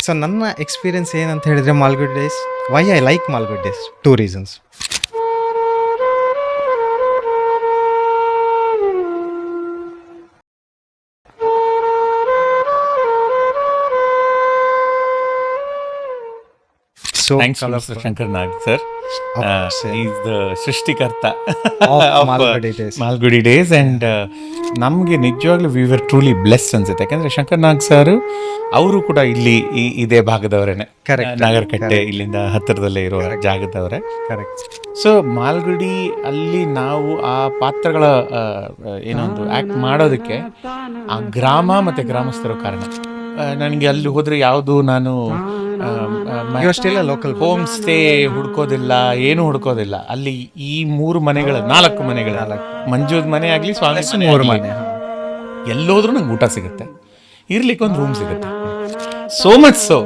So ನನ್ನ experience ಏನಂತ ಹೇಳಿದರೆ Malgudi days, why I like Malgudi days, 2 reasons. So Thanks to Mr. colorful. Shankar Nag, sir. Of course, yeah. He's the Srishtikarta Of of Malgudi days. Malgudi days. And ನಮಗೆ ನಿಜವಾಗ್ಲೂ we were truly bless ಅನ್ಸುತ್ತೆ. ಯಾಕಂದರೆ Shankar Nag sir ಅವರು ಕೂಡ ಇಲ್ಲಿ ಇದೇ ಭಾಗದವರೇನೆ, Correct. Nagarakatte Correct. ಇಲ್ಲಿಂದ ಹತ್ತಿರದಲ್ಲೇ ಇರುವ ಜಾಗದವರೇ. ಕರೆಕ್ಟ್. ಸೊ ಮಾಲ್ಗುಡಿ ಅಲ್ಲಿ ನಾವು ಆ ಪಾತ್ರಗಳ ಏನೊಂದು ಆ್ಯಕ್ಟ್ ಮಾಡೋದಕ್ಕೆ ಆ ಗ್ರಾಮ ಮತ್ತು ಗ್ರಾಮಸ್ಥರು ಕಾರಣ. ನನಗೆ ಅಲ್ಲಿ ಹೋದರೆ ಯಾವುದು ನಾನು you are still a local. Home stay ಹುಡ್ಕೋದಿಲ್ಲ, ಏನು ಹುಡ್ಕೋದಿಲ್ಲ. ಅಲ್ಲಿ ಈ 3 ಮನೆಗಳ 4 ಮನೆಗಳ ಮಂಜುದ್ ಮನೆ ಆಗಲಿ, ಸ್ವಾಮಿ 3 ಮನೆ. ಎಲ್ಲೋದ್ರೂ ನಂಗೆ ಊಟ ಸಿಗುತ್ತೆ, ಇರ್ಲಿಕ್ಕೆ ಒಂದು ರೂಮ್ ಸಿಗುತ್ತೆ. ಸೋ ಮಚ್ ಸೊ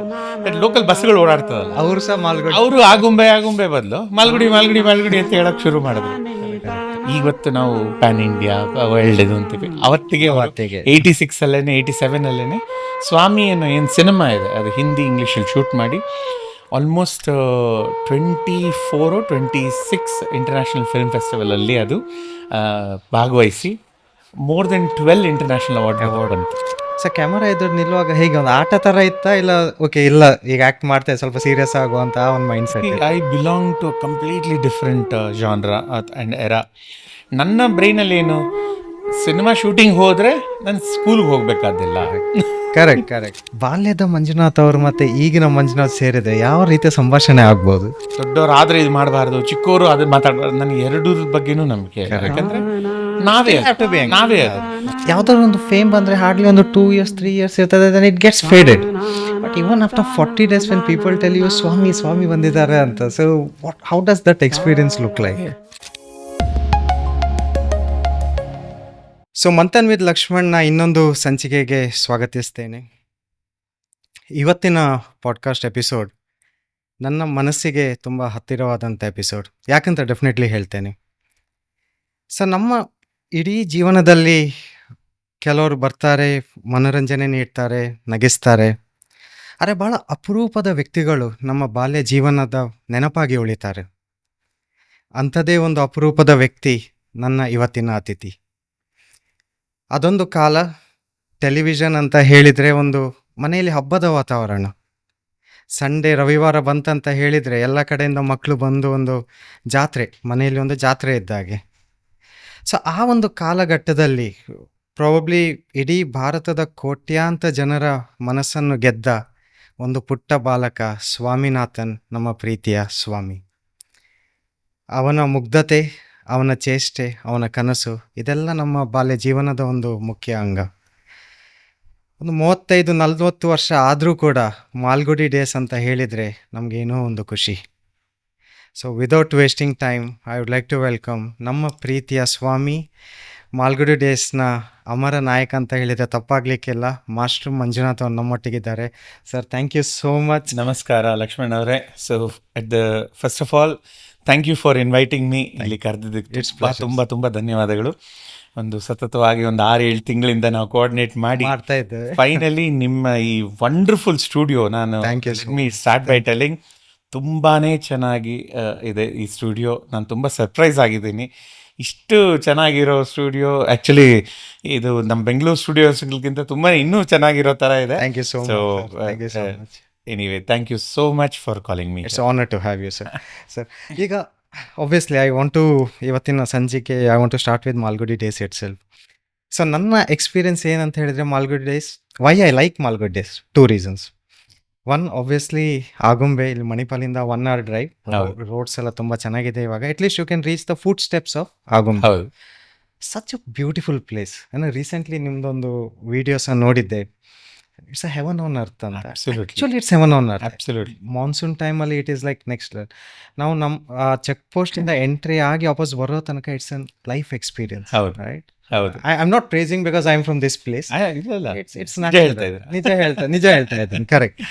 ಲೋಕಲ್ ಬಸ್ಗಳು ಓಡಾಡ್ತದಲ್ಲ, ಅವರು ಸಹ ಮಾಲ್ಗುಡಿ. ಅವರು ಆಗುಂಬೆ ಬದಲು ಮಾಲ್ಗುಡಿ ಮಾಲ್ಗುಡಿ ಮಾಲ್ಗುಡಿ ಅಂತ ಹೇಳಕ್ ಶುರು ಮಾಡಿದ್ರು. ಇವತ್ತು ನಾವು ಪ್ಯಾನ್ ಇಂಡಿಯಾ ವರ್ಲ್ಡ್ ಇದು ಅಂತೀವಿ. ಅವತ್ತಿಗೆ 86 ಅಲ್ಲೇನೆ 87 ಅಲ್ಲೇನೆ ಸ್ವಾಮಿ ಅನ್ನೋ ಏನು ಸಿನಿಮಾ ಇದೆ, ಅದು ಹಿಂದಿ ಇಂಗ್ಲೀಷಲ್ಲಿ ಶೂಟ್ ಮಾಡಿ ಆಲ್ಮೋಸ್ಟ್ 24-26 ಇಂಟರ್ನ್ಯಾಷನಲ್ ಫಿಲ್ಮ್ ಫೆಸ್ಟಿವಲಲ್ಲಿ ಅದು ಭಾಗವಹಿಸಿ ಮೋರ್ ದೆನ್ 12 ಇಂಟರ್ನ್ಯಾಷನಲ್ ಅವಾರ್ಡ್ ಅಂತ. ಸೊ ಕ್ಯಾಮರಾ ಎದುರು ನಿಲ್ಲುವಾಗ ಹೇಗೆ ಒಂದು ಆಟ ಥರ ಇತ್ತಾ, ಇಲ್ಲ ಓಕೆ ಇಲ್ಲ ಈಗ ಆ್ಯಕ್ಟ್ ಮಾಡ್ತಾ ಸ್ವಲ್ಪ ಸೀರಿಯಸ್ ಆಗುವಂಥ ಒಂದು mind set? I belong to completely different genre and era. ನನ್ನ ಬ್ರೈನಲ್ಲಿ ಏನು, ಸಿನಿಮಾ ಶೂಟಿಂಗ್ ಹೋದರೆ ನಾನು ಸ್ಕೂಲ್ಗೆ ಹೋಗಬೇಕಾದಿಲ್ಲ. ಕರೆಕ್ಟ್. ಬಾಲ್ಯದ ಮಂಜುನಾಥ್ ಅವರು ಮತ್ತೆ ಈಗಿನ ಮಂಜುನಾಥ್ ಸೇರಿದ್ರೆ ಯಾವ ರೀತಿಯ ಸಂಭಾಷಣೆ ಆಗ್ಬೋದು? ದೊಡ್ಡವರು ಆದರೆ ಇದು ಮಾಡಬಾರ್ದು, ಚಿಕ್ಕವರು ಅದು ಮಾತಾಡಬಾರ್ದು. ನನಗೆ ಎರಡೂ ಬಗ್ಗೆನೂ ನಂಬಿಕೆ. ಯಾಕಂದರೆ ನಾವೇ ಯಾವ್ದಾದ್ರು ಒಂದು ಫೇಮ್ ಬಂದರೆ ಹಾರ್ಡ್ಲಿ ಒಂದು 2 years 3 years ಇರ್ತದೆ, then it gets faded. But even after 40 days when people tell you Swami ಬಂದಿದ್ದಾರೆ ಅಂತ, so how does that experience look like? So Manthan with ಲಕ್ಷ್ಮಣ್ನ ಇನ್ನೊಂದು ಸಂಚಿಕೆಗೆ ಸ್ವಾಗತಿಸ್ತೇನೆ. ಇವತ್ತಿನ ಪಾಡ್ಕಾಸ್ಟ್ ಎಪಿಸೋಡ್ ನನ್ನ ಮನಸ್ಸಿಗೆ ತುಂಬ ಹತ್ತಿರವಾದಂಥ ಎಪಿಸೋಡ್. ಯಾಕಂತ ಡೆಫಿನೆಟ್ಲಿ ಹೇಳ್ತೇನೆ. ಸೊ ನಮ್ಮ ಇಡೀ ಜೀವನದಲ್ಲಿ ಕೆಲವರು ಬರ್ತಾರೆ, ಮನೋರಂಜನೆ ನೀಡ್ತಾರೆ, ನಗಿಸ್ತಾರೆ. ಆದರೆ ಭಾಳ ಅಪರೂಪದ ವ್ಯಕ್ತಿಗಳು ನಮ್ಮ ಬಾಲ್ಯ ಜೀವನದ ನೆನಪಾಗಿ ಉಳಿತಾರೆ. ಅಂಥದ್ದೇ ಒಂದು ಅಪರೂಪದ ವ್ಯಕ್ತಿ ನನ್ನ ಇವತ್ತಿನ ಅತಿಥಿ. ಅದೊಂದು ಕಾಲ, ಟೆಲಿವಿಷನ್ ಅಂತ ಹೇಳಿದರೆ ಒಂದು ಮನೆಯಲ್ಲಿ ಹಬ್ಬದ ವಾತಾವರಣ. ಸಂಡೇ ರವಿವಾರ ಬಂತಂತ ಹೇಳಿದರೆ ಎಲ್ಲ ಕಡೆಯಿಂದ ಮಕ್ಕಳು ಬಂದು ಒಂದು ಜಾತ್ರೆ, ಮನೆಯಲ್ಲಿ ಒಂದು ಜಾತ್ರೆ ಇದ್ದಾಗೆ. ಸೊ ಆ ಒಂದು ಕಾಲಘಟ್ಟದಲ್ಲಿ ಪ್ರಾಬಬ್ಲಿ ಇಡೀ ಭಾರತದ ಕೋಟ್ಯಾಂತರ ಜನರ ಮನಸ್ಸನ್ನು ಗೆದ್ದ ಒಂದು ಪುಟ್ಟ ಬಾಲಕ ಸ್ವಾಮಿನಾಥನ್, ನಮ್ಮ ಪ್ರೀತಿಯ ಸ್ವಾಮಿ. ಅವನ ಮುಗ್ಧತೆ, ಅವನ ಚೇಷ್ಟೆ, ಅವನ ಕನಸು, ಇದೆಲ್ಲ ನಮ್ಮ ಬಾಲ್ಯ ಜೀವನದ ಒಂದು ಮುಖ್ಯ ಅಂಗ. ಒಂದು 35-40 ವರ್ಷ ಆದರೂ ಕೂಡ ಮಾಲ್ಗುಡಿ ಡೇಸ್ ಅಂತ ಹೇಳಿದರೆ ನಮಗೇನೋ ಒಂದು ಖುಷಿ. So without wasting time I would like to welcome ನಮ್ಮ ಪ್ರೀತಿಯ ಸ್ವಾಮಿ, ಮಾಲ್ಗುಡಿ ಡೇಸ್ನ ಅಮರ ನಾಯಕ ಅಂತ ಹೇಳಿದರೆ ತಪ್ಪಾಗಲಿಕ್ಕಿಲ್ಲ, ಮಾಸ್ಟರ್ ಮಂಜುನಾಥ್ ಅವರು ನಮ್ಮೊಟ್ಟಿಗಿದ್ದಾರೆ. Sir, thank you so much. ನಮಸ್ಕಾರ ಲಕ್ಷ್ಮಣ್ ಅವರೇ. So first of all thank you for inviting me. ಇಲ್ಲಿ ಕರೆದಿದ್ದಕ್ಕೆ ತುಂಬ ಧನ್ಯವಾದಗಳು. ಒಂದು ಸತತವಾಗಿ ಒಂದು 6-7 ತಿಂಗಳಿಂದ ನಾವು ಕೋಆರ್ಡಿನೇಟ್ ಮಾಡ್ತಾ ಇದ್ದೇವೆ. ಫೈನಲಿ ನಿಮ್ಮ ಈ ವಂಡರ್ಫುಲ್ ಸ್ಟುಡಿಯೋ, ನಾನು ಸ್ಟಾರ್ಟ್ ಬೈ ಟೆಲ್ಲಿಂಗ್, ತುಂಬಾ ಚೆನ್ನಾಗಿ ಇದೆ ಈ ಸ್ಟುಡಿಯೋ. ನಾನು ತುಂಬ ಸರ್ಪ್ರೈಸ್ ಆಗಿದ್ದೀನಿ. ಇಷ್ಟು ಚೆನ್ನಾಗಿರೋ ಸ್ಟುಡಿಯೋ ಆ್ಯಕ್ಚುಲಿ ಇದು ನಮ್ಮ ಬೆಂಗಳೂರು ಸ್ಟುಡಿಯೋಸ್ಗಿಂತ ತುಂಬ ಇನ್ನೂ ಚೆನ್ನಾಗಿರೋ ಥರ ಇದೆ. Thank you so much. Anyway, thank you so much for calling me. It's an honor to have you, sir. Sir, ಈಗ obviously ಇವತ್ತಿನ ಸಂಚಿಕೆ I want to start with Malgudi days it self. So ನನ್ನ ಎಕ್ಸ್ಪೀರಿಯನ್ಸ್ ಏನಂತ ಹೇಳಿದರೆ Malgudi days, why I like Malgudi days, 2 reasons. One, obviously Agumbe, ಇಲ್ಲಿ ಮಣಿಪಾಲಿಂದ 1 hour drive. Roads ಎಲ್ಲ ತುಂಬ ಚೆನ್ನಾಗಿದೆ ಇವಾಗ. At least you can reach the footsteps of Agumbe. Such a beautiful place. ನಾನು recently ನಿಮ್ಮದೊಂದು ವೀಡಿಯೋಸ್ ನೋಡಿದ್ದೆ. It's a heaven on earth ಅಂತ. Actually it's heaven on earth. Absolutely. Monsoon ಟೈಮಲ್ಲಿ it is like next level. ನಾವು ನಮ್ಮ check ಪೋಸ್ಟಿಂದ entry ಆಗಿ ವಾಪಸ್ ಬರೋ ತನಕ it's an life experience, right? I am not praising because I am from this place. It's ನಿಜ ಹೇಳ್ತಾ ಇದ್ದೇನೆ. ಕರೆಕ್ಟ್.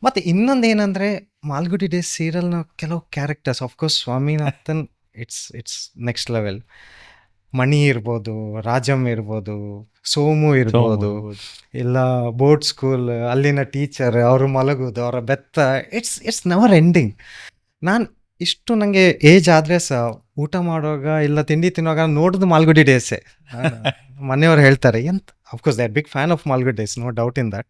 ಮತ್ತು ಇನ್ನೊಂದು ಏನಂದರೆ ಮಾಲ್ಗುಡಿ ಡೇಸ್ ಸೀರಿಯಲ್ನ ಕೆಲವು characters, of course Swaminathan, it's next level. Mani ಇರ್ಬೋದು, ರಾಜಮ್ ಇರ್ಬೋದು, ಸೋಮು ಇರ್ಬೋದು, ಇಲ್ಲ ಬೋರ್ಡ್ ಸ್ಕೂಲ್, ಅಲ್ಲಿನ ಟೀಚರ್, ಅವರು ಮಲಗೋದು, ಅವರ ಬೆತ್ತ, ಇಟ್ಸ್ ನೆವರ್ ಎಂಡಿಂಗ್. ನಾನು ಇಷ್ಟು ನನಗೆ ಏಜ್ ಆದರೆ ಸಹ ಊಟ ಮಾಡುವಾಗ ಇಲ್ಲ ತಿಂಡಿ ತಿನ್ನುವಾಗ ನೋಡೋದು ಮಾಲ್ಗುಡಿ ಡೇಸೇ. ಮನೆಯವ್ರು ಹೇಳ್ತಾರೆ, ಎಂತ of course they are big fan of Malgudi days, no doubt in that.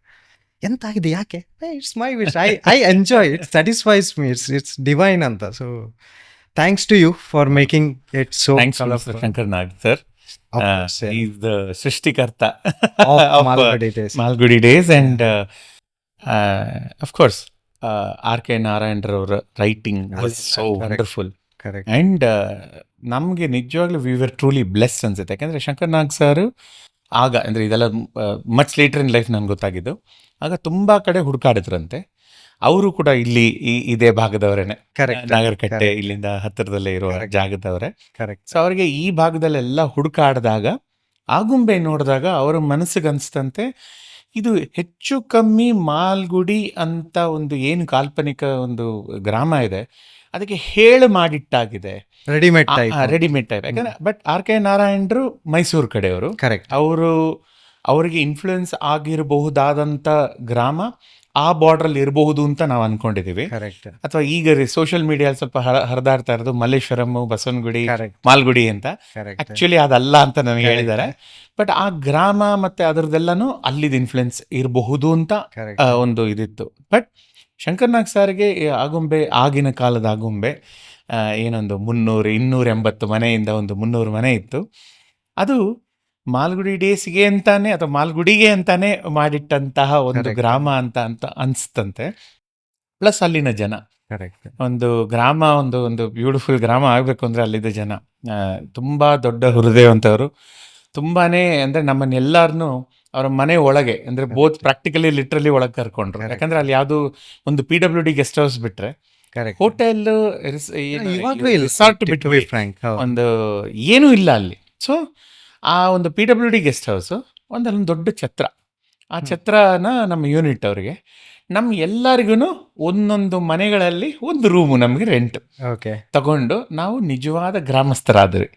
ಎಂತಾಗಿದೆ ಯಾಕೆ? It's my wish, I enjoy it, satisfies me, it's divine ಅಂತ. So thanks to you for making it so colourful. Shankar Nag sir is the ಸೃಷ್ಟಿಕರ್ತ Malgudi days. Malgudi days and of course R.K. ನಾರಾಯಣರವರ writing was so wonderful. Correct. And ನಮಗೆ ನಿಜವಾಗ್ಲೂ we were truly bless ಅನ್ಸುತ್ತೆ. ಯಾಕಂದರೆ Shankar Nag sir ಆಗ ಅಂದರೆ ಇದೆಲ್ಲ ಮಚ್ ಲೇಟರ್ ಇನ್ ಲೈಫ್ ನನಗೆ ಗೊತ್ತಾಗಿದ್ದು. ಆಗ ತುಂಬ ಕಡೆ ಹುಡುಕಾಡಿದ್ರಂತೆ. ಅವರು ಕೂಡ ಇಲ್ಲಿ ಇದೇ ಭಾಗದವರೇನೆ, ಕರೆಕ್ಟ್. ನಾಗರಕಟ್ಟೆ ಇಲ್ಲಿಂದ ಹತ್ತಿರದಲ್ಲೇ ಇರುವ ಜಾಗದವರೇ. ಕರೆಕ್ಟ್. ಸೊ ಅವರಿಗೆ ಈ ಭಾಗದಲ್ಲೆಲ್ಲ ಹುಡುಕಾಡಿದಾಗ ಆಗುಂಬೆ ನೋಡಿದಾಗ ಅವರ ಮನಸ್ಸಿಗೆ ಅನಿಸ್ತಂತೆ ಇದು ಹೆಚ್ಚು ಕಮ್ಮಿ ಮಾಲ್ಗುಡಿ ಅಂತ ಒಂದು ಏನು ಕಾಲ್ಪನಿಕ ಒಂದು ಗ್ರಾಮ ಇದೆ ಅದಕ್ಕೆ ಹೇಳು ಮಾಡಿಟ್ಟಾಗಿದೆ, ರೆಡಿಮೇಡ್ ಟೈಪ್. Readymade type. ಯಾಕಂದ್ರೆ ಬಟ್ R.K. ನಾರಾಯಣರು ಮೈಸೂರು ಕಡೆಯವರು, ಕರೆಕ್ಟ್. ಅವರಿಗೆ ಇನ್ಫ್ಲೂಯೆನ್ಸ್ ಆಗಿರಬಹುದಾದಂಥ ಗ್ರಾಮ ಆ ಬಾರ್ಡ್ರಲ್ಲಿ ಇರಬಹುದು ಅಂತ ನಾವು ಅನ್ಕೊಂಡಿದ್ದೀವಿ. ಕರೆಕ್ಟ್. ಅಥವಾ ಈಗ ಸೋಷಿಯಲ್ ಮೀಡಿಯಲ್ಲಿ ಸ್ವಲ್ಪ ಹರಿದಾಡ್ತಾ ಇರೋದು ಮಲ್ಲೇಶ್ವರಂ, ಬಸವನಗುಡಿ, ಕರೆಕ್ಟ್. ಮಾಲ್ಗುಡಿ ಅಂತ. ಕರೆಕ್ಟ್. ಆಕ್ಚುಲಿ ಅದಲ್ಲ ಅಂತ ನನಗೆ ಹೇಳಿದ್ದಾರೆ. ಬಟ್ ಆ ಗ್ರಾಮ ಮತ್ತೆ ಅದರದ್ದೆಲ್ಲನೂ ಅಲ್ಲಿದ್ದು ಇನ್ಫ್ಲುಯೆನ್ಸ್ ಇರಬಹುದು ಅಂತ ಕರೆಕ್ಟ್. ಒಂದು ಇದಿತ್ತು. ಬಟ್ ಶಂಕರ್ ನಾಗ್ ಸರ್ಗೆ ಆಗುಂಬೆ, ಆಗಿನ ಕಾಲದ ಆಗುಂಬೆ ಏನೊಂದು 280 ಮನೆಯಿಂದ ಒಂದು 300 ಮನೆ ಇತ್ತು. ಅದು ಮಾಲ್ಗುಡಿ ಡೇಸ್ಗೆ ಅಂತಾನೆ ಅಥವಾ ಮಾಲ್ಗುಡಿಗೆ ಅಂತಾನೆ ಮಾಡಿಟ್ಟಂತಹ ಒಂದು Correct. ಗ್ರಾಮ ಅಂತ ಅನ್ಸ್ತಂತೆ. ಪ್ಲಸ್ ಅಲ್ಲಿನ ಜನ, ಕರೆಕ್ಟ್. ಒಂದು ಗ್ರಾಮ ಒಂದು ಬ್ಯೂಟಿಫುಲ್ ಗ್ರಾಮ ಆಗಬೇಕು ಅಂದರೆ ಅಲ್ಲಿದ್ದ ಜನ ತುಂಬ ದೊಡ್ಡ ಹೃದಯವಂತವರು. ತುಂಬಾನೇ ಅಂದರೆ ನಮ್ಮನ್ನೆಲ್ಲರನ್ನೂ ಅವರ ಮನೆ ಒಳಗೆ ಅಂದರೆ ಬೋತ್ ಪ್ರಾಕ್ಟಿಕಲಿ ಲಿಟ್ರಲಿ ಒಳಗೆ ಕರ್ಕೊಂಡ್ರು. Correct. ಯಾಕಂದ್ರೆ ಅಲ್ಲಿ ಯಾವುದು ಒಂದು PWD ಗೆಸ್ಟ್ ಹೌಸ್ ಬಿಟ್ರೆ ಕರೆಕ್ಟ್. ಹೋಟೆಲ್, ಇವಾಗ್ಲೂ ಇಲ್ಲ, ರಿಸಾರ್ಟ್ to be ಬಿಟ್ಟು frank. ಹೌದು. ಒಂದು ಏನೂ ಇಲ್ಲ ಅಲ್ಲಿ. ಸೊ ಆ ಒಂದು PWD ಗೆಸ್ಟ್ ಹೌಸು ಒಂದಲ್ಲೊಂದು ದೊಡ್ಡ ಛತ್ರ. ಆ ಛತ್ರನ ನಮ್ಮ ಯೂನಿಟ್ ಅವರಿಗೆ, ನಮ್ಮ ಎಲ್ಲರಿಗೂ ಒಂದೊಂದು ಮನೆಗಳಲ್ಲಿ ಒಂದು ರೂಮು ನಮಗೆ ರೆಂಟ್ ಓಕೆ. ತಗೊಂಡು ನಾವು ನಿಜವಾದ ಗ್ರಾಮಸ್ಥರಾದ್ರಿ.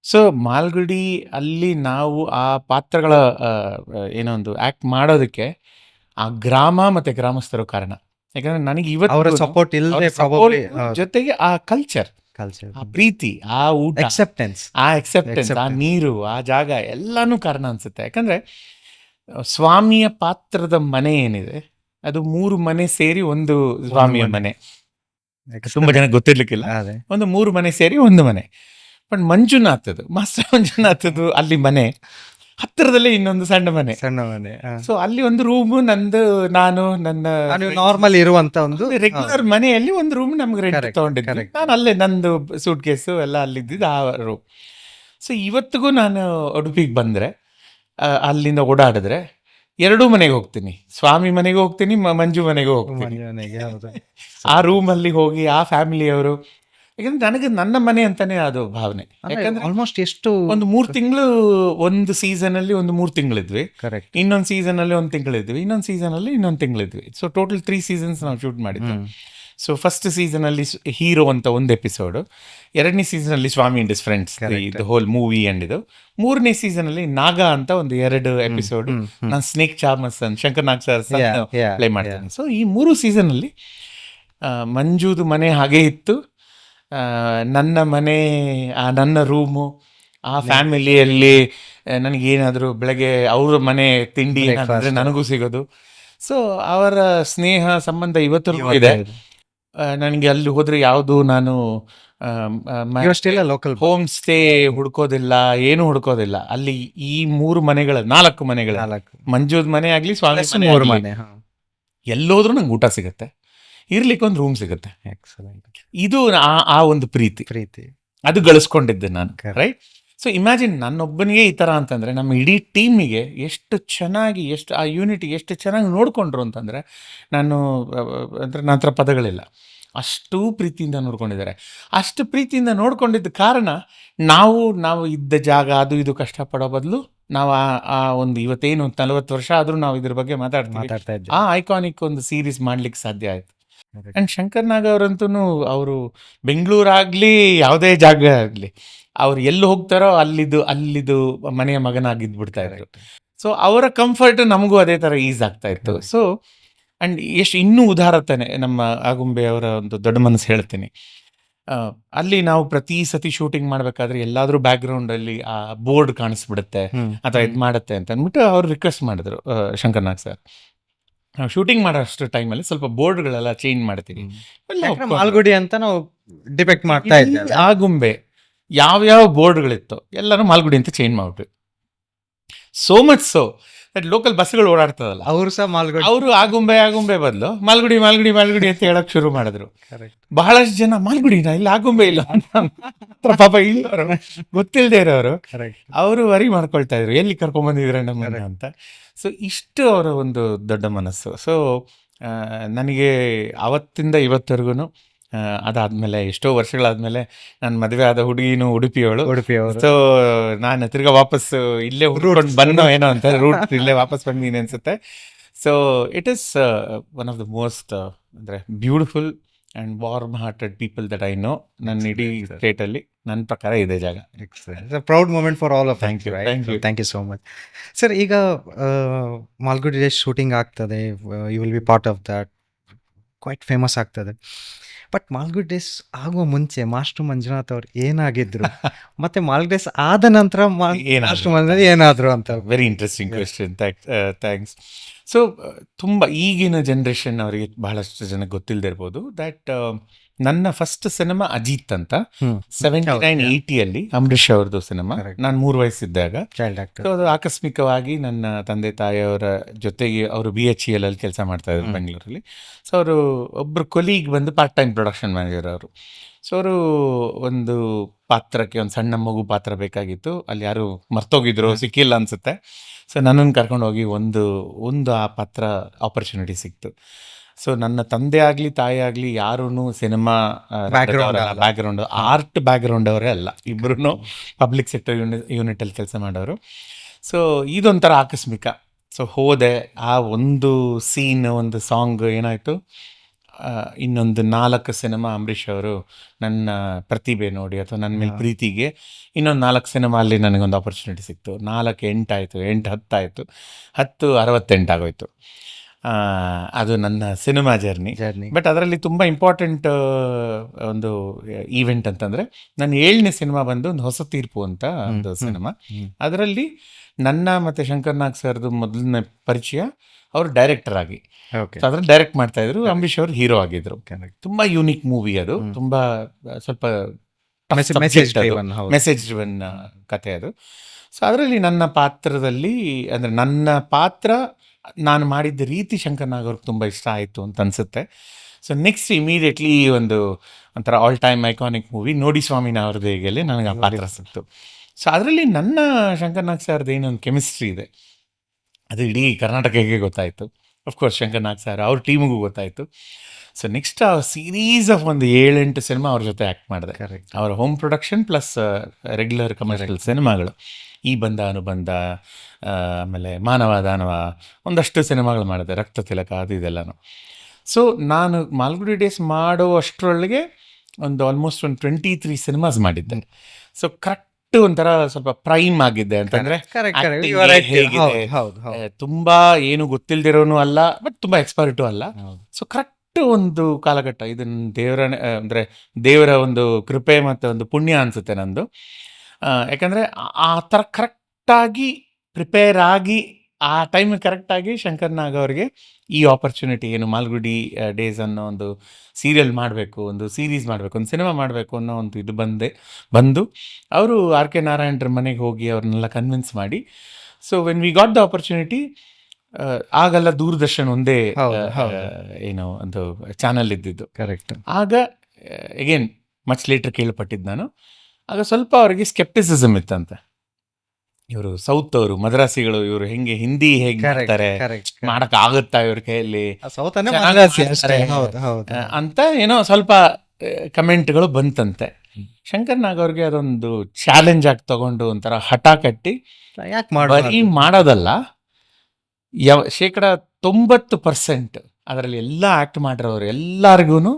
ಸೊ ಮಾಲ್ಗುಡಿ ಅಲ್ಲಿ ನಾವು ಆ ಪಾತ್ರಗಳ ಏನೋ ಒಂದು ಆ್ಯಕ್ಟ್ ಮಾಡೋದಕ್ಕೆ ಆ ಗ್ರಾಮ ಮತ್ತು ಗ್ರಾಮಸ್ಥರು ಕಾರಣ. ಯಾಕಂದರೆ ನನಗೆ ಅವರ ಇವತ್ತು ಸಪೋರ್ಟ್ ಇಲ್ಲದೆ ಜೊತೆಗೆ ಆ ಕಲ್ಚರ್, ಕಲ್ಚರ್, ಆ ಪ್ರೀತಿ, ಆ ಊಟ, ಎಕ್ಸೆಪ್ಟೆನ್ಸ್, ಆ ಎಕ್ಸೆಪ್ಟೆನ್ಸ್, ಆ ನೀರು, ಆ ಜಾಗ ಎಲ್ಲಾನು ಕಾರಣ ಅನ್ಸುತ್ತೆ. ಯಾಕಂದ್ರೆ ಸ್ವಾಮಿಯ ಪಾತ್ರದ ಮನೆ ಏನಿದೆ ಅದು 3 ಮನೆ ಸೇರಿ ಒಂದು ಸ್ವಾಮಿಯ ಮನೆ. ತುಂಬಾ ಜನ ಗೊತ್ತಿರ್ಲಿಕ್ಕಿಲ್ಲ, ಅದೇ ಒಂದು 3 ಮನೆ ಸೇರಿ ಒಂದು ಮನೆ. ಬಟ್ ಮಂಜುನಾಥದ್ದು, ಮಾಸ್ಟರ್ ಮಂಜುನಾಥದ್ದು ಅಲ್ಲಿ ಮನೆ ಹತ್ತಿರದಲ್ಲೇ ಇನ್ನೊಂದು ಸಣ್ಣ ಮನೆ. ಸಣ್ಣ ಮನೆ. ಸೊ ಅಲ್ಲಿ ಒಂದು ರೂಮು ನಂದು, ನಾನು ನನ್ನ ನಾರ್ಮಲ್ ಇರುವಂತ ಒಂದು ರೆಗ್ಯುಲರ್ ಮನೆಯಲ್ಲಿ ಒಂದು ರೂಮ್ ನಮ್ಗೆ ರೆಂಟ್ Correct, ತಗೊಂಡಿದ್ದೆ. correct. ನಾನು ಅಲ್ಲೇ ನಂದು ಸೂಟ್ ಕೇಸು ಎಲ್ಲ ಅಲ್ಲಿದ್ದಿದ್ದು ಆ ರೂಮ್. ಸೊ ಇವತ್ತಿಗೂ ನಾನು ಉಡುಪಿಗೆ ಬಂದರೆ ಅಲ್ಲಿಂದ ಓಡಾಡಿದ್ರೆ 2 ಮನೆಗೆ ಹೋಗ್ತೀನಿ. ಸ್ವಾಮಿ ಮನೆಗೆ ಹೋಗ್ತೀನಿ, ಮಂಜು ಮನೆಗೆ ಹೋಗ್ತೀನಿ. ಮನೆಗೆ. ಹೌದು. ಆ ರೂಮಲ್ಲಿ ಹೋಗಿ ಆ ಫ್ಯಾಮಿಲಿಯವರು, ಯಾಕಂದ್ರೆ ನನಗೆ ನನ್ನ ಮನೆ ಅಂತಾನೆ ಅದು ಭಾವನೆ. ಯಾಕಂದ್ರೆ ಆಲ್ಮೋಸ್ಟ್ ಎಷ್ಟು ಒಂದು 3 ತಿಂಗಳು, ಒಂದು ಸೀಸನ್ ಅಲ್ಲಿ ಒಂದು 3 ತಿಂಗಳಿದ್ವಿ, ಕರೆಕ್ಟ್. ಇನ್ನೊಂದು ಸೀಸನ್ ಅಲ್ಲಿ 1 ತಿಂಗಳಿದ್ವಿ, ಇನ್ನೊಂದು ಸೀಸನ್ ಅಲ್ಲಿ ಇನ್ನೊಂದು ತಿಂಗಳಿದ್ವಿ. ಸೊ ಟೋಟಲ್ 3 ಸೀಸನ್ಸ್ ನಾವು ಶೂಟ್ ಮಾಡಿದ್ವಿ. ಸೊ ಫಸ್ಟ್ ಸೀಸನ್ ಅಲ್ಲಿ ಹೀರೋ ಅಂತ ಒಂದು ಎಪಿಸೋಡು, 2ನೇ ಸೀಸನ್ ಅಲ್ಲಿ Swami and his friends, the whole movie and ಇದು. 3ನೇ ಸೀಸನ್ ಅಲ್ಲಿ ನಾಗ ಅಂತ ಒಂದು 2 ಎಪಿಸೋಡ್ ನಾನು snake ಚಾರ್ಮಸ್ Shankar Nag sir play ಮಾಡ್ತೇನೆ. ಸೊ ಈ 3 ಸೀಸನ್ ಅಲ್ಲಿ ಮಂಜುದು ಮನೆ ಹಾಗೆ ಇತ್ತು, ನನ್ನ ಮನೆ, ನನ್ನ ರೂಮು, ಆ ಫ್ಯಾಮಿಲಿಯಲ್ಲಿ ನನಗೇನಾದರೂ ಬೆಳಗ್ಗೆ ಅವ್ರ ಮನೆ ತಿಂಡಿ ಏನಾದರೆ ನನಗೂ ಸಿಗೋದು. ಸೊ ಅವರ ಸ್ನೇಹ ಸಂಬಂಧ ಇವತ್ತೂ ಇದೆ. ನನಗೆ ಅಲ್ಲಿ ಹೋದರೆ ಯಾವುದು ನಾನು ಲೋಕಲ್ ಹೋಮ್ ಸ್ಟೇ ಹುಡ್ಕೋದಿಲ್ಲ, ಏನು ಹುಡ್ಕೋದಿಲ್ಲ. ಅಲ್ಲಿ ಈ 3 ಮನೆಗಳ 4 ಮನೆಗಳ, ಮಂಜುದ್ ಮನೆ ಆಗಲಿ, ಸ್ವಾಮಿ ಮನೆ, ಎಲ್ಲೋದ್ರೂ ನಂಗೆ ಊಟ ಸಿಗುತ್ತೆ, ಇರ್ಲಿಕ್ಕೆ ಒಂದು ರೂಮ್ ಸಿಗುತ್ತೆ. ಇದು ಆ ಒಂದು ಪ್ರೀತಿ ಅದು ಗಳಿಸ್ಕೊಂಡಿದ್ದೆ ನಾನು, ರೈಟ್? ಸೊ ಇಮ್ಯಾಜಿನ್ ನನ್ನೊಬ್ಬನಿಗೆ ಈ ಥರ ಅಂತಂದರೆ ನಮ್ಮ ಇಡೀ ಟೀಮಿಗೆ ಎಷ್ಟು ಚೆನ್ನಾಗಿ, ಎಷ್ಟು ಆ ಯೂನಿಟಿಗೆ ಎಷ್ಟು ಚೆನ್ನಾಗಿ ನೋಡಿಕೊಂಡ್ರು ಅಂತಂದರೆ ನಾನು ಅಂದರೆ ನನ್ನ ಹತ್ರ ಪದಗಳಿಲ್ಲ. ಅಷ್ಟು ಪ್ರೀತಿಯಿಂದ ನೋಡ್ಕೊಂಡಿದ್ದಾರೆ. ಅಷ್ಟು ಪ್ರೀತಿಯಿಂದ ನೋಡ್ಕೊಂಡಿದ್ದ ಕಾರಣ ನಾವು ಇದ್ದ ಜಾಗ ಅದು ಇದು ಕಷ್ಟಪಡೋ ಬದಲು ನಾವು ಆ ಒಂದು ಇವತ್ತೇನು 40 ವರ್ಷ ಆದರೂ ನಾವು ಇದ್ರ ಬಗ್ಗೆ ಮಾತಾಡ್ತಾ ಇದ್ವಿ. ಆ ಐಕಾನಿಕ್ ಒಂದು ಸೀರೀಸ್ ಮಾಡ್ಲಿಕ್ಕೆ ಸಾಧ್ಯ ಆಯಿತು. ಆ್ಯಂಡ್ ಶಂಕರ್ ನಾಗ್ ಅವರಂತೂ ಅವರು ಬೆಂಗಳೂರಾಗಲಿ ಯಾವುದೇ ಜಾಗ ಆಗಲಿ ಅವ್ರು ಎಲ್ಲಿ ಹೋಗ್ತಾರೋ ಅಲ್ಲಿದು ಮನೆಯ ಮಗನಾಗಿದ್ಬಿಡ್ತಾ ಇದ್ರು. ಸೊ ಅವರ ಕಂಫರ್ಟ್ ನಮಗೂ ಅದೇ ತರ ಈಸ್ ಆಗ್ತಾ ಇತ್ತು. ಸೊ ಅಂಡ್ ಎಷ್ಟು ಇನ್ನೂ ಉದಾಹರಣೆ ನಮ್ಮ ಆಗುಂಬೆ ಅವರ ಒಂದು ದೊಡ್ಡ ಮನಸ್ಸು ಹೇಳ್ತೀನಿ. ಅಲ್ಲಿ ನಾವು ಪ್ರತಿ ಸತಿ ಶೂಟಿಂಗ್ ಮಾಡ್ಬೇಕಾದ್ರೆ ಎಲ್ಲಾದ್ರೂ ಬ್ಯಾಕ್ ಗ್ರೌಂಡ್ ಅಲ್ಲಿ ಆ ಬೋರ್ಡ್ ಕಾಣಿಸ್ಬಿಡುತ್ತೆ ಅಥವಾ ಇದು ಮಾಡುತ್ತೆ ಅಂತ ಅಂದ್ಬಿಟ್ಟು ಅವ್ರು ರಿಕ್ವೆಸ್ಟ್ ಮಾಡಿದ್ರು ಶಂಕರ್ನಾಗ್ ಸರ್. ನಾವು ಶೂಟಿಂಗ್ ಮಾಡೋ ಅಷ್ಟು ಟೈಮಲ್ಲಿ ಸ್ವಲ್ಪ ಬೋರ್ಡ್ಗಳೆಲ್ಲ ಚೇಂಜ್ ಮಾಡ್ತೀವಿ. ಮಾಲ್ಗುಡಿ ಅಂತ ನಾವು ಡಿಪೆಕ್ಟ್ ಮಾಡ್ತಾ ಇದ್ದೀವಿ. ಆಗುಂಬೆ ಯಾವ್ಯಾವ ಬೋರ್ಡ್ಗಳಿತ್ತು ಎಲ್ಲಾನು ಮಾಲ್ಗುಡಿ ಅಂತ ಚೇಂಜ್ ಮಾಡ್ಬಿಟ್ವಿ. So much so that local ಬಸ್ಗಳು ಓಡಾಡ್ತದಲ್ಲ, ಅವರು ಸಹ ಮಾಲ್ಗುಡಿ, ಅವರು ಆಗುಂಬೆ ಬದಲು ಮಾಲ್ಗುಡಿ ಮಾಲ್ಗುಡಿ ಮಾಲ್ಗುಡಿ ಅಂತ ಹೇಳಕ್ ಶುರು ಮಾಡಿದ್ರು. ಬಹಳಷ್ಟು ಜನ ಮಾಲ್ಗುಡಿನ ಇಲ್ಲ ಆಗುಂಬೆ ಇಲ್ಲ ಅಂತ ಪಾಪ ಇಲ್ಲವರು ಗೊತ್ತಿಲ್ಲದೆ ಇರೋರು ಅವರು ವರಿ ಮಾಡ್ಕೊಳ್ತಾ ಇದ್ರು, ಎಲ್ಲಿ ಕರ್ಕೊಂಡ್ ಬಂದಿದ್ರೆ ನಮ್ಮನ್ನ ಅಂತ. ಸೊ ಇಷ್ಟು ಅವರ ಒಂದು ದೊಡ್ಡ ಮನಸ್ಸು. ಸೊ ನನಗೆ ಅವತ್ತಿಂದ ಇವತ್ತರೆಗೂ ಅದಾದ್ಮೇಲೆ ಎಷ್ಟೋ ವರ್ಷಗಳಾದ್ಮೇಲೆ ನನ್ನ ಮದುವೆ ಆದ ಹುಡುಗಿನೂ ಉಡುಪಿಯವಳು. ಸೊ ನಾನು ತಿರ್ಗಾ ವಾಪಸ್ ಇಲ್ಲೇ ಹುಡ್ಕೊಂಡು ಬಂದೋ ಏನೋ ಅಂತ ರೂಟ್ ಇಲ್ಲೇ ವಾಪಸ್ ಬಂದೀನಿ ಅನ್ಸುತ್ತೆ. So it is one of the most ಅಂದರೆ beautiful and warm hearted people that I know. ನನ್ನ ಇಡೀ ಸ್ಟೇಟಲ್ಲಿ ನನ್ನ ಪ್ರಕಾರ ಇದೆ ಜಾಗ. Proud moment for all of. Thank you so much sir. ಈಗ ಮಾಲ್ಗುಡಿ ಡೇಸ್ ಶೂಟಿಂಗ್ ಆಗ್ತದೆ, you will be part of that, quite famous ಆಗ್ತದೆ. ಬಟ್ ಮಾಲ್ಗುಡಿ ಡೇಸ್ ಆಗುವ ಮುಂಚೆ ಮಾಸ್ಟರ್ ಮಂಜುನಾಥ್ ಅವ್ರು ಏನಾಗಿದ್ರು ಮತ್ತೆ ಮಾಲ್ಗುಡಿ ಡೇಸ್ ಆದ ನಂತರ ಮಾಸ್ಟರ್ ಮಂಜುನಾಥ್ ಏನಾದ್ರು ಅಂತ. Very interesting question, thanks. So ತುಂಬ ಈಗಿನ ಜನ್ರೇಷನ್ ಅವರಿಗೆ ಬಹಳಷ್ಟು ಜನಕ್ಕೆ ಗೊತ್ತಿಲ್ಲದೆ ಇರ್ಬೋದು ದಟ್ ನನ್ನ ಫಸ್ಟ್ ಸಿನಿಮಾ ಅಜಿತ್ ಅಂತ 79-80 ಅಂಬರೀಷ್ ಅವ್ರದ್ದು ಸಿನಿಮಾ. ನಾನು 3 ವಯಸ್ಸಿದ್ದಾಗ. ಸೊ ಅದು ಆಕಸ್ಮಿಕವಾಗಿ ನನ್ನ ತಂದೆ ತಾಯಿಯವರ ಜೊತೆಗೆ ಅವರು BHEL ಅಲ್ಲಿ ಕೆಲಸ ಮಾಡ್ತಾ ಇದ್ರು ಬೆಂಗಳೂರಲ್ಲಿ. ಸೊ ಅವರು ಒಬ್ಬರು ಕೊಲೀಗ್ ಬಂದು ಪಾರ್ಟ್ ಟೈಮ್ ಪ್ರೊಡಕ್ಷನ್ ಮ್ಯಾನೇಜರ್ ಅವರು. ಸೊ ಅವರು ಒಂದು ಪಾತ್ರಕ್ಕೆ ಒಂದು ಸಣ್ಣ ಮಗು ಪಾತ್ರ ಬೇಕಾಗಿತ್ತು, ಅಲ್ಲಿ ಯಾರು ಮರ್ತೋಗಿದ್ರು, ಸಿಕ್ಕಿಲ್ಲ ಅನ್ಸುತ್ತೆ. ಸೊ ನನ್ನನ್ನು ಕರ್ಕೊಂಡು ಹೋಗಿ ಒಂದು ಆ ಪಾತ್ರ ಆಪರ್ಚುನಿಟಿ ಸಿಕ್ತು. ಸೊ ನನ್ನ ತಂದೆ ಆಗಲಿ ತಾಯಿ ಆಗಲಿ ಯಾರೂ ಸಿನಿಮಾ ಬ್ಯಾಕ್ಗ್ರೌಂಡ್ ಆರ್ಟ್ ಬ್ಯಾಕ್ಗ್ರೌಂಡ್ ಅವರೇ ಅಲ್ಲ, ಇಬ್ಬರೂ ಪಬ್ಲಿಕ್ ಸೆಕ್ಟರ್ ಯೂನಿಟಲ್ಲಿ ಕೆಲಸ ಮಾಡೋರು. ಸೊ ಇದೊಂಥರ ಆಕಸ್ಮಿಕ. ಸೊ ಹೋದೆ, ಆ ಒಂದು ಸೀನ್, ಒಂದು ಸಾಂಗ್ ಏನಾಯಿತು, ಇನ್ನೊಂದು 4 ಸಿನಿಮಾ ಅಂಬರೀಷ್ ಅವರು ನನ್ನ ಪ್ರತಿಭೆ ನೋಡಿ ಅಥವಾ ನನ್ನ ಮೇಲೆ ಪ್ರೀತಿಗೆ ಇನ್ನೊಂದು 4 ಸಿನಿಮಾ ಅಲ್ಲಿ ನನಗೊಂದು ಆಪರ್ಚುನಿಟಿ ಸಿಕ್ತು. 4 8 ಆಯಿತು, 8 10 ಆಯಿತು, 10 68 ಆಗೋಯ್ತು. ಅದು ನನ್ನ ಸಿನಿಮಾ ಜರ್ನಿ. ಬಟ್ ಅದರಲ್ಲಿ ತುಂಬ ಇಂಪಾರ್ಟೆಂಟ್ ಒಂದು ಈವೆಂಟ್ ಅಂತಂದರೆ ನನ್ನ 7ನೇ ಸಿನಿಮಾ ಬಂದು ಒಂದು ಹೊಸ ತೀರ್ಪು ಅಂತ ಒಂದು ಸಿನಿಮಾ. ಅದರಲ್ಲಿ ನನ್ನ ಮತ್ತು ಶಂಕರ್ನಾಗ್ ಸರ್ದು ಮೊದಲನೇ ಪರಿಚಯ. ಅವರು ಡೈರೆಕ್ಟರ್ ಆಗಿ ಅದ್ರಲ್ಲಿ ಡೈರೆಕ್ಟ್ ಮಾಡ್ತಾ ಇದ್ರು, ಅಂಬರೀಷ್ ಅವರು ಹೀರೋ ಆಗಿದ್ರು. ತುಂಬ ಯೂನಿಕ್ ಮೂವಿ ಅದು, ತುಂಬ ಸ್ವಲ್ಪ ಮೆಸೇಜ್ ಡ್ರಿವನ್ ಕತೆ ಅದು. ಸೊ ಅದರಲ್ಲಿ ನನ್ನ ಪಾತ್ರದಲ್ಲಿ ಅಂದರೆ ನನ್ನ ಪಾತ್ರ ನಾನು ಮಾಡಿದ್ದ ರೀತಿ ಶಂಕರ್ನಾಗ್ ಅವ್ರಿಗೆ ತುಂಬ ಇಷ್ಟ ಆಯಿತು ಅಂತ ಅನಿಸುತ್ತೆ. ಸೊ ನೆಕ್ಸ್ಟ್ ಇಮಿಡಿಯೇಟ್ಲಿ ಒಂಥರ ಆಲ್ ಟೈಮ್ ಐಕಾನಿಕ್ ಮೂವಿ ನೋಡಿ ಸ್ವಾಮಿನ ಅವ್ರದ್ದು ಹೇಗೆಲ್ಲಿ ನನಗೆ ಆ ಪಾತ್ರ ಸಿಕ್ತು. ಸೊ ಅದರಲ್ಲಿ ನನ್ನ ಶಂಕರ್ನಾಗ್ ಸರ್ದು ಏನೊಂದು ಕೆಮಿಸ್ಟ್ರಿ ಇದೆ, ಅದು ಇಡೀ ಕರ್ನಾಟಕಕ್ಕೆ ಗೊತ್ತಾಯಿತು. ಅಫ್ಕೋರ್ಸ್ ಶಂಕರ್ನಾಗ್ ಸರ್ ಅವ್ರ ಟೀಮಿಗೂ ಗೊತ್ತಾಯಿತು. ಸೊ ನೆಕ್ಸ್ಟ್ ಆ ಸೀರೀಸ್ ಆಫ್ ಒಂದು 7-8 ಸಿನಿಮಾ ಅವ್ರ ಜೊತೆ ಆ್ಯಕ್ಟ್ ಮಾಡಿದೆ. ಅವರ home production plus regular commercial ಸಿನಿಮಾಗಳು, ಈ ಬಂಧ ಅನುಬಂಧ, ಆಮೇಲೆ ಮಾನವ ದಾನವ, ಒಂದಷ್ಟು ಸಿನಿಮಾಗಳು ಮಾಡಿದೆ, ರಕ್ತ ತಿಲಕ, ಅದು ಇದೆಲ್ಲನೂ. ಸೊ ನಾನು ಮಾಲ್ಗುಡಿ ಡೇಸ್ ಮಾಡೋ ಅಷ್ಟರೊಳಗೆ ಆಲ್ಮೋಸ್ಟ್ ಒಂದು 23 ಸಿನಿಮಾಸ್ ಮಾಡಿದ್ದೆ. ಸೊ ಕರೆಕ್ಟ್ ಒಂಥರ ಸ್ವಲ್ಪ ಪ್ರೈಮ್ ಆಗಿದ್ದೆ ಅಂತಂದ್ರೆ ಹೇಗಿದೆ, ತುಂಬಾ ಏನು ಗೊತ್ತಿಲ್ದಿರೋನು ಅಲ್ಲ, ಬಟ್ ತುಂಬಾ ಎಕ್ಸ್ಪರ್ಟು ಅಲ್ಲ. ಸೊ ಕರೆಕ್ಟ್ ಒಂದು ಕಾಲಘಟ್ಟ. ಇದನ್ನ ದೇವರ ಒಂದು ಕೃಪೆ ಮತ್ತು ಒಂದು ಪುಣ್ಯ ಅನ್ಸುತ್ತೆ ನಂದು. ಯಾಕಂದ್ರೆ ಆ ಥರ ಕರೆಕ್ಟಾಗಿ ಪ್ರಿಪೇರ್ ಆಗಿ ಆ ಟೈಮ್ ಕರೆಕ್ಟಾಗಿ ಶಂಕರ್ನಾಗ್ ಅವ್ರಿಗೆ ಈ ಆಪರ್ಚುನಿಟಿ, ಏನು ಮಾಲ್ಗುಡಿ ಡೇಸ್ ಅನ್ನೋ ಒಂದು ಸೀರಿಯಲ್ ಮಾಡಬೇಕು, ಒಂದು ಸೀರೀಸ್ ಮಾಡಬೇಕು, ಒಂದು ಸಿನಿಮಾ ಮಾಡಬೇಕು ಅನ್ನೋ ಒಂದು ಇದು ಬಂದು ಅವರು ಆರ್ ಕೆ ನಾರಾಯಣರ ಮನೆಗೆ ಹೋಗಿ ಅವ್ರನ್ನೆಲ್ಲ ಕನ್ವಿನ್ಸ್ ಮಾಡಿ. So when we got the opportunity, ಆಗೆಲ್ಲ ದೂರದರ್ಶನ್ ಒಂದೇ ಏನೋ ಒಂದು ಚಾನಲ್ ಇದ್ದಿದ್ದು. ಕರೆಕ್ಟ್. ಆಗ ಅಗೇನ್ ಮಚ್ ಲೇಟರ್ ಕೇಳ್ಪಟ್ಟಿದ್ದು ನಾನು. ಆಗ ಸ್ವಲ್ಪ ಅವ್ರಿಗೆ ಸ್ಕೆಪ್ಟಿಸಿಸಮ್ ಇತ್ತಂತೆ, ಇವರು ಸೌತ್ ಅವರು ಮದ್ರಾಸಿಗಳು, ಇವರು ಹೆಂಗೆ ಹಿಂದಿ ಹೇಗೆ ಮಾಡ್ತಾರೆ, ಮಾಡಕ್ ಆಗುತ್ತಾ ಇವ್ರ ಕೈಯಲ್ಲಿ ಅಂತ ಏನೋ ಸ್ವಲ್ಪ ಕಮೆಂಟ್ಗಳು ಬಂತಂತೆ. ಶಂಕರ್ನಾಗ್ ಅವ್ರಿಗೆ ಅದೊಂದು ಚಾಲೆಂಜ್ ಆಗಿ ತಗೊಂಡು ಒಂಥರ ಹಠ ಕಟ್ಟಿ, ಬರೀ ಮಾಡೋದಲ್ಲ, 90% ಅದರಲ್ಲಿ ಎಲ್ಲ ಆ್ಯಕ್ಟ್ ಮಾಡಿರೋರು ಎಲ್ಲರಿಗೂ,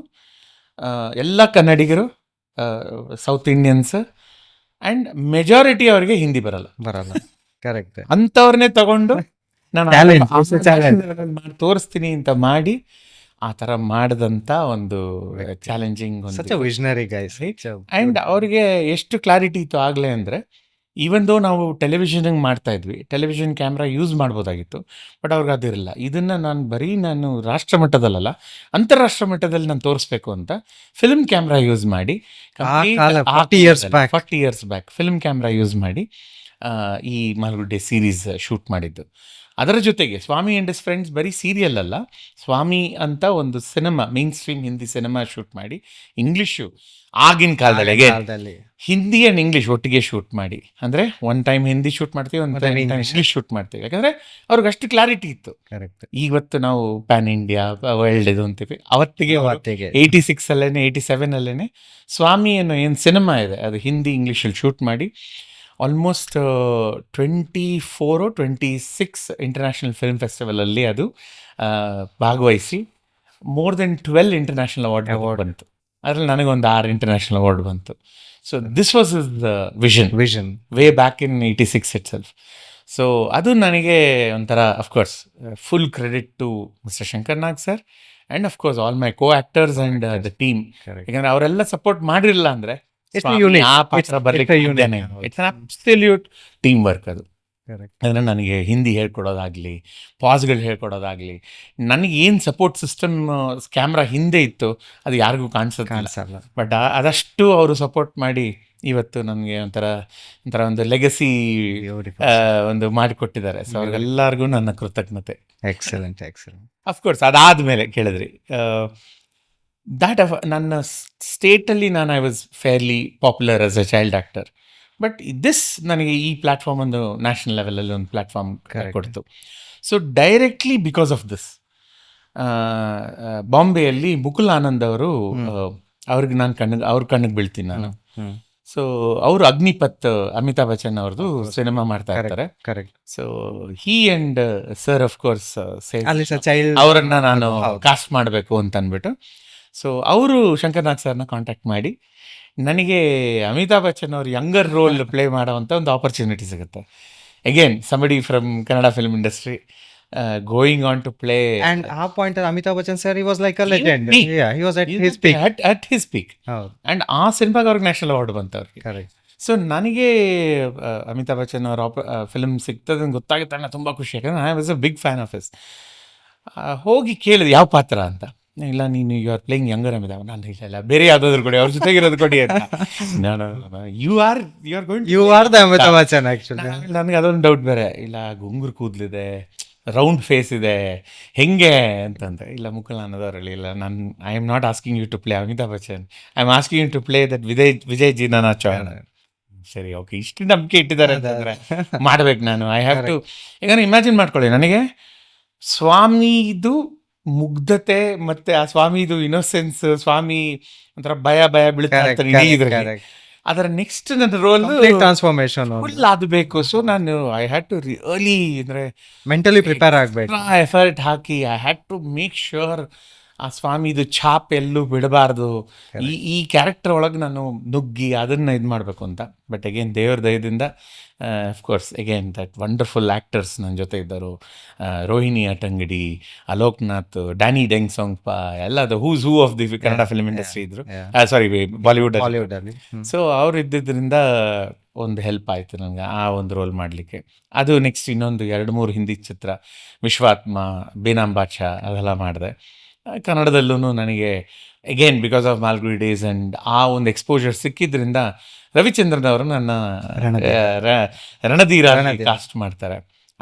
ಎಲ್ಲ ಕನ್ನಡಿಗರು, ಸೌತ್ ಇಂಡಿಯನ್ಸ್, ಆ್ಯಂಡ್ ಮೆಜಾರಿಟಿ ಅವರಿಗೆ ಹಿಂದಿ ಬರಲ್ಲ. ಕರೆಕ್ಟ್. ಅಂಥವ್ರನ್ನೇ ತಗೊಂಡು ನಾನು ಮಾಡಿ ತೋರಿಸ್ತೀನಿ ಅಂತ ಮಾಡಿ ಆ ಥರ ಮಾಡಿದಂಥ ಒಂದು challenging such a visionary guys. And ಅವ್ರಿಗೆ ಎಷ್ಟು ಕ್ಲಾರಿಟಿ ಇತ್ತು ಆಗಲೇ ಅಂದರೆ, ಈವನ್ ದೋ ನಾವು ಟೆಲಿವಿಷನ್ಗೆ ಮಾಡ್ತಾ ಇದ್ವಿ, ಟೆಲಿವಿಷನ್ ಕ್ಯಾಮ್ರಾ ಯೂಸ್ ಮಾಡ್ಬೋದಾಗಿತ್ತು, ಬಟ್ ಅವ್ರಿಗೆ ಅದಿರಲ್ಲ. ಇದನ್ನು ನಾನು ರಾಷ್ಟ್ರ ಮಟ್ಟದಲ್ಲ, ಅಂತಾರಾಷ್ಟ್ರ ಮಟ್ಟದಲ್ಲಿ ನಾನು ತೋರಿಸ್ಬೇಕು ಅಂತ ಫಿಲ್ಮ್ ಕ್ಯಾಮ್ರಾ ಯೂಸ್ ಮಾಡಿ 40 years back film camera use ಮಾಡಿ ಈ ಮಾಲ್ಗುಡ್ಡೆ ಸೀರೀಸ್ ಶೂಟ್ ಮಾಡಿದ್ದು. ಅದರ ಜೊತೆಗೆ ಸ್ವಾಮಿ ಆ್ಯಂಡ್ ಹಿಸ್ ಫ್ರೆಂಡ್ಸ್ ಬರೀ ಸೀರಿಯಲ್ ಅಲ್ಲ, ಸ್ವಾಮಿ ಅಂತ ಒಂದು cinema, main stream Hindi cinema shoot ಮಾಡಿ, ಇಂಗ್ಲೀಷು ಆಗಿನ ಕಾಲದಲ್ಲಿ ಹಿಂದಿ ಆ್ಯಂಡ್ ಇಂಗ್ಲೀಷ್ ಒಟ್ಟಿಗೆ ಶೂಟ್ ಮಾಡಿ, ಅಂದರೆ ಒನ್ ಟೈಮ್ ಹಿಂದಿ ಶೂಟ್ ಮಾಡ್ತೀವಿ, ಒಂದು ಟೈಮ್ ಇಂಗ್ಲೀಷ್ ಶೂಟ್ ಮಾಡ್ತೀವಿ. ಯಾಕಂದರೆ ಅವ್ರಿಗೆ ಅಷ್ಟು ಕ್ಲಾರಿಟಿ ಇತ್ತು. ಕರೆಕ್ಟ್. ಇವತ್ತು ನಾವು ಪ್ಯಾನ್ ಇಂಡಿಯಾ ವರ್ಲ್ಡ್ ಇದು ಅಂತೀವಿ, ಅವತ್ತಿಗೆ 86 87 ಸ್ವಾಮಿ ಅನ್ನೋ ಏನು ಸಿನಿಮಾ ಇದೆ ಅದು ಹಿಂದಿ ಇಂಗ್ಲೀಷಲ್ಲಿ ಶೂಟ್ ಮಾಡಿ ಆಲ್ಮೋಸ್ಟ್ 24 or 26 ಇಂಟರ್ನ್ಯಾಷನಲ್ ಫಿಲ್ಮ್ ಫೆಸ್ಟಿವಲಲ್ಲಿ ಅದು ಭಾಗವಹಿಸಿ ಮೋರ್ ದೆನ್ 12 ಇಂಟರ್ನ್ಯಾಷನಲ್ ಅವಾರ್ಡ್ ಬಂತು. ಅದರಲ್ಲಿ ನನಗೊಂದು 6 ಇಂಟರ್ನ್ಯಾಷನಲ್ ಅವಾರ್ಡ್ ಬಂತು. So this was is the vision way back in 86 itself. So ಅದು ನನಗೆ ಒಂಥರ of course full credit to mister Shankar Nag sir and of course all my co actors and the team. ಯಾಕಂದರೆ ಅವರೆಲ್ಲ support ಮಾಡಿರಲಿಲ್ಲ ಅಂದರೆ ಆ ಪಾತ್ರ ಬರಲಿಕ್ಕೆ it's an absolute team work ಅದು. ಅಂದರೆ ನನಗೆ ಹಿಂದಿ ಹೇಳ್ಕೊಡೋದಾಗಲಿ, ಪಾಸ್ಗಳು ಹೇಳ್ಕೊಡೋದಾಗಲಿ, ನನಗೆ ಏನು ಸಪೋರ್ಟ್ ಸಿಸ್ಟಮ್ ಕ್ಯಾಮ್ರಾ ಹಿಂದೆ ಇತ್ತು ಅದು ಯಾರಿಗೂ ಕಾಣಿಸಲ್ಲ. ಬಟ್ ಅದಷ್ಟು ಅವರು ಸಪೋರ್ಟ್ ಮಾಡಿ ಇವತ್ತು ನನಗೆ ಒಂಥರ ಒಂದು ಲೆಗಸಿ ಒಂದು ಮಾಡಿಕೊಟ್ಟಿದ್ದಾರೆ. ಸೊ ಅವ್ರಿಗೆಲ್ಲರಿಗೂ ನನ್ನ ಕೃತಜ್ಞತೆ. ಎಕ್ಸಲೆಂಟ್. ಅಫ್ಕೋರ್ಸ್ ಅದಾದಮೇಲೆ ಕೇಳಿದ್ರಿ, ನನ್ನ ಸ್ಟೇಟಲ್ಲಿ I was fairly popular as a child actor. But this ನನಗೆ ಈ ಪ್ಲ್ಯಾಟ್ಫಾರ್ಮ್ ಒಂದು ನ್ಯಾಷನಲ್ ಲೆವೆಲಲ್ಲಿ ಒಂದು ಪ್ಲ್ಯಾಟ್ಫಾರ್ಮ್ ಕೊಡ್ತು. So directly because of this ಬಾಂಬೆಯಲ್ಲಿ ಮುಕುಲ್ ಆನಂದ್ ಅವರು ಅವ್ರಿಗೆ ಅವ್ರ ಕಣ್ಣಿಗೆ ಬೀಳ್ತೀನಿ ನಾನು. ಸೊ ಅವರು ಅಗ್ನಿಪಥ್ ಅಮಿತಾಬ್ ಬಚ್ಚನ್ ಅವ್ರದ್ದು ಸಿನಿಮಾ ಮಾಡ್ತಾ ಇರ್ತಾರೆ. Correct. So he and sir of course child ಅವರನ್ನ ನಾನು ಕಾಸ್ಟ್ ಮಾಡಬೇಕು ಅಂತ ಅಂದ್ಬಿಟ್ಟು, ಸೊ ಅವರು ಶಂಕರ್ ನಾಗ್ ಸರ್ನ ಕಾಂಟ್ಯಾಕ್ಟ್ ಮಾಡಿ ನನಗೆ ಅಮಿತಾಬ್ ಬಚ್ಚನ್ ಅವ್ರ ಯಂಗರ್ ರೋಲ್ ಪ್ಲೇ ಮಾಡೋವಂಥ ಒಂದು ಆಪರ್ಚುನಿಟಿ ಸಿಗುತ್ತೆ. Again somebody from Kannada film industry going on to play. And ಆ point Amitabh Bachchan sir he was like a legend. Yeah, he was at his peak. at his peak. And ಆ ಸಿನಿಮಾಗೆ ಅವ್ರಿಗೆ national award ಬಂತು ಅವ್ರಿಗೆ. Correct. So ನನಗೆ ಅಮಿತಾಬ್ ಬಚ್ಚನ್ ಅವ್ರ film ಸಿಗ್ತದೆ ಗೊತ್ತಾಗುತ್ತೆ ಅನ್ನೋ ತುಂಬ ಖುಷಿ. ಯಾಕಂದರೆ I was a big fan of his. ಹೋಗಿ ಕೇಳಿದೆ ಯಾವ ಪಾತ್ರ ಅಂತ. ಇಲ್ಲ ನೀನು you are playing younger Amitabh. ನಾನು ಇಲ್ಲ ಬೇರೆ ಯಾವುದಾದ್ರು ಕೊಡಿ, ಅವ್ರ ಜೊತೆಗಿರೋದು ಕೊಡಿ ಅಂತ. ನಾನು you are the Amitabh Bachchan actually. ನನಗೆ ಅದೊಂದು ಡೌಟ್ ಬೇರೆ, ಇಲ್ಲ ಗುಂಗುರು ಕೂದಲಿದೆ, ರೌಂಡ್ ಫೇಸ್ ಇದೆ, ಹೆಂಗೆ ಅಂತಂದ್ರೆ, ಇಲ್ಲ ಮುಕುಲ್ ಅನ್ನೋದವರಲ್ಲಿ ಇಲ್ಲ, I am not asking you to play Amitabh Bachchan, I am asking you to play that Vijay Dina Chauhan. ಸರಿ, ಓಕೆ, ಇಷ್ಟು ನಂಬಿಕೆ ಇಟ್ಟಿದ್ದಾರೆ ಅಂತಂದರೆ ಮಾಡ್ಬೇಕು ನಾನು. I have to. ಯಾಕಂದ್ರೆ ಇಮ್ಯಾಜಿನ್ ಮಾಡ್ಕೊಳ್ಳಿ, ನನಗೆ ಸ್ವಾಮಿದು ಮುಗ್ಧತೆ ಮತ್ತೆ ಆ ಸ್ವಾಮಿದು ಇನ್ನೋಸೆನ್ಸ್, ಸ್ವಾಮಿ ಒಂಥರ ಭಯ ಬೀಳ್ತಾ ಇರ್ತಾರೆ, ಅದರ ನೆಕ್ಸ್ಟ್ ನನ್ನ ರೋಲ್ ಟ್ರಾನ್ಸ್ಫಾರ್ಮೇಶನ್ ಫುಲ್ ಅದು ಬೇಕು. ಸೊ ನಾನು ಐ ಹ್ಯಾಡ್ ಟು ರಿಯಲಿ ಅಂದರೆ ಮೆಂಟಲಿ ಪ್ರಿಪೇರ್ ಆಗಬೇಕು, ಎಫರ್ಟ್ ಹಾಕಿ I had to make sure ಆ ಸ್ವಾಮಿದು ಛಾಪ್ ಎಲ್ಲೂ ಬಿಡಬಾರ್ದು, ಈ ಕ್ಯಾರೆಕ್ಟರ್ ಒಳಗೆ ನಾನು ನುಗ್ಗಿ ಅದನ್ನು ಇದು ಮಾಡಬೇಕು ಅಂತ. ಬಟ್ ಅಗೇನ್ ದೇವ್ರ ದಯದಿಂದ of course again that wonderful actors ನನ್ನ ಜೊತೆ ಇದ್ದರು. ರೋಹಿಣಿ ಅಟಂಗಡಿ, ಅಲೋಕ್ನಾಥ್, ಡ್ಯಾನಿ ಡೆಂಗ್ಸೋಂಗ್ಪ, ಎಲ್ಲ the who's who of the Kannada film industry ಇದ್ರು, ಸಾರಿ ಬಾಲಿವುಡಲ್ಲಿ. ಸೊ ಅವ್ರು ಇದ್ದಿದ್ದರಿಂದ ಒಂದು ಹೆಲ್ಪ್ ಆಯಿತು ನನಗೆ ಆ ಒಂದು ರೋಲ್ ಮಾಡಲಿಕ್ಕೆ. ಅದು ನೆಕ್ಸ್ಟ್ ಇನ್ನೊಂದು 2-3 ಹಿಂದಿ ಚಿತ್ರ, ವಿಶ್ವಾತ್ಮ, ಬೇನಾಮ್ ಬಾದ್ಶಾ ಅದೆಲ್ಲ ಮಾಡಿದೆ. ಕನ್ನಡದಲ್ಲೂ ನನಗೆ again because of Malgudi days and ಆ ಒಂದು ಎಕ್ಸ್ಪೋಜರ್ ಸಿಕ್ಕಿದ್ರಿಂದ ರವಿಚಂದ್ರನ್ ಅವರು ನನ್ನ ರಣಧೀರ ಕಾಸ್ಟ್ ಮಾಡ್ತಾರೆ.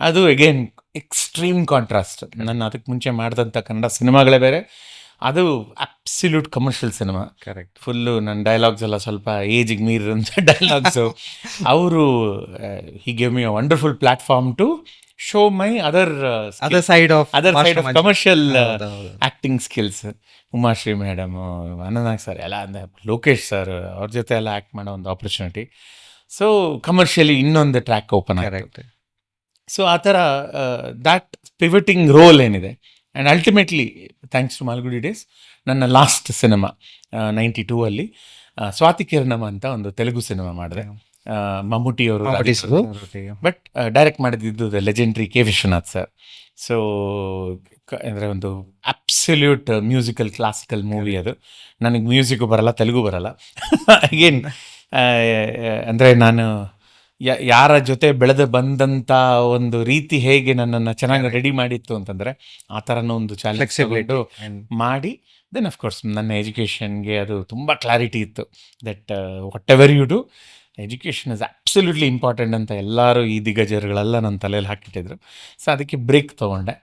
ಅದು ಅಗೇನ್ ಎಕ್ಸ್ಟ್ರೀಮ್ ಕಾಂಟ್ರಾಸ್ಟ್. ನನ್ನ ಅದಕ್ಕೆ ಮುಂಚೆ ಮಾಡಿದಂಥ ಕನ್ನಡ ಸಿನಿಮಾಗಳೇ ಬೇರೆ, ಅದು absolute commercial cinema. Correct. Full ನನ್ನ ಡೈಲಾಗ್ಸ್ ಎಲ್ಲ ಸ್ವಲ್ಪ ಏಜಿಗೆ ಮೀರಿದಂಥ ಡೈಲಾಗ್ಸು. ಅವರು he gave me a wonderful platform to show my other side of commercial acting skills. Umashree madam, Ananth sir ಎಲ್ಲ, ಅಂದರೆ ಲೋಕೇಶ್ ಸರ್ ಅವ್ರ ಜೊತೆ ಎಲ್ಲ ಆ್ಯಕ್ಟ್ ಮಾಡೋ ಒಂದು ಆಪರ್ಚುನಿಟಿ. ಸೊ ಕಮರ್ಷಿಯಲಿ ಇನ್ನೊಂದು ಟ್ರ್ಯಾಕ್ ಓಪನ್ ಆಗುತ್ತೆ. ಸೊ ಆ ಥರ ದ್ಯಾಟ್ ಪಿವಟಿಂಗ್ ರೋಲ್ ಏನಿದೆ. And ultimately thanks to Malgudi Days ನನ್ನ ಲಾಸ್ಟ್ ಸಿನಿಮಾ 92 ಸ್ವಾತಿ ಕಿರಣಮ್ ಅಂತ ಒಂದು ತೆಲುಗು ಸಿನಿಮಾ ಮಾಡಿದೆ. ಮಮ್ಮೂಟಿ ಅವರು ಮಮ್ಮೂಟಿ ರಾಧಿಸಿದ್ರು. ಸರ್ ಒಟ್ಟಿಗೆ. ಬಟ್ ಡೈರೆಕ್ಟ್ ಮಾಡಿದ್ದು legendary K Vishwanath sir. So ಅಂದರೆ ಒಂದು ಅಬ್ಸಲ್ಯೂಟ್ ಮ್ಯೂಸಿಕಲ್ ಕ್ಲಾಸಿಕಲ್ ಮೂವಿ ಅದು. ನನಗೆ ಮ್ಯೂಸಿಕ್ಕು ಬರಲ್ಲ, ತೆಲುಗು ಬರಲ್ಲ. ಅಗೇನ್ ಅಂದರೆ ನಾನು ಯಾರ ಜೊತೆ ಬೆಳೆದು ಬಂದಂಥ ಒಂದು ರೀತಿ ಹೇಗೆ ನನ್ನನ್ನು ಚೆನ್ನಾಗಿ ರೆಡಿ ಮಾಡಿತ್ತು ಅಂತಂದರೆ, ಆ ಥರನೂ ಒಂದು ಚಾಲೆಂಜ್ Flexibility ತಗೊಂಡು and ಮಾಡಿ ದೆನ್ ಅಫ್ಕೋರ್ಸ್ ನನ್ನ ಎಜುಕೇಷನ್ಗೆ ಅದು ತುಂಬ ಕ್ಲಾರಿಟಿ ಇತ್ತು. That whatever you do, education is absolutely important ಅಂತ ಎಲ್ಲರೂ ಈ ದಿಗ್ಗಜರುಗಳೆಲ್ಲ ನನ್ನ ತಲೆಯಲ್ಲಿ ಹಾಕಿಟ್ಟಿದ್ರು. ಸೊ ಅದಕ್ಕೆ ಬ್ರೇಕ್ ತೊಗೊಂಡೆ.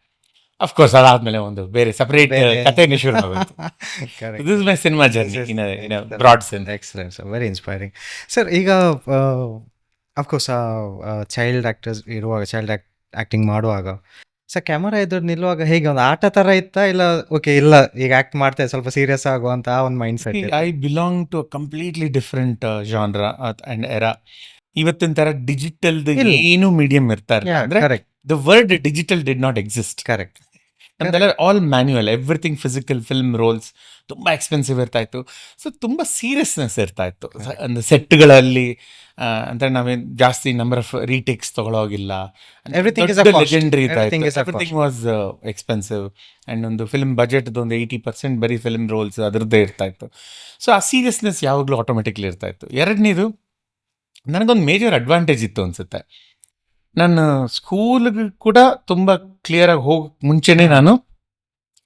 ಅಫ್ಕೋರ್ಸ್ ಅದಾದಮೇಲೆ ಒಂದು ಬೇರೆ ಸಪ್ರೇಟ್ ಬೇರೆ ಕಥೆನೇ ಶುರು ಆಗೋಯ್ತು. Correct. This is my cinema journey in broad sense. Excellent sir, very inspiring sir. ಈಗ ಅಫ್ಕೋರ್ಸ್ ಚೈಲ್ಡ್ ಆ್ಯಕ್ಟರ್ಸ್ ಇರುವಾಗ, ಚೈಲ್ಡ್ ಆ್ಯಕ್ಟಿಂಗ್ ಮಾಡುವಾಗ ಸರ್ ಕ್ಯಾಮರಾ ಎದುರು ನಿಲ್ಲುವಾಗ ಹೇಗೆ ಒಂದು ಆಟ ಥರ ಇತ್ತಾ, ಇಲ್ಲ ಓಕೆ ಇಲ್ಲ ಈಗ ಆ್ಯಕ್ಟ್ ಮಾಡ್ತಾ ಸ್ವಲ್ಪ ಸೀರಿಯಸ್ ಆಗುವಂಥ ಆ ಒಂದು mind set? I belong to completely different genre and era. ಇವತ್ತಿನ ಥರ ಡಿಜಿಟಲ್ ಇಲ್ಲ. ಏನು ಮೀಡಿಯಂ ಇರ್ತಾ ಇರಲಿಲ್ಲ. ಅಂದರೆ correct the word digital did not exist. Correct ನಮ್ದೆಲ್ಲ all manual, everything physical. Film rolls ತುಂಬ ಎಕ್ಸ್ಪೆನ್ಸಿವ್ ಇರ್ತಾ ಇತ್ತು. ಸೊ ತುಂಬ ಸೀರಿಯಸ್ನೆಸ್ ಇರ್ತಾ ಇತ್ತು ಅಂದರೆ ಸೆಟ್ಗಳಲ್ಲಿ. ಅಂದರೆ ನಾವೇನು ಜಾಸ್ತಿ ನಂಬರ್ ಆಫ್ ರೀಟೇಕ್ಸ್ ತೊಗೊಳೋಗಿಲ್ಲ. Everything is a cost. Legendary ಇರ್ತಾ Everything ಇತ್ತು. is a everything was expensive. And ಒಂದು ಫಿಲ್ಮ್ ಬಜೆಟ್ದು ಒಂದು 80% ಬರೀ ಫಿಲ್ಮ್ ರೋಲ್ಸ್ ಅದರದ್ದೇ ಇರ್ತಾ ಇತ್ತು. ಸೊ ಆ ಸೀರಿಯಸ್ನೆಸ್ ಯಾವಾಗಲೂ ಆಟೋಮೆಟಿಕ್ಲಿ ಇರ್ತಾ ಇತ್ತು. ಎರಡನೇದು, ನನಗೊಂದು ಮೇಜರ್ ಅಡ್ವಾಂಟೇಜ್ ಇತ್ತು ಅನಿಸುತ್ತೆ. ನಾನು ಸ್ಕೂಲ್ಗೆ ಕೂಡ ತುಂಬ ಕ್ಲಿಯರಾಗಿ ಹೋಗಕ್ಕೆ ಮುಂಚೆನೇ ನಾನು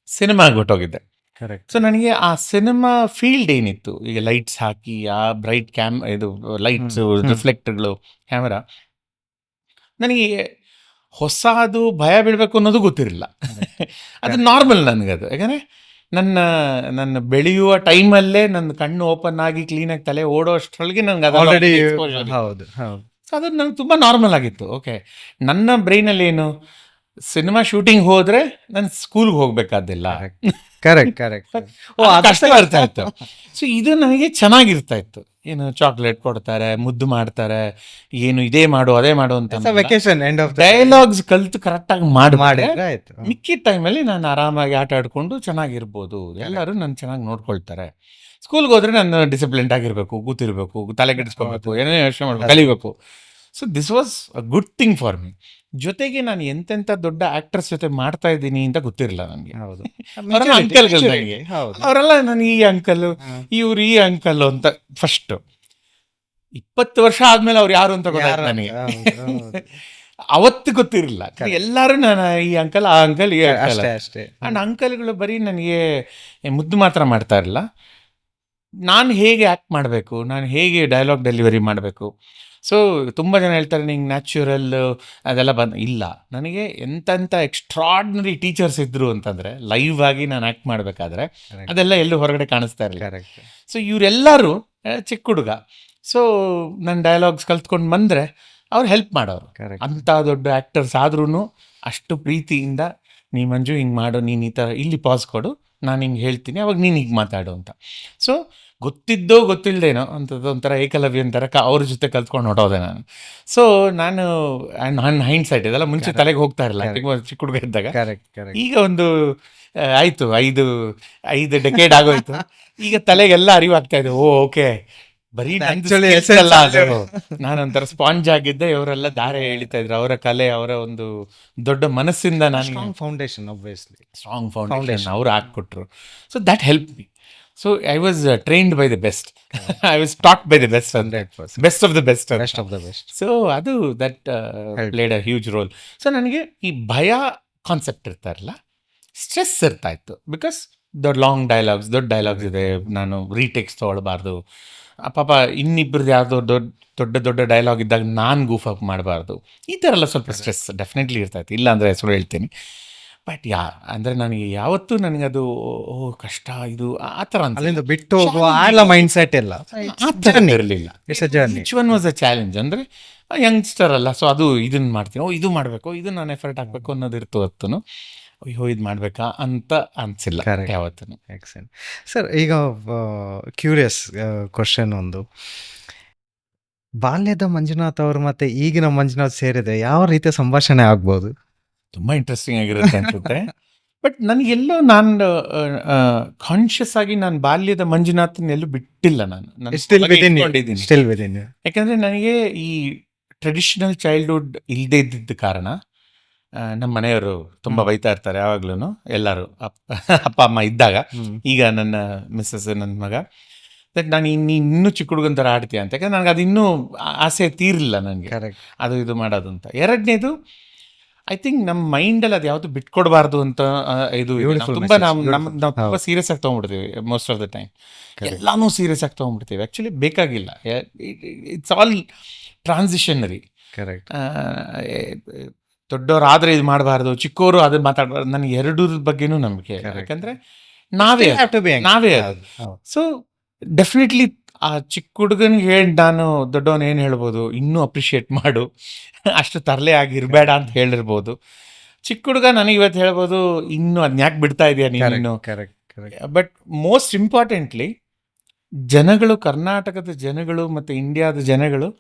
ಸಿನಿಮಾಗೆ ಹೊಟ್ಟೋಗಿದ್ದೆ. ಕರೆಕ್ಟ್ ಸೊ ನನಗೆ ಆ ಸಿನಿಮಾ ಫೀಲ್ಡ್ ಏನಿತ್ತು, ಈಗ ಲೈಟ್ಸ್ ಹಾಕಿ ಆ ಬ್ರೈಟ್ ಇದು ಲೈಟ್ಸು, ರಿಫ್ಲೆಕ್ಟರ್ಗಳು, ಕ್ಯಾಮರಾ, ನನಗೆ ಹೊಸದು ಭಯ ಬೀಳಬೇಕು ಅನ್ನೋದು ಗೊತ್ತಿರಲಿಲ್ಲ. ಅದು ನಾರ್ಮಲ್ ನನಗದು. ಯಾಕಂದರೆ ನನ್ನ ಬೆಳೆಯುವ ಟೈಮಲ್ಲೇ ನನ್ನ ಕಣ್ಣು ಓಪನ್ ಆಗಿ ಕ್ಲೀನಾಗಿ ತಲೆ ಓಡೋ ಅಷ್ಟರೊಳಗೆ ನನಗೆ ಆಲ್ರೆಡಿ ಎಕ್ಸ್ಪೋಜರ್. ಹೌದು ಹೌದು ಸೊ ಅದು ನನಗೆ ತುಂಬ ನಾರ್ಮಲ್ ಆಗಿತ್ತು. ಓಕೆ, ನನ್ನ ಬ್ರೈನಲ್ಲಿ ಏನು, ಸಿನಿಮಾ ಶೂಟಿಂಗ್ ಹೋದರೆ ನಾನು ಸ್ಕೂಲ್ಗೆ ಹೋಗಬೇಕಾದಿಲ್ಲ. ಕರೆಕ್ಟ್ ಕರೆಕ್ಟ್ ಕಷ್ಟ ಬರ್ತಾ ಇತ್ತು. ಸೊ ಇದು ನನಗೆ ಚೆನ್ನಾಗಿರ್ತಾ ಇತ್ತು. ಏನು ಚಾಕ್ಲೇಟ್ ಕೊಡ್ತಾರೆ, ಮುದ್ದು ಮಾಡ್ತಾರೆ, ಏನು ಇದೇ ಮಾಡು ಅದೇ ಮಾಡು ಅಂತ ವೆಕೇಶನ್ ಎಂಡ್ ಆಫ್ ಡೈಲಾಗ್ಸ್ ಕಲ್ತು ಕರೆಕ್ಟಾಗಿ ಮಾಡಿದ್ರೆ ಮಾಡಿದ್ರೆ ಆಯ್ತು. ಮಿಕ್ಕಿದ ಟೈಮಲ್ಲಿ ನಾನು ಆರಾಮಾಗಿ ಆಟ ಆಡ್ಕೊಂಡು ಚೆನ್ನಾಗಿರ್ಬೋದು. ಎಲ್ಲರೂ ನನ್ನ ಚೆನ್ನಾಗಿ ನೋಡ್ಕೊಳ್ತಾರೆ. ಸ್ಕೂಲ್ಗೆ ಹೋದ್ರೆ ನಾನು ಡಿಸಿಪ್ಲಿನ್ಡ್ ಆಗಿರಬೇಕು, ಕೂತಿರ್ಬೇಕು, ತಲೆ ಕೆಡಿಸ್ಕೋಬೇಕು, ಏನೇನೋ ಯೋಚನೆ ಮಾಡಬೇಕು, ಕಲಿಬೇಕು. So this was a good thing for me. ಜೊತೆಗೆ ನಾನು ಎಂತೆಂಥ ದೊಡ್ಡ ಆಕ್ಟರ್ಸ್ ಜೊತೆ ಮಾಡ್ತಾ ಇದ್ದೀನಿ ಅಂತ ಗೊತ್ತಿರಲಿಲ್ಲ ನನಗೆ. ಹೌದು ಅವರೆಲ್ಲ ಅಂಕಲ್ಗಳು ನನಗೆ. ಹೌದು ಅವರೆಲ್ಲ ನನಗೆ ಈ ಅಂಕಲ್ಲು, ಇವ್ರು ಈ ಅಂಕಲ್ಲು ಅಂತ ಫಸ್ಟ್ 20 ವರ್ಷ ಆದ್ಮೇಲೆ ಅವ್ರು ಯಾರು ಅಂತ ಗೊತ್ತಾಯ್ತು ನನಗೆ. ಅವತ್ತು ಗೊತ್ತಿರಲಿಲ್ಲ. ಎಲ್ಲರೂ ನಾನು ಈ ಅಂಕಲ್, ಆ ಅಂಕಲ್, ಈ ಅಂಕಲ್. ಅಷ್ಟೇ ಅಷ್ಟೇ. ಆ್ಯಂಡ್ ಅಂಕಲ್ಗಳು ಬರೀ ನನಗೆ ಮುದ್ದು ಮಾತ್ರ ಮಾಡ್ತಾ ಇರಲಿಲ್ಲ, ನಾನು ಹೇಗೆ ಆ್ಯಕ್ಟ್ ಮಾಡಬೇಕು, ನಾನು ಹೇಗೆ ಡೈಲಾಗ್ ಡೆಲಿವರಿ ಮಾಡಬೇಕು. ಸೊ ತುಂಬ ಜನ ಹೇಳ್ತಾರೆ ನಿಂಗೆ ನ್ಯಾಚುರಲ್ ಅದೆಲ್ಲ ಇಲ್ಲ. ನನಗೆ ಎಂತೆಂಥ ಎಕ್ಸ್ಟ್ರಾರ್ಡಿನರಿ ಟೀಚರ್ಸ್ ಇದ್ದರು ಅಂತಂದರೆ, ಲೈವ್ ಆಗಿ ನಾನು ಆ್ಯಕ್ಟ್ ಮಾಡಬೇಕಾದ್ರೆ ಅದೆಲ್ಲ ಎಲ್ಲೂ ಹೊರಗಡೆ ಕಾಣಿಸ್ತಾ ಇರಲಿಲ್ಲ. ಕರೆಕ್ಟ್ ಸೊ ಇವರೆಲ್ಲರೂ ಚಿಕ್ಕ ಹುಡುಗ, ಸೊ ನನ್ನ ಡೈಲಾಗ್ಸ್ ಕಲ್ತ್ಕೊಂಡು ಬಂದರೆ ಅವ್ರು ಹೆಲ್ಪ್ ಮಾಡೋರು. ಕರೆಕ್ಟ್ ಅಂಥ ದೊಡ್ಡ ಆ್ಯಕ್ಟರ್ಸ್ ಆದ್ರೂ ಅಷ್ಟು ಪ್ರೀತಿಯಿಂದ, ನೀ ಮಂಜು ಹಿಂಗೆ ಮಾಡು, ನೀನು ಈ ಥರ ಇಲ್ಲಿ ಪಾಸ್ ಕೊಡು, ನಾನು ಹಿಂಗೆ ಹೇಳ್ತೀನಿ, ಅವಾಗ ನೀನು ಹಿಂಗೆ ಮಾತಾಡು ಅಂತ. ಸೊ ಗೊತ್ತಿದ್ದೋ ಗೊತ್ತಿಲ್ಲದೇನೋ ಅಂಥದ್ದು ಒಂಥರ ಏಕಲವ್ಯನ ಥರ ಅವ್ರ ಜೊತೆ ಕಲ್ತ್ಕೊಂಡು ಹೊಟ್ಟೋದೆ ನಾನು. ಸೊ ನಾನು ನನ್ನ ಹೈಂಡ್ ಸೈಟ್ ಇದೆಲ್ಲ ಮುಂಚೆ ತಲೆಗೆ ಹೋಗ್ತಾ ಇರಲ್ಲ ಚಿಕ್ಕ ಹುಡುಗ ಇದ್ದಾಗ. ಕರೆಕ್ಟ್ ಕರೆಕ್ಟ್ ಈಗ ಒಂದು ಆಯಿತು 5 ಡೆಕೇಡ್ ಆಗೋಯ್ತು. ಈಗ ತಲೆಗೆಲ್ಲ ಅರಿವಾಗ್ತಾ ಇದೆ. ಓಕೆ, ಬರೀ Actually ಅಲ್ಲ ಅದು, ನಾನೊಂಥರ ಸ್ಪಾಂಜ್ ಆಗಿದ್ದೆ, ಇವರೆಲ್ಲ ದಾರೆ ಎಳಿತಾ ಇದ್ರು. ಅವರ ಕಲೆ, ಅವರ ಒಂದು ದೊಡ್ಡ ಮನಸ್ಸಿಂದ ನಾನು strong foundation obviously. Strong foundation ಅವ್ರು ಹಾಕ್ಕೊಟ್ರು. So that help me. So I was trained by the best. I was taught by the best, 100% best of the best. Best of the best. So ಅದು that played a huge role. So ನನಗೆ ಈ ಭಯ concept ಇರ್ತಾ ಇರಲ್ಲ, stress ಇರ್ತಾ ಇತ್ತು. Because long dialogues, ದೊಡ್ಡ dialogues ಇದೆ, ನಾನು ರೀಟೇಕ್ಸ್ ತೊಗೊಳ್ಬಾರ್ದು. ಪಾಪ ಇನ್ನಿಬ್ಬರದ್ದು ಯಾವುದೋ ದೊಡ್ಡ ಡೈಲಾಗ್ ಇದ್ದಾಗ ನಾನು ಗೂಫ್ ಅಪ್ ಮಾಡಬಾರ್ದು. ಈ ಥರ ಎಲ್ಲ ಸ್ವಲ್ಪ ಸ್ಟ್ರೆಸ್ ಡೆಫಿನೆಟ್ಲಿ ಇರ್ತಾಯಿತ್ತು, ಇಲ್ಲ ಅಂದರೆ ಹೆಸರು ಹೇಳ್ತೀನಿ. ಬಟ್ ಅಂದರೆ ನನಗೆ ಯಾವತ್ತೂ ನನಗದು ಕಷ್ಟ ಇದು ಆ ಥರ ಅಂತ ಅಲ್ಲಿಂದ ಬಿಟ್ಟು ಹೋಗುವ ಎಲ್ಲ ಮೈಂಡ್ ಸೆಟ್ ಎಲ್ಲ ಆ ಥರ ಇರಲಿಲ್ಲ. It's a journey. Which one was a challenge. ಅಂದರೆ ಯಂಗ್ಸ್ಟರ್ ಅಲ್ಲ, ಸೊ ಅದು ಇದನ್ನು ಮಾಡ್ತೀನಿ, ಇದು ಮಾಡಬೇಕು, ಇದು ನಾನು ಎಫರ್ಟ್ ಹಾಕಬೇಕು ಅನ್ನೋದು ಇರ್ತು. ಹೊತ್ತು ಅಯ್ಯೋ ಇದು ಮಾಡಬೇಕಾ ಅಂತ ಅನಿಸಿಲ್ಲ ಯಾವತ್ತೂ. Accent sir. ಈಗ ಕ್ಯೂರಿಯಸ್ ಕ್ವಶನ್ ಒಂದು, ಬಾಲ್ಯದ ಮಂಜುನಾಥ್ ಅವರು ಮತ್ತೆ ಈಗಿನ ಮಂಜುನಾಥ್ ಸೇರಿದ್ರೆ ಯಾವ ರೀತಿಯ ಸಂಭಾಷಣೆ ಆಗ್ಬೋದು? ತುಂಬ ಇಂಟ್ರೆಸ್ಟಿಂಗ್ ಆಗಿರುತ್ತೆ ಅನ್ಸುತ್ತೆ. ಬಟ್ ನನಗೆಲ್ಲೋ ನಾನು ಕಾನ್ಷಿಯಸ್ ಆಗಿ ನಾನು ಬಾಲ್ಯದ ಮಂಜುನಾಥನ್ ಎಲ್ಲೂ ಬಿಟ್ಟಿಲ್ಲ, ನಾನು ಸ್ಟಿಲ್ ಒಳಗೆ ವಿದಿನ್ ಇಟ್ಕೊಂಡಿದ್ದೀನಿ. ಸ್ಟಿಲ್ ವಿದಿನ್ ಯಾಕಂದ್ರೆ ನನಗೆ ಈ ಟ್ರೆಡಿಷನಲ್ ಚೈಲ್ಡ್ಹುಡ್ ಇಲ್ಲದೆ ಇದ್ದಿದ್ದ ಕಾರಣ ನಮ್ಮ ಮನೆಯವರು ತುಂಬ ಬೈತಾ ಇರ್ತಾರೆ ಯಾವಾಗ್ಲೂ, ಎಲ್ಲರೂ ಅಪ್ಪ ಅಮ್ಮ ಇದ್ದಾಗ. ಈಗ ನನ್ನ ಮಿಸ್ಸಸ್, ನನ್ನ ಮಗ, ದಟ್ ನಾನು ಇನ್ನೂ ಚಿಕ್ಕ ಹುಡುಗನ ಥರ ಆಡ್ತೀಯ ಅಂತ. ಯಾಕಂದ್ರೆ ನನಗೆ ಅದು ಇನ್ನೂ ಆಸೆ ತೀರಿಲ್ಲ ನನಗೆ ಕರೆಕ್ಟ್ ಅದು ಇದು ಮಾಡೋದು ಅಂತ. ಎರಡನೇದು, ಐ ಥಿಂಕ್ ನಮ್ಮ ಮೈಂಡಲ್ಲಿ ಅದು ಯಾವುದು ಬಿಟ್ಕೊಡ್ಬಾರ್ದು ಅಂತ ಇದು ಇದೆ. Beautiful ತುಂಬ message, ನಾವು ತುಂಬ ಹೌದು. ಸೀರಿಯಸ್ ಆಗಿ ತೊಗೊಂಡ್ಬಿಡ್ತೀವಿ most of the time. Correct. ಎಲ್ಲಾನು ಸೀರಿಯಸ್ ಆಗಿ ತೊಗೊಂಡ್ಬಿಡ್ತೀವಿ. ಆ್ಯಕ್ಚುಲಿ ಬೇಕಾಗಿಲ್ಲ. It's all transitionary. ಕರೆಕ್ಟ್ ದೊಡ್ಡವರಾದ್ರೆ ಇದು ಮಾಡಬಾರ್ದು, ಚಿಕ್ಕವರು ಅದು ಮಾತಾಡಬಾರ್ದು. ನನಗೆ ಎರಡೂರ ಬಗ್ಗೆನೂ ನಂಬಿಕೆ ಇಲ್ಲ. Correct. ಯಾಕಂದ್ರೆ ನಾವೇ ನಾವೇ ಅದು. ಸೊ ಡೆಫಿನೆಟ್ಲಿ ಆ ಚಿಕ್ಕ ಹುಡುಗನಿಗೆ ಹೇಳಿ ನಾನು ದೊಡ್ಡವನು ಏನು ಹೇಳ್ಬೋದು, ಇನ್ನೂ ಅಪ್ರಿಷಿಯೇಟ್ ಮಾಡು, ಅಷ್ಟು ತರಲೆ ಆಗಿರಬೇಡ ಅಂತ ಹೇಳಿರ್ಬೋದು. ಚಿಕ್ಕ ಹುಡುಗ ನನಗೆ ಇವತ್ತು ಹೇಳ್ಬೋದು, ಇನ್ನೂ ಅದನ್ನ ಯಾಕೆ ಬಿಡ್ತಾ ಇದೆಯಾ ನೀನು. Correct correct but most importantly ಜನಗಳು, ಕರ್ನಾಟಕದ ಜನಗಳು ಮತ್ತು ಇಂಡಿಯಾದ ಜನಗಳು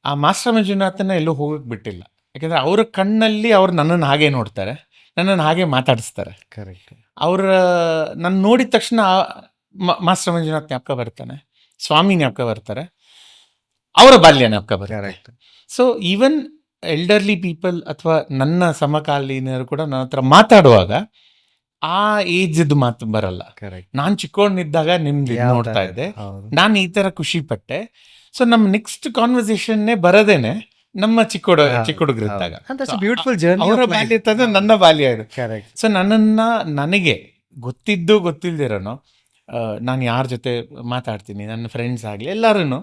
ಆ ಮಾಸ್ಟರ್ ಮಂಜುನಾಥನ ಎಲ್ಲೂ ಹೋಗಕ್ಕೆ ಬಿಟ್ಟಿಲ್ಲ. ಯಾಕಂದರೆ ಅವರ ಕಣ್ಣಲ್ಲಿ ಅವ್ರು ನನ್ನನ್ನು ಹಾಗೆ ನೋಡ್ತಾರೆ, ನನ್ನನ್ನು ಹಾಗೆ ಮಾತಾಡಿಸ್ತಾರೆ. ಕರೆಕ್ಟ್ ಅವ್ರ ನಾನು ನೋಡಿದ ತಕ್ಷಣ ಮಾಸ್ಟರ್ ಮಂಜುನಾಥ್ ಜ್ಞಾಪಕ ಬರ್ತಾನೆ, ಸ್ವಾಮಿ ಜ್ಞಾಪಕ ಬರ್ತಾರೆ, ಅವರ ಬಾಲ್ಯ ಜ್ಞಾಪಕ ಬರ್ತಾರೆ. Correct so even elderly people ಅಥವಾ ನನ್ನ ಸಮಕಾಲೀನರು ಕೂಡ ನನ್ನ ಹತ್ರ ಮಾತಾಡುವಾಗ ಆ ಏಜ್ದು ಮಾತು ಬರಲ್ಲ. ಕರೆಕ್ಟ್ ನಾನು ಚಿಕ್ಕವನಿದ್ದಾಗ ನಿಮ್ದು ಇದ್ ನೋಡ್ತಾ ಇದ್ದೆ, ನಾನು ಈ ಥರ ಖುಷಿ ಪಟ್ಟೆ. ಸೊ ನಮ್ಮ ನೆಕ್ಸ್ಟ್ ಕಾನ್ವರ್ಸೇಷನ್ನೇ ಬರದೇನೆ ನಮ್ಮ ಚಿಕ್ಕ ಹುಡುಗರಿದ್ದಾಗ ಬ್ಯೂಟಿಫುಲ್ ಜರ್ನಿ ಅವರ ಬಾಲ್ಯ ತಂದ್ರೆ ನನ್ನ ಬಾಲ್ಯ ಇದು. ಕರೆಕ್ಟ್ ಸೊ ನನಗೆ ಗೊತ್ತಿಲ್ದಿರೋನು ನಾನು ಯಾರ ಜೊತೆ ಮಾತಾಡ್ತೀನಿ, ನನ್ನ ಫ್ರೆಂಡ್ಸ್ ಆಗಲಿ ಎಲ್ಲರೂ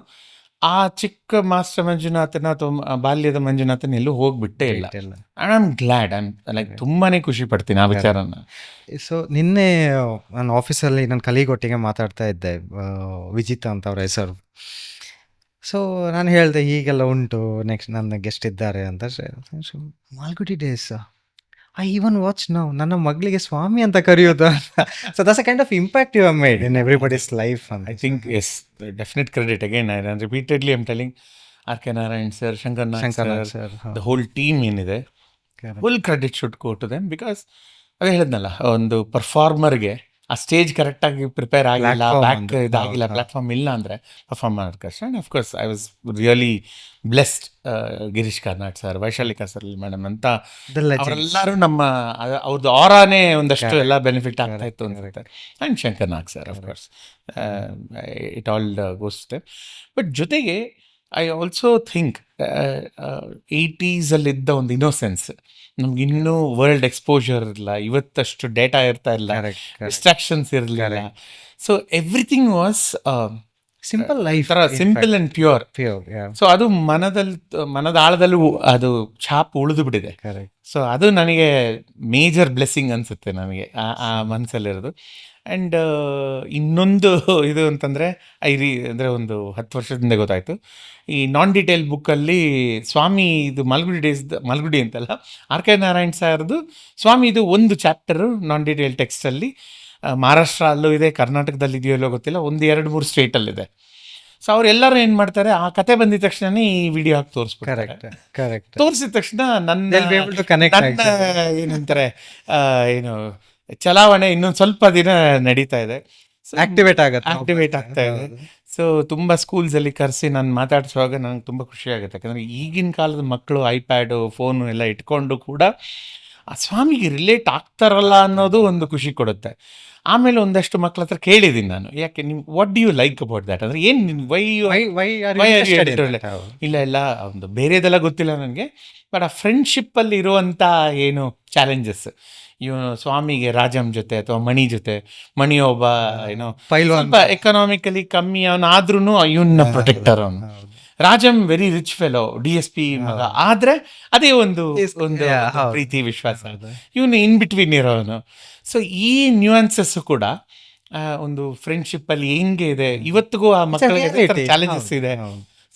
ಆ ಚಿಕ್ಕ ಮಾಸ್ಟರ್ ಮಂಜುನಾಥನ ಅಥವಾ ಬಾಲ್ಯದ ಮಂಜುನಾಥನ ಎಲ್ಲೂ ಹೋಗ್ಬಿಟ್ಟೇ ಇಲ್ಲ. ಐ ಆಮ್ ಗ್ಲಾಡ್, ಲೈಕ್ ತುಂಬಾನೇ ಖುಷಿ ಪಡ್ತೀನಿ ಆ ವಿಚಾರನ. ಸೊ ನಿನ್ನೆ ನನ್ನ ಆಫೀಸಲ್ಲಿ ನನ್ನ ಕಲೀಗ್ ಒಟ್ಟಿಗೆ ಮಾತಾಡ್ತಾ ಇದ್ದೆ, ವಿಜಿತ್ ಅಂತ ಅವ್ರ ಹೆಸರು. ಸೊ ನಾನು ಹೇಳಿದೆ ಹೀಗೆಲ್ಲ ಉಂಟು, ನೆಕ್ಸ್ಟ್ ನನ್ನ ಗೆಸ್ಟ್ ಇದ್ದಾರೆ ಅಂತ. Malgudi days I even watch ನಾವು, ನನ್ನ ಮಗಳಿಗೆ ಸ್ವಾಮಿ ಅಂತ ಕರೆಯೋದು. So that's a kind of impact you have made in everybody's life. I think yes, definite credit again. I repeatedly I'm telling R K Narayan sir, Shankar Nag sir, the whole team ಏನಿದೆ, full credit should go to them. Because ಅದೇ ಹೇಳಿದ್ನಲ್ಲ, ಒಂದು ಪರ್ಫಾರ್ಮರ್ಗೆ ಆ stage ಕರೆಕ್ಟಾಗಿ prepare ಆಗಿಲ್ಲ, back ಇದಾಗಿಲ್ಲ, platform ಇಲ್ಲ ಅಂದರೆ perform ಮಾಡೋದು ಕಷ್ಟ. And of course I was really blessed. Girish Karnad sir, Vaishalika sir madam ಅಂತ ಅವರೆಲ್ಲರೂ ನಮ್ಮ ಅವ್ರದ್ದು ಆರಾನೇ ಒಂದಷ್ಟು ಎಲ್ಲ ಬೆನಿಫಿಟ್ ಆಗ್ತಾ ಇತ್ತು ಅನ್ಸುತ್ತೆ. And Shankar Nag sir, of course it all goes to. But ಜೊತೆಗೆ ಐ ಆಲ್ಸೋ ಥಿಂಕ್ 80s ಅಲ್ಲಿದ್ದ ಒಂದು ಇನ್ನೋಸೆನ್ಸ್ ನಮ್ಗೆ ಇನ್ನೂ ವರ್ಲ್ಡ್ ಎಕ್ಸ್ಪೋಜರ್ ಇರಲಿಲ್ಲ, ಇವತ್ತಷ್ಟು ಡೇಟಾ ಇರ್ತಾ ಇಲ್ಲ, ಡಿಸ್ಟ್ರಾಕ್ಷನ್ಸ್ ಇರಲಿಲ್ಲ. So everything was simple life, simple and pure. So ಅದು ಮನದ ಆಳದಲ್ಲೂ ಅದು ಛಾಪ್ ಉಳಿದು ಬಿಟ್ಟಿದೆ. ಸೊ ಅದು ನನಗೆ ಮೇಜರ್ ಬ್ಲೆಸ್ಸಿಂಗ್ ಅನಿಸುತ್ತೆ ನನಗೆ ಆ ಮನಸ್ಸಲ್ಲಿರೋದು. ಆ್ಯಂಡ್ ಇನ್ನೊಂದು ಇದು ಅಂತಂದರೆ ಅಂದರೆ ಒಂದು 10 ವರ್ಷದಿಂದ ಗೊತ್ತಾಯಿತು, ಈ ನಾನ್ ಡೀಟೇಲ್ ಬುಕ್ಕಲ್ಲಿ ಸ್ವಾಮಿ ಇದು ಮಾಲ್ಗುಡಿ ಅಂತಲ್ಲ, ಆರ್ ಕೆ ನಾರಾಯಣ್ ಸರ್ದು ಸ್ವಾಮಿ ಇದು ಒಂದು ಚಾಪ್ಟರು ನಾನ್ ಡೀಟೇಲ್ ಟೆಕ್ಸ್ಟಲ್ಲಿ ಮಹಾರಾಷ್ಟ್ರ ಅಲ್ಲೂ ಇದೆ, ಕರ್ನಾಟಕದಲ್ಲಿ ಇದೆಯೋ ಇಲ್ಲೋ ಗೊತ್ತಿಲ್ಲ, 1-2-3 ಸ್ಟೇಟಲ್ಲಿದೆ. ಸೊ ಅವರೆಲ್ಲರೂ ಏನು ಮಾಡ್ತಾರೆ, ಆ ಕತೆ ಬಂದಿದ ತಕ್ಷಣ ಈ ವಿಡಿಯೋ ಹಾಕಿ ತೋರಿಸ್ಬಿಡ್ತಾರೆ. ತೋರಿಸಿದ ತಕ್ಷಣ ನನ್ನ ಏನಂತಾರೆ ಏನು ಚಲಾವಣೆ ಇನ್ನೊಂದು ಸ್ವಲ್ಪ ದಿನ ನಡೀತಾ ಇದೆ, ಆಕ್ಟಿವೇಟ್ ಆಗ್ತಾ ಇದೆ. ಸೊ ತುಂಬ ಸ್ಕೂಲ್ಸಲ್ಲಿ ಕರೆಸಿ ನಾನು ಮಾತಾಡಿಸುವಾಗ ನನಗೆ ತುಂಬ ಖುಷಿ ಆಗುತ್ತೆ. ಯಾಕಂದರೆ ಈಗಿನ ಕಾಲದ ಮಕ್ಕಳು ಐಪ್ಯಾಡು, ಫೋನು ಎಲ್ಲ ಇಟ್ಕೊಂಡು ಕೂಡ ಆ ಸ್ವಾಮಿಗೆ ರಿಲೇಟ್ ಆಗ್ತಾರಲ್ಲ ಅನ್ನೋದು ಒಂದು ಖುಷಿ ಕೊಡುತ್ತೆ. ಆಮೇಲೆ ಒಂದಷ್ಟು ಮಕ್ಳ ಹತ್ರ ಕೇಳಿದ್ದೀನಿ ನಾನು, ಯಾಕೆ ನೀವು what do you like about that, ಅಂದರೆ ಏನು ಇಲ್ಲ ಒಂದು ಬೇರೆದೆಲ್ಲ ಗೊತ್ತಿಲ್ಲ ನನಗೆ, ಬಟ್ ಆ ಫ್ರೆಂಡ್ಶಿಪ್ಪಲ್ಲಿ ಇರುವಂಥ ಏನು ಚಾಲೆಂಜಸ್, ಇವನು ಸ್ವಾಮಿಗೆ ರಾಜಮ್ ಜೊತೆ ಅಥವಾ ಮಣಿ ಜೊತೆ, ಮಣಿ ಒಬ್ಬ ಏನೋ ಸ್ವಲ್ಪ ಎಕನಾಮಿಕಲಿ ಕಮ್ಮಿ ಅವನಾದ್ರೂ ಇವನ್ನ ಪ್ರೊಟೆಕ್ಟರ್ ಅವನು, ರಾಜಮ್ ವೆರಿ ರಿಚ್ ಫೆಲೋ, DSP ಮಗ, ಆದ್ರೆ ಅದೇ ಒಂದು ಪ್ರೀತಿ ವಿಶ್ವಾಸ, ಇವನು ಇನ್ ಬಿಟ್ವೀನ್ ಇರೋನು. ಸೊ ಈ ನ್ಯೂಯಾನ್ಸಸ್ ಕೂಡ ಒಂದು ಫ್ರೆಂಡ್ಶಿಪ್ ಅಲ್ಲಿ ಹೆಂಗೆ ಇದೆ ಇವತ್ತಿಗೂ ಆ ಮಕ್ಕಳಿಗೆ ಚಾಲೆಂಜಸ್ ಇದೆ.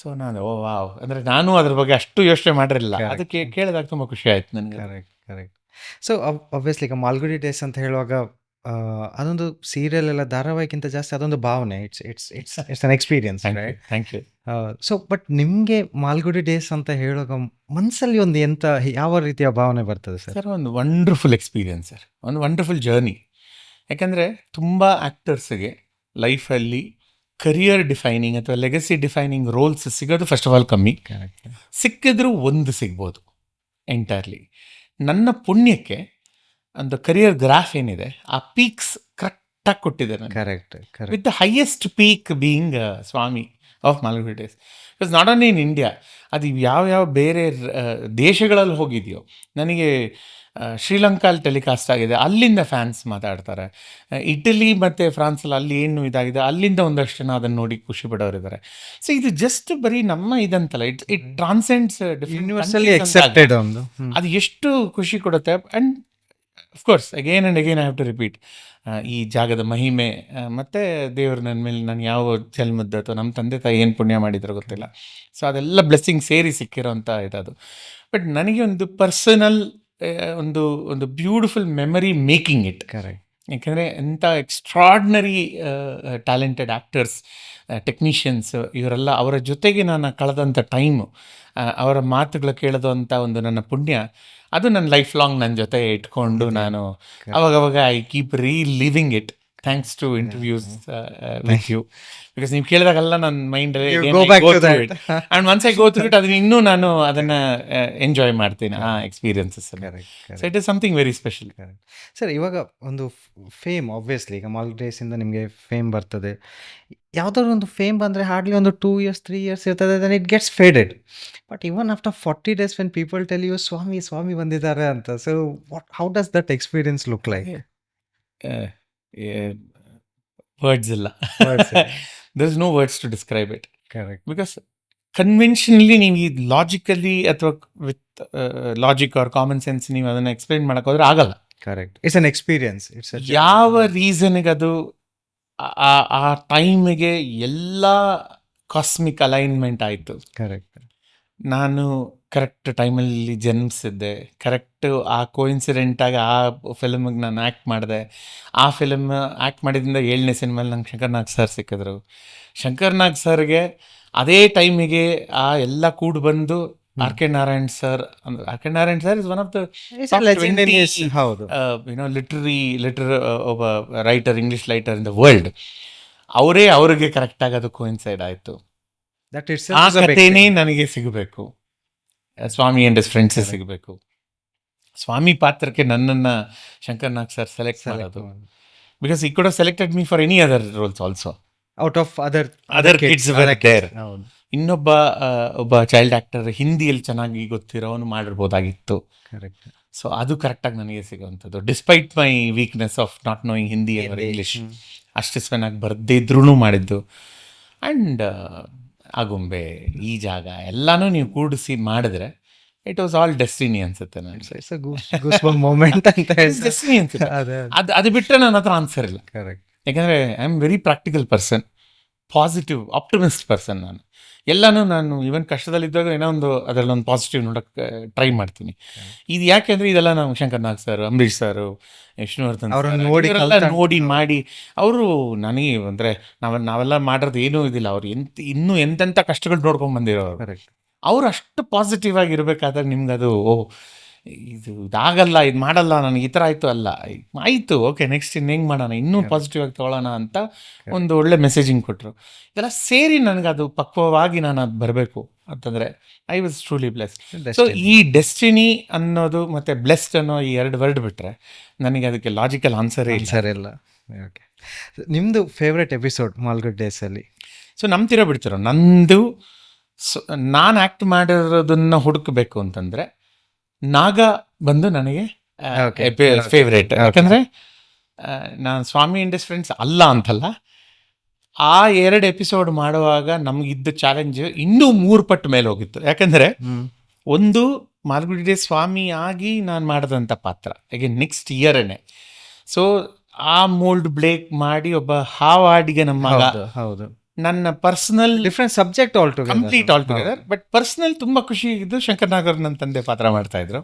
ಸೊ ನಾನು ವಾವ್ ಅಂದ್ರೆ ನಾನು ಅದ್ರ ಬಗ್ಗೆ ಅಷ್ಟು ಯೋಚನೆ ಮಾಡಿರಲಿಲ್ಲ, ಅದಕ್ಕೆ ಕೇಳಿದಾಗ ತುಂಬಾ ಖುಷಿ ಆಯ್ತು ನನಗೆ. ಕರೆಕ್ಟ್. ಸೊ ಆಬ್ವಿಯಸ್ಲಿ ಈಗ ಮಾಲ್ಗುಡಿ ಡೇಸ್ ಅಂತ ಹೇಳುವಾಗ ಅದೊಂದು ಸೀರಿಯಲ್ ಎಲ್ಲ ಧಾರಾವಾಹಿಗಿಂತ ಜಾಸ್ತಿ ಅದೊಂದು ಭಾವನೆ. It's an experience, right? Thank you. So but ನಿಮಗೆ ಮಾಲ್ಗುಡಿ ಡೇಸ್ ಅಂತ ಹೇಳುವಾಗ ಮನಸ್ಸಲ್ಲಿ ಒಂದು ಯಾವ ರೀತಿಯ ಭಾವನೆ ಬರ್ತದೆ ಸರ್? ಸರ್, ಒಂದು ವಂಡರ್ಫುಲ್ ಎಕ್ಸ್ಪೀರಿಯನ್ಸ್ ಸರ್, ಒಂದು ವಂಡರ್ಫುಲ್ ಜರ್ನಿ. ಯಾಕಂದರೆ ತುಂಬ ಆ್ಯಕ್ಟರ್ಸ್ಗೆ ಲೈಫಲ್ಲಿ ಕರಿಯರ್ ಡಿಫೈನಿಂಗ್ ಅಥವಾ ಲೆಗಸಿ ಡಿಫೈನಿಂಗ್ ರೋಲ್ಸ್ ಸಿಗೋದು ಫಸ್ಟ್ ಆಫ್ ಆಲ್ ಕಮ್ಮಿ. ಸಿಕ್ಕಿದ್ರೂ ಒಂದು ಸಿಗ್ಬೋದು ಎಂಟೈರ್ಲಿ. ನನ್ನ ಪುಣ್ಯಕ್ಕೆ ಒಂದು ಕರಿಯರ್ ಗ್ರಾಫ್ ಏನಿದೆ, ಆ ಪೀಕ್ಸ್ ಕರೆಕ್ಟಾಗಿ ಕೊಟ್ಟಿದೆ ನನಗೆ. Correct. With the highest peak being Swami of Malgudi Days. Because not only in India, ಅದು ಯಾವ ಬೇರೆ ದೇಶಗಳಲ್ಲಿ ಹೋಗಿದೆಯೋ, ನನಗೆ ಶ್ರೀಲಂಕಾಲ್ಲಿ ಟೆಲಿಕಾಸ್ಟ್ ಆಗಿದೆ, ಅಲ್ಲಿಂದ ಫ್ಯಾನ್ಸ್ ಮಾತಾಡ್ತಾರೆ. ಇಟಲಿ ಮತ್ತು ಫ್ರಾನ್ಸಲ್ಲಿ ಅಲ್ಲಿ ಏನು ಇದಾಗಿದೆ, ಅಲ್ಲಿಂದ ಒಂದಷ್ಟು ಜನ ಅದನ್ನು ನೋಡಿ ಖುಷಿ ಪಡೋರಿದ್ದಾರೆ. ಸೊ ಇದು ಜಸ್ಟ್ ಬರೀ ನಮ್ಮ ಇದಂತಲ್ಲ, ಇಟ್ ಟ್ರಾನ್ಸೆಂಡ್ಸ್ ಯೂನಿವರ್ಸಲಿ ಎಕ್ಸೆಪ್ಟೆಡ್ ಒಂದು. ಅದು ಎಷ್ಟು ಖುಷಿ ಕೊಡುತ್ತೆ. And of course again and again I have to repeat, ಈ ಜಾಗದ ಮಹಿಮೆ ಮತ್ತು ದೇವರು ನನ್ನ ಮೇಲೆ ನಾನು ಯಾವ ಜನ್ಮದ್ದು ಅಥವಾ ನಮ್ಮ ತಂದೆ ತಾಯಿ ಏನು ಪುಣ್ಯ ಮಾಡಿದ್ರು ಗೊತ್ತಿಲ್ಲ. ಸೊ ಅದೆಲ್ಲ ಬ್ಲೆಸ್ಸಿಂಗ್ ಸೇರಿ ಸಿಕ್ಕಿರೋಂಥ ಇದದು. ಬಟ್ ನನಗೆ ಒಂದು ಪರ್ಸನಲ್ ಒಂದು beautiful memory making it. Correct. ಯಾಕೆಂದರೆ ಎಂಥ ಎಕ್ಸ್ಟ್ರಾರ್ಡ್ನರಿ ಟ್ಯಾಲೆಂಟೆಡ್ ಆ್ಯಕ್ಟರ್ಸ್, ಟೆಕ್ನಿಷಿಯನ್ಸ್, ಇವರೆಲ್ಲ ಅವರ ಜೊತೆಗೆ ನಾನು ಕಳೆದಂಥ ಟೈಮು, ಅವರ ಮಾತುಗಳು ಕೇಳೋದಂಥ ಒಂದು ನನ್ನ ಪುಣ್ಯ, ಅದು ನನ್ನ ಲೈಫ್ ಲಾಂಗ್ ನನ್ನ ಜೊತೆ ಇಟ್ಕೊಂಡು ನಾನು ಅವಾಗವಾಗ I keep living it thanks to interviews with you. Because ನೀವು ಕೇಳಿದಾಗೆಲ್ಲ ನನ್ನ ಮೈಂಡಲ್ಲಿ and once I go through it, ಅದನ್ನ ಇನ್ನೂ ನಾನು ಅದನ್ನು ಎಂಜಾಯ್ ಮಾಡ್ತೀನಿ ಆ experiences. So it is something very special. Sir, ಇವಾಗ ಒಂದು ಫೇಮ್, ಆಬ್ವಿಯಸ್ಲಿ ಈಗ ಮಾಲ್ಗುಡಿ ಡೇಸಿಂದ ನಿಮಗೆ ಫೇಮ್ ಬರ್ತದೆ. ಯಾವುದಾದ್ರು ಒಂದು ಫೇಮ್ ಬಂದರೆ ಹಾರ್ಡ್ಲಿ ಒಂದು 2 years 3 years ಇರ್ತದೆ, then it gets faded. But even after 40 days when people tell you Swami ಬಂದಿದ್ದಾರೆ ಅಂತ, so how does that experience look like? Words ಇಲ್ಲ. There is no words to describe it. Correct. Because conventionally ನೀವು ಈ logically ಅಥವಾ with logic or common sense ನೀವು ಅದನ್ನು explain ಮಾಡೋಕ್ಕೋದ್ರೆ ಆಗಲ್ಲ. ಕರೆಕ್ಟ್. It's an experience. ಯಾವ ರೀಸನ್ಗೆ ಅದು ಆ ಟೈಮಿಗೆ ಎಲ್ಲ ಕಾಸ್ಮಿಕ್ ಅಲೈನ್ಮೆಂಟ್ ಆಯಿತು. ಕರೆಕ್ಟ್. ನಾನು ಕರೆಕ್ಟ್ ಟೈಮಲ್ಲಿ ಜನ್ಮಿಸಿದ್ದೆ, ಕರೆಕ್ಟು ಆ ಕೋಇನ್ಸಿಡೆಂಟಾಗಿ ಆ ಫಿಲ್ಮಿಗೆ ನಾನು ಆ್ಯಕ್ಟ್ ಮಾಡಿದೆ. ಆ ಫಿಲ್ಮ್ ಆ್ಯಕ್ಟ್ ಮಾಡಿದ್ರಿಂದ 7ನೇ ಸಿನಿಮಲ್ಲಿ ನಂಗೆ ಶಂಕರ್ನಾಗ್ ಸರ್ ಸಿಕ್ಕಿದ್ರು. ಶಂಕರ್ನಾಗ್ ಸರ್ಗೆ ಅದೇ ಟೈಮಿಗೆ ಆ ಎಲ್ಲ ಕೂಡ ಬಂದು R K Narayan sir is one of the ಹೌದು, ಒಬ್ಬ writer, English writer in the world. ಅವ್ರಿಗೆ ಕರೆಕ್ಟಾಗಿ ಅದು ಕೋಇನ್ಸೈಡ್ ಆಯಿತು. ಆ ಕಥೆನೇ ನನಗೆ ಸಿಗಬೇಕು, ಸ್ವಾಮಿ ಆ್ಯಂಡ್ ಹಿಸ್ ಫ್ರೆಂಡ್ಸೇ ಸಿಗಬೇಕು. ಸ್ವಾಮಿ ಪಾತ್ರಕ್ಕೆ ನನ್ನನ್ನು ಶಂಕರ್ನಾಗ್ ಸರ್ ಸೆಲೆಕ್ಟ್ ಮಾಡೋದು, because he could have selected me for any other roles also. Out of other kids were there. ಒಬ್ಬ ಚೈಲ್ಡ್ ಆ್ಯಕ್ಟರ್ ಹಿಂದಿಯಲ್ಲಿ ಚೆನ್ನಾಗಿ ಗೊತ್ತಿರೋನು ಮಾಡಿರ್ಬೋದಾಗಿತ್ತು. ಕರೆಕ್ಟ್. ಸೊ ಅದು ಕರೆಕ್ಟಾಗಿ ನನಗೆ ಸಿಗೋವಂಥದ್ದು, despite my weakness of not knowing Hindi or English. ಅಷ್ಟು ಚೆನ್ನಾಗಿ ಬರದೇ ಇದ್ರೂ ಮಾಡಿದ್ದು. ಆ್ಯಂಡ್ ಆಗುಂಬೆ, ಈ ಜಾಗ ಎಲ್ಲನೂ ನೀವು ಕೂಡಿಸಿ ಮಾಡಿದ್ರೆ ಇಟ್ ವಾಸ್ ಆಲ್ ಡೆಸ್ಟಿನಿ ಅನ್ಸುತ್ತೆ ನನಗೆ. ಡೆಸ್ಟಿನಿ ಅನ್ಸುತ್ತೆ. ಅದು ಬಿಟ್ಟರೆ ನನ್ನ ಹತ್ರ ಆನ್ಸರ್ ಇಲ್ಲ. ಕರೆಕ್ಟ್. ಯಾಕಂದರೆ I am very practical person, positive optimist person. ನಾನು ಈವನ್ ಕಷ್ಟದಲ್ಲಿದ್ದಾಗ ಏನೋ ಒಂದು ಅದರಲ್ಲೊಂದು ಪಾಸಿಟಿವ್ ನೋಡೋಕ್ಕೆ ಟ್ರೈ ಮಾಡ್ತೀನಿ. ಇದು ಯಾಕೆಂದರೆ ಇದೆಲ್ಲ ನಾವು ಶಂಕರ್ನಾಗ್ ಸರ್, ಅಂಬರೀಷ್ ಸರ್, ವಿಷ್ಣುವರ್ಧನ್ ನೋಡಿ ಮಾಡಿ ಅವರು ನನಗೆ ಅಂದರೆ ನಾವೆಲ್ಲ ಮಾಡೋದು ಏನೂ ಇದಿಲ್ಲ. ಅವ್ರು ಇನ್ನೂ ಎಂತೆಂಥ ಕಷ್ಟಗಳು ನೋಡ್ಕೊಂಡು ಬಂದಿರೋರು. ಕರೆಕ್ಟ್. ಅವರು ಅಷ್ಟು ಪಾಸಿಟಿವ್ ಆಗಿರಬೇಕಾದಾಗ ನಿಮ್ಗೆ ಅದು ಇದಾಗಲ್ಲ, ಇದು ಮಾಡಲ್ಲ, ನನಗೆ ಈ ಥರ ಆಯಿತು ಅಲ್ಲ, ಆಯಿತು, ಓಕೆ ನೆಕ್ಸ್ಟ್ ಹೆಂಗೆ ಮಾಡೋಣ, ಇನ್ನೂ ಪಾಸಿಟಿವ್ ಆಗಿ ತೊಗೊಳ್ಳೋಣ ಅಂತ ಒಂದು ಒಳ್ಳೆ ಮೆಸೇಜಿಂಗ್ ಕೊಟ್ಟರು. ಇದೆಲ್ಲ ಸೇರಿ ನನಗೆ ಅದು ಪಕ್ವವಾಗಿ ನಾನು ಅದು ಬರಬೇಕು ಅಂತಂದರೆ I was truly blessed. So ಈ ಡೆಸ್ಟಿನಿ ಅನ್ನೋದು ಮತ್ತು ಬ್ಲೆಸ್ಡ್ ಅನ್ನೋ ಈ 2 ವರ್ಡ್ ಬಿಟ್ಟರೆ ನನಗೆ ಅದಕ್ಕೆ ಲಾಜಿಕಲ್ ಆನ್ಸರೇ ಇಲ್ಲ. ಓಕೆ, ನಿಮ್ಮದು ಫೇವ್ರೆಟ್ ಎಪಿಸೋಡ್ ಮಾಲ್ಗುಡಿ ಡೇಸಲ್ಲಿ? ಸೊ ನಂಬ್ತಿರೋ ಬಿಡ್ತಿರೋ ನಂದು ನಾನು ಆ್ಯಕ್ಟ್ ಮಾಡಿರೋದನ್ನು ಹುಡುಕಬೇಕು ಅಂತಂದರೆ ನಾಗ ಬಂದು ನನಗೆ ಫೇವ್ರೇಟ್. ಯಾಕಂದರೆ ನಾನು ಸ್ವಾಮಿ ಆ್ಯಂಡ್ ಹಿಸ್ ಫ್ರೆಂಡ್ಸ್ ಅಲ್ಲ ಅಂತಲ್ಲ, ಆ 2 ಎಪಿಸೋಡ್ ಮಾಡುವಾಗ ನಮಗಿದ್ದ ಚಾಲೆಂಜ್ ಇನ್ನೂ 3 ಪಟ್ಟು ಮೇಲೆ ಹೋಗಿತ್ತು. ಯಾಕಂದರೆ ಒಂದು ಮಾಲ್ಗುಡಿ ಡೇಸ್ ಸ್ವಾಮಿ ಆಗಿ ನಾನು ಮಾಡಿದಂಥ ಪಾತ್ರ ಈಗ ನೆಕ್ಸ್ಟ್ ಇಯರೇ. ಸೊ ಆ ಮೋಲ್ಡ್ ಬ್ರೇಕ್ ಮಾಡಿ ಒಬ್ಬ ಹಾವಾಡಿಗೆ ನಮ್ಮ ಹೌದು ನನ್ನ personal different subject complete all together. But personal ತುಂಬ ಖುಷಿ ಇದ್ದು ಶಂಕರ್ನಾಗ್ ನನ್ನ ತಂದೆ ಪಾತ್ರ ಮಾಡ್ತಾಯಿದ್ರು.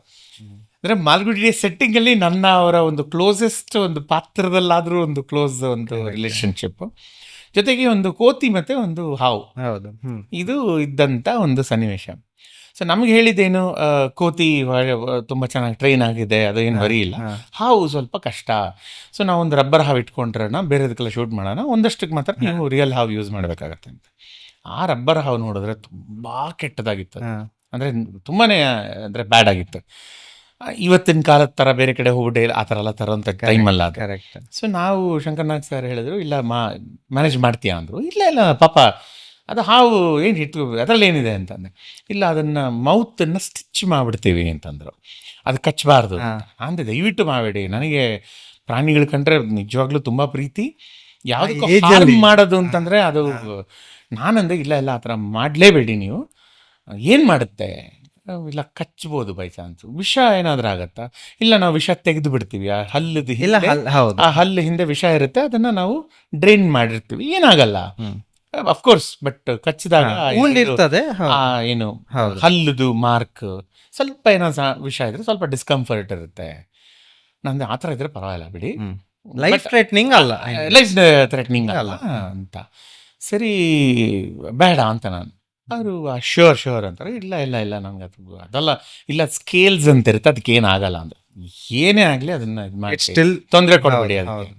ಅಂದರೆ ಮಾಲ್ಗುಡಿ ಸೆಟ್ಟಿಂಗಲ್ಲಿ ನನ್ನ ಅವರ ಒಂದು ಕ್ಲೋಸೆಸ್ಟ್ ಒಂದು ಪಾತ್ರದಲ್ಲಾದರೂ ಒಂದು ಕ್ಲೋಸ್ ಒಂದು ರಿಲೇಷನ್ಶಿಪ್, ಜೊತೆಗೆ ಒಂದು ಕೋತಿ ಮತ್ತು ಒಂದು ಹಾವು, ಹೌದು. ಇದು ಇದ್ದಂಥ ಒಂದು ಸನ್ನಿವೇಶ. ಸೊ ನಮ್ಗೆ ಹೇಳಿದ್ದೇನು, ಕೋತಿ ತುಂಬ ಚೆನ್ನಾಗಿ ಟ್ರೈನ್ ಆಗಿದೆ, ಅದು ಏನು ವರಿ ಇಲ್ಲ. ಹಾವು ಸ್ವಲ್ಪ ಕಷ್ಟ. ಸೊ ನಾವೊಂದು ರಬ್ಬರ್ ಹಾವು ಇಟ್ಕೊಂಡ್ರಣ ಬೇರೆದಕ್ಕೆಲ್ಲ ಶೂಟ್ ಮಾಡೋಣ, ಒಂದಷ್ಟಕ್ಕೆ ಮಾತ್ರ ನೀವು ರಿಯಲ್ ಹಾವು ಯೂಸ್ ಮಾಡಬೇಕಾಗತ್ತೆ ಅಂತ. ಆ ರಬ್ಬರ್ ಹಾವು ನೋಡಿದ್ರೆ ತುಂಬ ಕೆಟ್ಟದಾಗಿತ್ತು, ಅಂದರೆ ತುಂಬಾ ಅಂದರೆ ಬ್ಯಾಡ್ ಆಗಿತ್ತು. ಇವತ್ತಿನ ಕಾಲದ ಥರ ಬೇರೆ ಕಡೆ ಹೋಗ್ಬಿಟ್ಟೆ ಆ ಥರ ಎಲ್ಲ ತರೋಂಥ ಟೈಮಲ್ಲ ಅದು. ಕರೆಕ್ಟ್. ಸೊ ನಾವು ಶಂಕರ್ನಾಗ್ ಸರ್ ಹೇಳಿದ್ರು, ಇಲ್ಲ ಮ್ಯಾನೇಜ್ ಮಾಡ್ತೀಯಾ ಅಂದರು. ಇಲ್ಲ ಪಾಪ ಅದು ಹಾವು ಏನು ಇಟ್ಟು ಅದರಲ್ಲಿ ಏನಿದೆ ಅಂತಂದೆ. ಇಲ್ಲ ಅದನ್ನು ಮೌತನ್ನು ಸ್ಟಿಚ್ ಮಾಡಿಬಿಡ್ತೀವಿ ಅಂತಂದರು, ಅದು ಕಚ್ಚಬಾರ್ದು ಅಂದೆ. ದಯವಿಟ್ಟು ಮಾಡಬೇಡಿ, ನನಗೆ ಪ್ರಾಣಿಗಳು ಕಂಡ್ರೆ ನಿಜವಾಗ್ಲೂ ತುಂಬ ಪ್ರೀತಿ, ಯಾವುದಕ್ಕೂ ಹಾರ್ಮ್ ಮಾಡೋದು ಅಂತಂದರೆ ಅದು. ನಾನಂದೆ ಇಲ್ಲ ಆ ಥರ ಮಾಡಲೇಬೇಡಿ ನೀವು. ಏನು ಮಾಡುತ್ತೆ, ಇಲ್ಲ ಕಚ್ಬೋದು ಬೈ ಚಾನ್ಸ್, ವಿಷ ಏನಾದರೂ ಆಗತ್ತಾ? ಇಲ್ಲ ನಾವು ವಿಷ ತೆಗೆದು ಬಿಡ್ತೀವಿ, ಆ ಹಲ್ಲದ ಆ ಹಲ್ಲು ಹಿಂದೆ ವಿಷ ಇರುತ್ತೆ, ಅದನ್ನು ನಾವು ಡ್ರೈನ್ ಮಾಡಿರ್ತೀವಿ, ಏನಾಗಲ್ಲ ಅಫ್ಕೋರ್ಸ್. ಬಟ್ ಕಚ್ಚಿದಾಗ ಇರ್ತದೆ ಏನು ಹಲ್ಲುದು ಮಾರ್ಕ್ ಸ್ವಲ್ಪ ಏನೋ ವಿಷ ಇದ್ರೆ ಸ್ವಲ್ಪ ಡಿಸ್ಕಂಫರ್ಟ್ ಇರುತ್ತೆ. ನಂದು ಆ ಥರ ಇದ್ರೆ ಪರವಾಗಿಲ್ಲ ಬಿಡಿ, ಲೈಫ್ ಥ್ರೆಟ್ನಿಂಗ್ ಅಲ್ಲ, ಲೈಫ್ ಥ್ರೆಟ್ನಿಂಗ್ ಅಲ್ಲ ಅಂತ. ಸರಿ ಬೇಡ ಅಂತ ನಾನು. ಅವರು ಶ್ಯೂರ್ ಅಂತಾರೆ. ಇಲ್ಲ ನಂಗೆ ಅದೆಲ್ಲ ಇಲ್ಲ, ಸ್ಕೇಲ್ಸ್ ಅಂತ ಇರುತ್ತೆ, ಅದಕ್ಕೆ ಏನಾಗಲ್ಲ ಅಂದ್ರೆ ಏನೇ ಆಗಲಿ ಅದನ್ನ ಇದು ಮಾಡಿ ತೊಂದರೆ ಕೊಡಬೇಡಿ ಅದಕ್ಕೆ.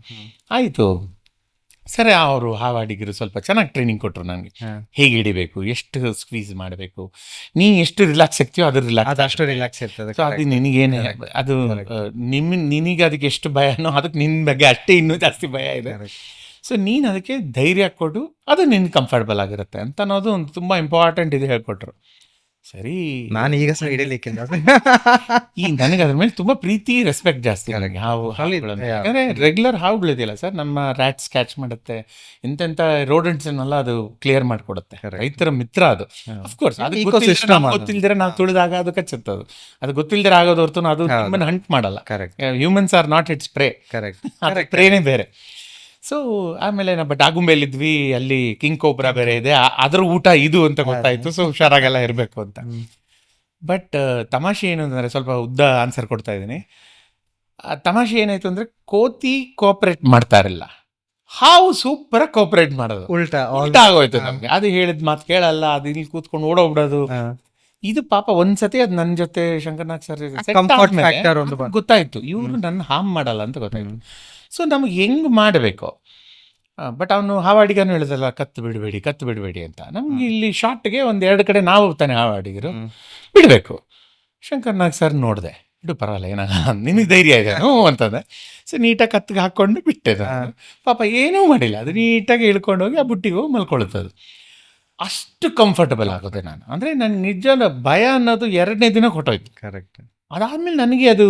ಆಯಿತು ಸರಿ. ಅವರು ಹಾವಾಡಿಗರು ಸ್ವಲ್ಪ ಚೆನ್ನಾಗಿ ಟ್ರೈನಿಂಗ್ ಕೊಟ್ಟರು ನನಗೆ, ಹೇಗೆ ಹಿಡಿಬೇಕು, ಎಷ್ಟು ಸ್ಕ್ವೀಸ್ ಮಾಡಬೇಕು, ನೀ ಎಷ್ಟು ರಿಲ್ಯಾಕ್ಸ್ ಆಗ್ತೀಯೋ ಅದ್ರ ರಿಲ್ಯಾಕ್ಸ್ ಅಷ್ಟು ರಿಲ್ಯಾಕ್ಸ್ ಇರ್ತದೆ. ಸೊ ಅದು ನಿನಗೇನು ಅದು ನಿನಗೆ ಅದಕ್ಕೆ ಎಷ್ಟು ಭಯನೋ ಅದಕ್ಕೆ ನಿನ್ನ ಬಗ್ಗೆ ಅಷ್ಟೇ ಇನ್ನೂ ಜಾಸ್ತಿ ಭಯ ಇದೆ. ಸೊ ನೀನು ಅದಕ್ಕೆ ಧೈರ್ಯ ಕೊಡು, ಅದು ನಿನ್ಗೆ ಕಂಫರ್ಟಬಲ್ ಆಗಿರುತ್ತೆ ಅಂತ ಅನ್ನೋದು ಒಂದು ತುಂಬ ಇಂಪಾರ್ಟೆಂಟ್ ಇದು ಹೇಳ್ಕೊಟ್ರು. ಸರಿ, ನಾನು ಈಗ ಸಹ ಹಿಡಿಲಿಕ್ಕೆ ನನಗೆ ಅದ್ರ ಮೇಲೆ ತುಂಬ ಪ್ರೀತಿ ರೆಸ್ಪೆಕ್ಟ್ ಜಾಸ್ತಿ. ಯಾಕಂದರೆ ರೆಗ್ಯುಲರ್ ಹಾವುಗಳಿದೆಯಲ್ಲ ಸರ್, ನಮ್ಮ ರ್ಯಾಟ್ಸ್ ಕ್ಯಾಚ್ ಮಾಡುತ್ತೆ, ಎಂತೆಂಥ ರೋಡೆಂಟ್ಸನ್ನೆಲ್ಲ ಅದು ಕ್ಲಿಯರ್ ಮಾಡಿಕೊಡುತ್ತೆ. ರೈತರ ಮಿತ್ರ ಅದು. ಅಫ್ಕೋರ್ಸ್ ಅದು ಗೊತ್ತಿಲ್ದಿರ ನಾವು ತುಳಿದಾಗ ಅದು ಕಚ್ಚುತ್ತೆ. ಅದು ಗೊತ್ತಿಲ್ದಿರ ಆಗೋದು ಹೊರತು ಅದು ನಿಮ್ಮನ್ನು ಹಂಟ್ ಮಾಡಲ್ಲ. Humans are not its prey. Correct, ಪ್ರೇನೇ ಬೇರೆ. ಸೊ ಆಮೇಲೆ ನಾವು ಡಾಗುಂಬೆಲಿದ್ವಿ, ಅಲ್ಲಿ ಕಿಂಗ್ ಕೋಬ್ರಾ ಬೇರೆ ಇದೆ, ಅದರ ಊಟ ಇದು ಅಂತ ಗೊತ್ತಾಯಿತು. ಸೊ ಹುಷಾರಾಗೆಲ್ಲ ಇರಬೇಕು ಅಂತ. ಬಟ್ ತಮಾಷೆ ಏನು ಅಂದರೆ, ಸ್ವಲ್ಪ ಉದ್ದ ಆನ್ಸರ್ ಕೊಡ್ತಾ ಇದ್ದೀನಿ. ತಮಾಷೆ ಏನಾಯಿತು ಅಂದರೆ, ಕೋತಿ ಕೋಆಪ್ರೇಟ್ ಮಾಡ್ತಾ ಇರಲಿಲ್ಲ, ಹಾವು ಸೂಪರಾಗಿ ಕೋಆಪ್ರೇಟ್ ಮಾಡೋದು. ಉಲ್ಟಾ ಆಗೋಯ್ತು ನಮಗೆ. ಅದು ಹೇಳಿದ ಮಾತು ಕೇಳಲ್ಲ, ಅದು ಇಲ್ಲಿ ಕೂತ್ಕೊಂಡು ಓಡೋಗ್ಬಿಡೋದು. ಇದು ಪಾಪ ಒಂದ್ಸತಿ ಅದು ನನ್ನ ಜೊತೆ ಶಂಕರ್ನಾಗ್ ಸರ್ ಗೊತ್ತಾಯ್ತು, ಇವರು ನನ್ನ ಹಾರ್ಮ್ ಮಾಡಲ್ಲ ಅಂತ ಗೊತ್ತಾಯ್ತು. ಸೊ ನಮಗೆ ಹೆಂಗೆ ಮಾಡಬೇಕು. ಬಟ್ ಅವನು ಹಾವಾಡಿಗನು ಹೇಳಿದಲ್ಲ, ಕತ್ತು ಬಿಡಬೇಡಿ ಅಂತ. ನಮ್ಗೆ ಇಲ್ಲಿ ಶಾರ್ಟ್ಗೆ 1-2 ಕಡೆ ನಾವು ತಾನೆ ಹಾವಾಡಿಗರು ಬಿಡಬೇಕು. ಶಂಕರ್ನಾಗ್ ಸರ್ ನೋಡಿದೆ, ಬಿಡು ಪರವಾಗಿಲ್ಲ, ಏನಾಗಲ್ಲ, ನಿನಗೆ ಧೈರ್ಯ ಇದೆ ಅಂತಂದೆ. ಸೊ ನೀಟಾಗಿ ಕತ್ತಿಗೆ ಹಾಕ್ಕೊಂಡು ಬಿಟ್ಟೆ. ಪಾಪ ಏನೂ ಮಾಡಿಲ್ಲ, ಅದು ನೀಟಾಗಿ ಇಳ್ಕೊಂಡೋಗಿ ಆ ಬುಟ್ಟಿಗೆ ಹೋಗಿ ಮಲ್ಕೊಳ್ಳುತ್ತದು. ಅಷ್ಟು ಕಂಫರ್ಟಬಲ್ ಆಗುತ್ತೆ. ನಾನು ಅಂದರೆ ನನ್ನ ನಿಜವಾದ ಭಯ ಅನ್ನೋದು 2ನೇ ದಿನ ಕೊಟ್ಟೋಯ್ತು. ಕರೆಕ್ಟ್. ಅದಾದಮೇಲೆ ನನಗೆ ಅದು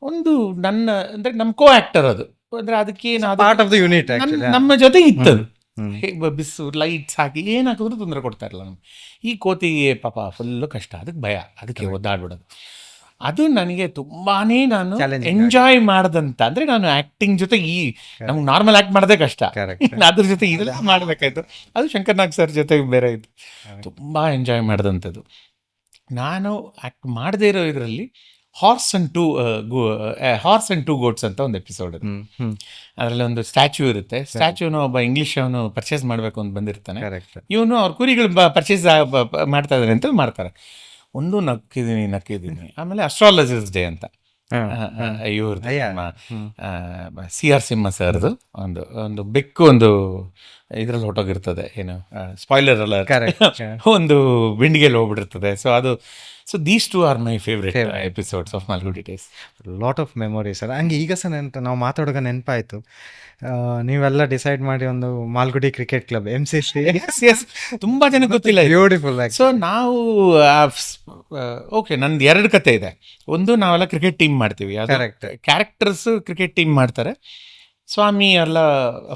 ಒಂದು ನನ್ನ ಅಂದರೆ ನಮ್ಮ ಕೋ ಆ್ಯಕ್ಟರ್ ಅದು, ಅಂದರೆ ಅದಕ್ಕೇನು ಪಾರ್ಟ್ ಆಫ್ ದ ಯೂನಿಟ್ ನಮ್ಮ ಜೊತೆ ಇತ್ತದು. ಬಿಸು ಲೈಟ್ಸ್ ಹಾಕಿ ಏನಾಕಿದ್ರು ತೊಂದರೆ ಕೊಡ್ತಾ ಇರಲ್ಲ ನಮ್ಗೆ. ಈ ಕೋತಿಗೆ ಪಾಪ ಫುಲ್ಲು ಕಷ್ಟ, ಅದಕ್ಕೆ ಭಯ, ಅದಕ್ಕೆ ಒದ್ದಾಡ್ಬಿಡೋದು. ಅದು ನನಗೆ ತುಂಬಾನೇ ನಾನು ಎಂಜಾಯ್ ಮಾಡ್ದಂತ. ಅಂದರೆ ನಾನು ಆ್ಯಕ್ಟಿಂಗ್ ಜೊತೆ ನಮ್ಗೆ ನಾರ್ಮಲ್ ಆ್ಯಕ್ಟ್ ಮಾಡೋದೇ ಕಷ್ಟ, ಅದ್ರ ಜೊತೆ ಇದೆಲ್ಲ ಮಾಡಬೇಕಾಯ್ತು. ಅದು ಶಂಕರ್ನಾಗ್ ಸರ್ ಜೊತೆ ಬೇರೆ ಇತ್ತು, ತುಂಬ ಎಂಜಾಯ್ ಮಾಡಿದಂಥದ್ದು. ನಾನು ಆ್ಯಕ್ಟ್ ಮಾಡದೇ ಇರೋ ಇದರಲ್ಲಿ ಹಾರ್ಸ್ ಆ್ಯಂಡ್ ಟೂ ಗೋಟ್ಸ್ ಅಂತ ಒಂದು ಎಪಿಸೋಡ್ ಅದು. ಅದರಲ್ಲಿ ಒಂದು ಸ್ಟ್ಯಾಚ್ಯೂ ಇರುತ್ತೆ. ಸ್ಟ್ಯಾಚ್ಯೂನ ಒಬ್ಬ ಇಂಗ್ಲೀಷ್ ಅವನು ಪರ್ಚೇಸ್ ಮಾಡಬೇಕು ಅಂತ ಬಂದಿರ್ತಾನೆ. ಇವನು ಅವ್ರ ಕುರಿಗಳು ಪರ್ಚೇಸ್ ಮಾಡ್ತಾ ಇದ್ದಾರೆ ಅಂತ ಮಾಡ್ತಾರೆ. ಒಂದು ನಕ್ಕಿದ್ದೀನಿ. ಆಮೇಲೆ ಅಸ್ಟ್ರಾಲಜಿಸ್ಟ್ ಡೇ ಅಂತ ಇವ್ರದ್ದು CR ಸಿಂಹ ಸರ್ದು ಒಂದು ಬೆಕ್ಕು ಒಂದು ಇದ್ರಲ್ಲಿ ಹೊಟ್ಟೋಗಿರ್ತದೆ, ಏನು ಸ್ಪಾಯ್ಲರ್ ಅಲ್ಲ, ಒಂದು ಬಿಂಡಿಗೆಲ್ಲಿ ಹೋಗ್ಬಿಟ್ಟಿರ್ತದೆ. So these two are my favourite episodes of Malgudi days. Lot of memories ಅಲ್ಲ. ಹಂಗೆ ಈಗ ಸಹ ನಾವು ಮಾತಾಡುವಾಗ ನೆನಪಾಯಿತು, ನೀವೆಲ್ಲ ಡಿಸೈಡ್ ಮಾಡಿ ಒಂದು ಮಾಲ್ಗುಡಿ ಕ್ರಿಕೆಟ್ ಕ್ಲಬ್ MCC. ತುಂಬ ಜನಕ್ಕೆ ಗೊತ್ತಿಲ್ಲ. ಬ್ಯೂಟಿಫುಲ್. ಸೊ ನಾವು ಓಕೆ, ನಂದು 2 ಕತೆ ಇದೆ. ಒಂದು, ನಾವೆಲ್ಲ ಕ್ರಿಕೆಟ್ ಟೀಮ್ ಮಾಡ್ತೀವಿ, ಕ್ಯಾರೆಕ್ಟರ್ಸ್ ಕ್ರಿಕೆಟ್ ಟೀಮ್ ಮಾಡ್ತಾರೆ. ಸ್ವಾಮಿ ಎಲ್ಲ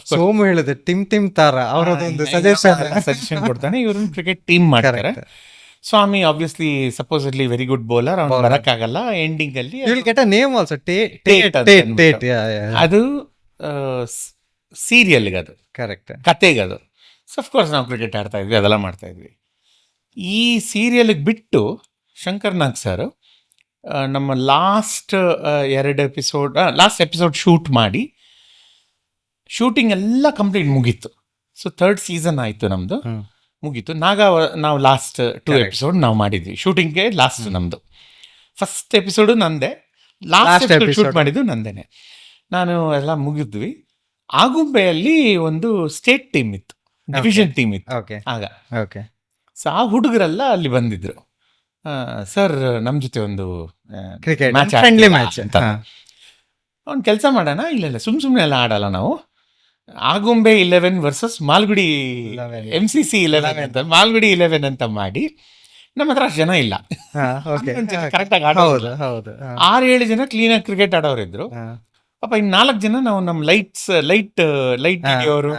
ಸೋಮು ಹೇಳಿದೆ ಟಿಮ್ ತಾರ ಅವರದೊಂದು ಸಜೆಷನ್ ಕೊಡ್ತಾನೆ, ಇವ್ರನ್ನ ಕ್ರಿಕೆಟ್ ಟೀಮ್ ಮಾಡ್ತಾರೆ. Swami obviously supposedly very good bowler, ಅವ್ನು ಬರೋಕ್ಕಾಗಲ್ಲ. ಎಂಡಿಂಗ್ ಅಲ್ಲಿ ನೇಮ್ ಆಲ್ಸೋ ಅದು ಸೀರಿಯಲ್ಗೆ, ಅದು ಕರೆಕ್ಟ್, ಕತೆಗೆ ಅದು. ಸೊ ಅಫ್ಕೋರ್ಸ್ ನಾವು ಕ್ರಿಕೆಟ್ ಆಡ್ತಾ ಇದ್ವಿ, ಅದೆಲ್ಲ ಮಾಡ್ತಾ ಇದ್ವಿ. ಈ ಸೀರಿಯಲ್ಗೆ ಬಿಟ್ಟು ಶಂಕರ್ನಾಗ್ ಸರ್ ನಮ್ಮ last 2 episode last episode shoot ಮಾಡಿ ಶೂಟಿಂಗ್ ಎಲ್ಲ ಕಂಪ್ಲೀಟ್ ಮುಗೀತು. ಸೊ 3rd ಸೀಸನ್ ಆಯಿತು ನಮ್ಮದು, ಮುಗೀತು. ನಾವು ಲಾಸ್ಟ್ 2 ಎಪಿಸೋಡ್ ನಾವು ಮಾಡಿದ್ವಿ. ಶೂಟಿಂಗ್ಗೆ ಲಾಸ್ಟ್ ನಮ್ಮದು ಫಸ್ಟ್ ಎಪಿಸೋಡು ನಂದೇ, ಲಾಸ್ಟ್ ಎಪಿಸೋಡ್ ಶೂಟ್ ಮಾಡಿದ್ದು ನಂದೇನೆ. ನಾನು ಎಲ್ಲ ಮುಗಿದ್ವಿ. ಆಗುಂಬೆಯಲ್ಲಿ ಒಂದು ಸ್ಟೇಟ್ ಟೀಮ್ ಇತ್ತು, ಡಿವಿಷನ್ ಟೀಮ್ ಇತ್ತು ಓಕೆ ಆಗ. ಓಕೆ ಸೊ ಆ ಹುಡುಗರೆಲ್ಲ ಅಲ್ಲಿ ಬಂದಿದ್ರು. ಸರ್ ನಮ್ಮ ಜೊತೆ ಒಂದು ಕ್ರಿಕೆಟ್ ಮ್ಯಾಚ್ ಫ್ರೆಂಡ್ಲಿ ಮ್ಯಾಚ್ ಅಂತ. ಅವ್ನು ಕೆಲಸ ಮಾಡೋಣ, ಇಲ್ಲ ಸುಮ್ಮನೆ ಎಲ್ಲ ಆಡಲ್ಲ ನಾವು. ಆಗುಂಬೆ 11 ವರ್ಸಸ್ ಮಾಲ್ಗುಡಿ 11. MCC 11 ಅಂತ, ಮಾಲ್ಗುಡಿ 11 ಅಂತ ಮಾಡಿ. ನಮ್ಮ ಹತ್ರ ಅಷ್ಟು ಜನ ಇಲ್ಲ, ಓಕೆ ಕರೆಕ್ಟಾಗಿ ಹೌದು ಹೌದು 6-7 ಜನ ಕ್ಲೀನಾಗಿ ಕ್ರಿಕೆಟ್ ಆಡೋರಿದ್ರು. ಪಾಪ ಇನ್ನು 4 ಜನ ನಾವು ನಮ್ಮ ಲೈಟ್ ಡಿಯವರು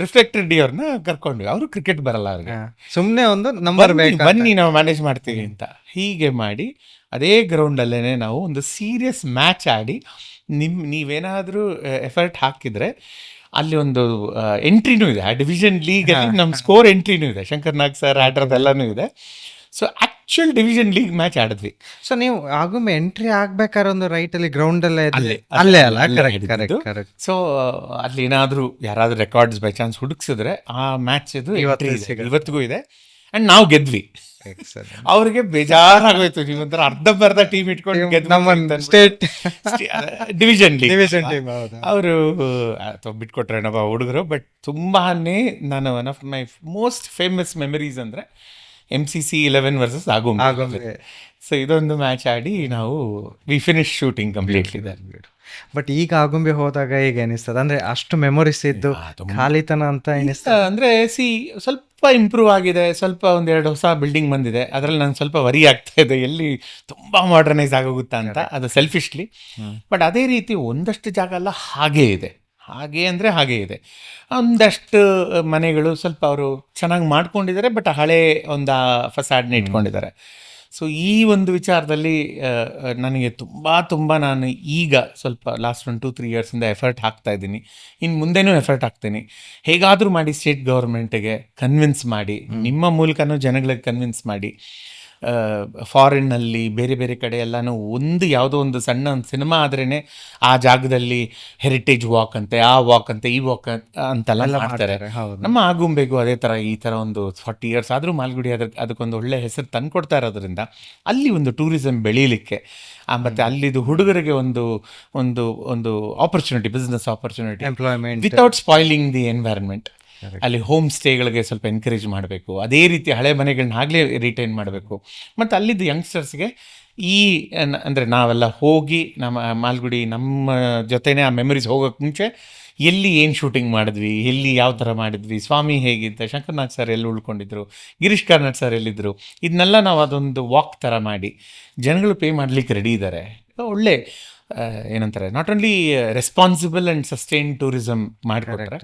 ರಿಫ್ಲೆಕ್ಟೆಡ್ ಡಿಯವ್ರನ್ನ ಕರ್ಕೊಂಡ್ವಿ. ಅವರು ಕ್ರಿಕೆಟ್ ಬರಲ್ಲ ಅವ್ರಿಗೆ. ಸುಮ್ನೆ ಒಂದು ನಂಬರ್ ಬನ್ನಿ ನಾವು ಮ್ಯಾನೇಜ್ ಮಾಡ್ತೀವಿ ಅಂತ ಹೀಗೆ ಮಾಡಿ ಅದೇ ಗ್ರೌಂಡಲ್ಲೇ ನಾವು ಒಂದು ಸೀರಿಯಸ್ ಮ್ಯಾಚ್ ಆಡಿ ನೀವೇನಾದರೂ ಎಫರ್ಟ್ ಹಾಕಿದ್ರೆ ಅಲ್ಲಿ ಒಂದು ಎಂಟ್ರಿನೂ ಇದೆ. ಆ ಡಿವಿಷನ್ ಲೀಗಲ್ಲಿ ನಮ್ಮ ಸ್ಕೋರ್ ಎಂಟ್ರಿನೂ ಇದೆ. ಶಂಕರ್ ನಾಗ್ ಸರ್ ಆಡ್ರದ್ದೆಲ್ಲನೂ ಇದೆ. So actual division league match ಆಡಿದ್ವಿ. ಸೊ ನೀವು ಆಗುಂಬೆ ಎಂಟ್ರಿ ಆಗ್ಬೇಕಾದ್ರೆ ಒಂದು ರೈಟ್ ಅಲ್ಲಿ ಗ್ರೌಂಡ್ ಅಲ್ಲೇ ಅಲ್ಲ? ಕರೆಕ್ಟ್. ಸೊ ಅಲ್ಲಿ ಏನಾದರೂ ಯಾರಾದ್ರೂ ರೆಕಾರ್ಡ್ಸ್ ಬೈ ಚಾನ್ಸ್ ಹುಡುಕ್ಸಿದ್ರೆ ಆ ಮ್ಯಾಚ್ ಇದು ಇವತ್ತಿಗೂ ಇದೆ. ಅಂಡ್ ನಾವು ಗೆದ್ವಿ. ಅವ್ರಿಗೆ ಬೇಜಾರಾಗೋಯ್ತು, ನೀವಂತರ ಅರ್ಧಂಬರ್ಧ ಟೀಮ್ ಇಟ್ಕೊಂಡು ಸ್ಟೇಟ್ ಡಿವಿಷನ್ ಟೀಮ್ ಅವರು ಬಿಟ್ಕೊಟ್ರೇನಪ್ಪ ಹುಡುಗರು. ಬಟ್ ತುಂಬಾನೇ ನಾನು one of my most famous memories ಅಂದರೆ MCC 11 ವರ್ಸಸ್ ಆಗುಂಬೆ. ಸೊ ಇದೊಂದು ಮ್ಯಾಚ್ ಆಡಿ ನಾವು V finish shooting completely. But ಈಗ ಆಗುಂಬೆ ಹೋದಾಗ ಈಗ ಏನಿಸ್ತದೆ ಅಂದ್ರೆ ಅಷ್ಟು ಮೆಮೊರೀಸ್ ಇದ್ದು ಖಾಲಿತನ ಅಂತ ಏನಿಸ್ತದೆ ಅಂದ್ರೆ ಸ್ವಲ್ಪ ಇಂಪ್ರೂವ್ ಆಗಿದೆ, ಸ್ವಲ್ಪ 1-2 ಹೊಸ ಬಿಲ್ಡಿಂಗ್ ಬಂದಿದೆ. ಅದರಲ್ಲಿ ನಾನು ಸ್ವಲ್ಪ ವರಿ ಆಗ್ತಾ ಇದೆ, ಎಲ್ಲಿ ತುಂಬಾ ಮಾಡರ್ನೈಸ್ ಆಗೋಗುತ್ತಾ ಅಂತ, ಅದು ಸೆಲ್ಫಿಶ್ಲಿ. ಬಟ್ ಅದೇ ರೀತಿ ಒಂದಷ್ಟು ಜಾಗ ಎಲ್ಲ ಹಾಗೇ ಇದೆ, ಹಾಗೇ ಇದೆ. ಒಂದಷ್ಟು ಮನೆಗಳು ಸ್ವಲ್ಪ ಅವರು ಚೆನ್ನಾಗಿ ಮಾಡ್ಕೊಂಡಿದ್ದಾರೆ, ಬಟ್ ಹಳೆ ಒಂದು ಫಸಾಡ್ನ ಇಟ್ಕೊಂಡಿದ್ದಾರೆ. ಸೊ ಈ ಒಂದು ವಿಚಾರದಲ್ಲಿ ನನಗೆ ತುಂಬ ನಾನು ಈಗ ಸ್ವಲ್ಪ ಲಾಸ್ಟ್ 1-2-3 ಇಯರ್ಸಿಂದ ಎಫರ್ಟ್ ಹಾಕ್ತಾ ಇದ್ದೀನಿ. ಇನ್ನು ಮುಂದೆನೂ ಎಫರ್ಟ್ ಹಾಕ್ತೀನಿ. ಹೇಗಾದರೂ ಮಾಡಿ ಸ್ಟೇಟ್ ಗೌರ್ಮೆಂಟಿಗೆ ಕನ್ವಿನ್ಸ್ ಮಾಡಿ, ನಿಮ್ಮ ಮೂಲಕನೂ ಜನಗಳಿಗೆ ಕನ್ವಿನ್ಸ್ ಮಾಡಿ, ಫಾರಿನ್ನಲ್ಲಿ ಬೇರೆ ಬೇರೆ ಕಡೆ ಎಲ್ಲನೂ ಯಾವುದೋ ಒಂದು ಸಣ್ಣ ಒಂದು ಸಿನಿಮಾ ಆದ್ರೇ ಆ ಜಾಗದಲ್ಲಿ ಹೆರಿಟೇಜ್ ವಾಕ್ ಅಂತೆ, ಆ ವಾಕ್ ಅಂತೆ, ಈ ವಾಕ್ ಅಂತೆಲ್ಲ ಮಾಡ್ತಾರೆ. ನಮ್ಮ ಆಗುಂಬೆಗೂ ಅದೇ ಥರ ಈ ಥರ ಒಂದು 40 ಇಯರ್ಸ್ ಆದರೂ ಮಾಲ್ಗುಡಿ ಅದಕ್ಕೊಂದು ಒಳ್ಳೆ ಹೆಸರು ತಂದುಕೊಡ್ತಾ ಇರೋದ್ರಿಂದ ಅಲ್ಲಿ ಒಂದು ಟೂರಿಸಂ ಬೆಳೀಲಿಕ್ಕೆ, ಮತ್ತು ಅಲ್ಲಿದು ಹುಡುಗರಿಗೆ ಒಂದು ಒಂದು ಒಂದು opportunity, business opportunity, employment without spoiling the environment. ಅಲ್ಲಿ ಹೋಮ್ ಸ್ಟೇಗಳಿಗೆ ಸ್ವಲ್ಪ ಎನ್ಕರೇಜ್ ಮಾಡಬೇಕು, ಅದೇ ರೀತಿ ಹಳೆ ಮನೆಗಳನ್ನ ಆಗಲೇ ರಿಟೈನ್ ಮಾಡಬೇಕು. ಮತ್ತು ಅಲ್ಲಿದ್ದು ಯಂಗ್ಸ್ಟರ್ಸ್ಗೆ ಅಂದರೆ ನಾವೆಲ್ಲ ಹೋಗಿ ನಮ್ಮ ಮಾಲ್ಗುಡಿ ನಮ್ಮ ಜೊತೆನೇ ಆ ಮೆಮರೀಸ್ ಹೋಗೋಕ್ಕೆ ಮುಂಚೆ ಎಲ್ಲಿ ಏನು ಶೂಟಿಂಗ್ ಮಾಡಿದ್ವಿ, ಎಲ್ಲಿ ಯಾವ ಥರ ಮಾಡಿದ್ವಿ, ಸ್ವಾಮಿ ಹೇಗಿದ್ದ, ಶಂಕರ್ನಾಗ್ ಸರ್ ಎಲ್ಲಿ ಉಳ್ಕೊಂಡಿದ್ರು, ಗಿರೀಶ್ ಕಾರ್ನಾಡ್ ಸರ್ ಎಲ್ಲಿದ್ದರು, ಇದನ್ನೆಲ್ಲ ನಾವು ಅದೊಂದು ವಾಕ್ ಥರ ಮಾಡಿ ಜನಗಳು ಪೇ ಮಾಡಲಿಕ್ಕೆ ರೆಡಿ ಇದ್ದಾರೆ. ಒಳ್ಳೆ ಏನಂತಾರೆ, not only responsible and sustain tourism ಮಾಡಿಕೊಟ್ರೆ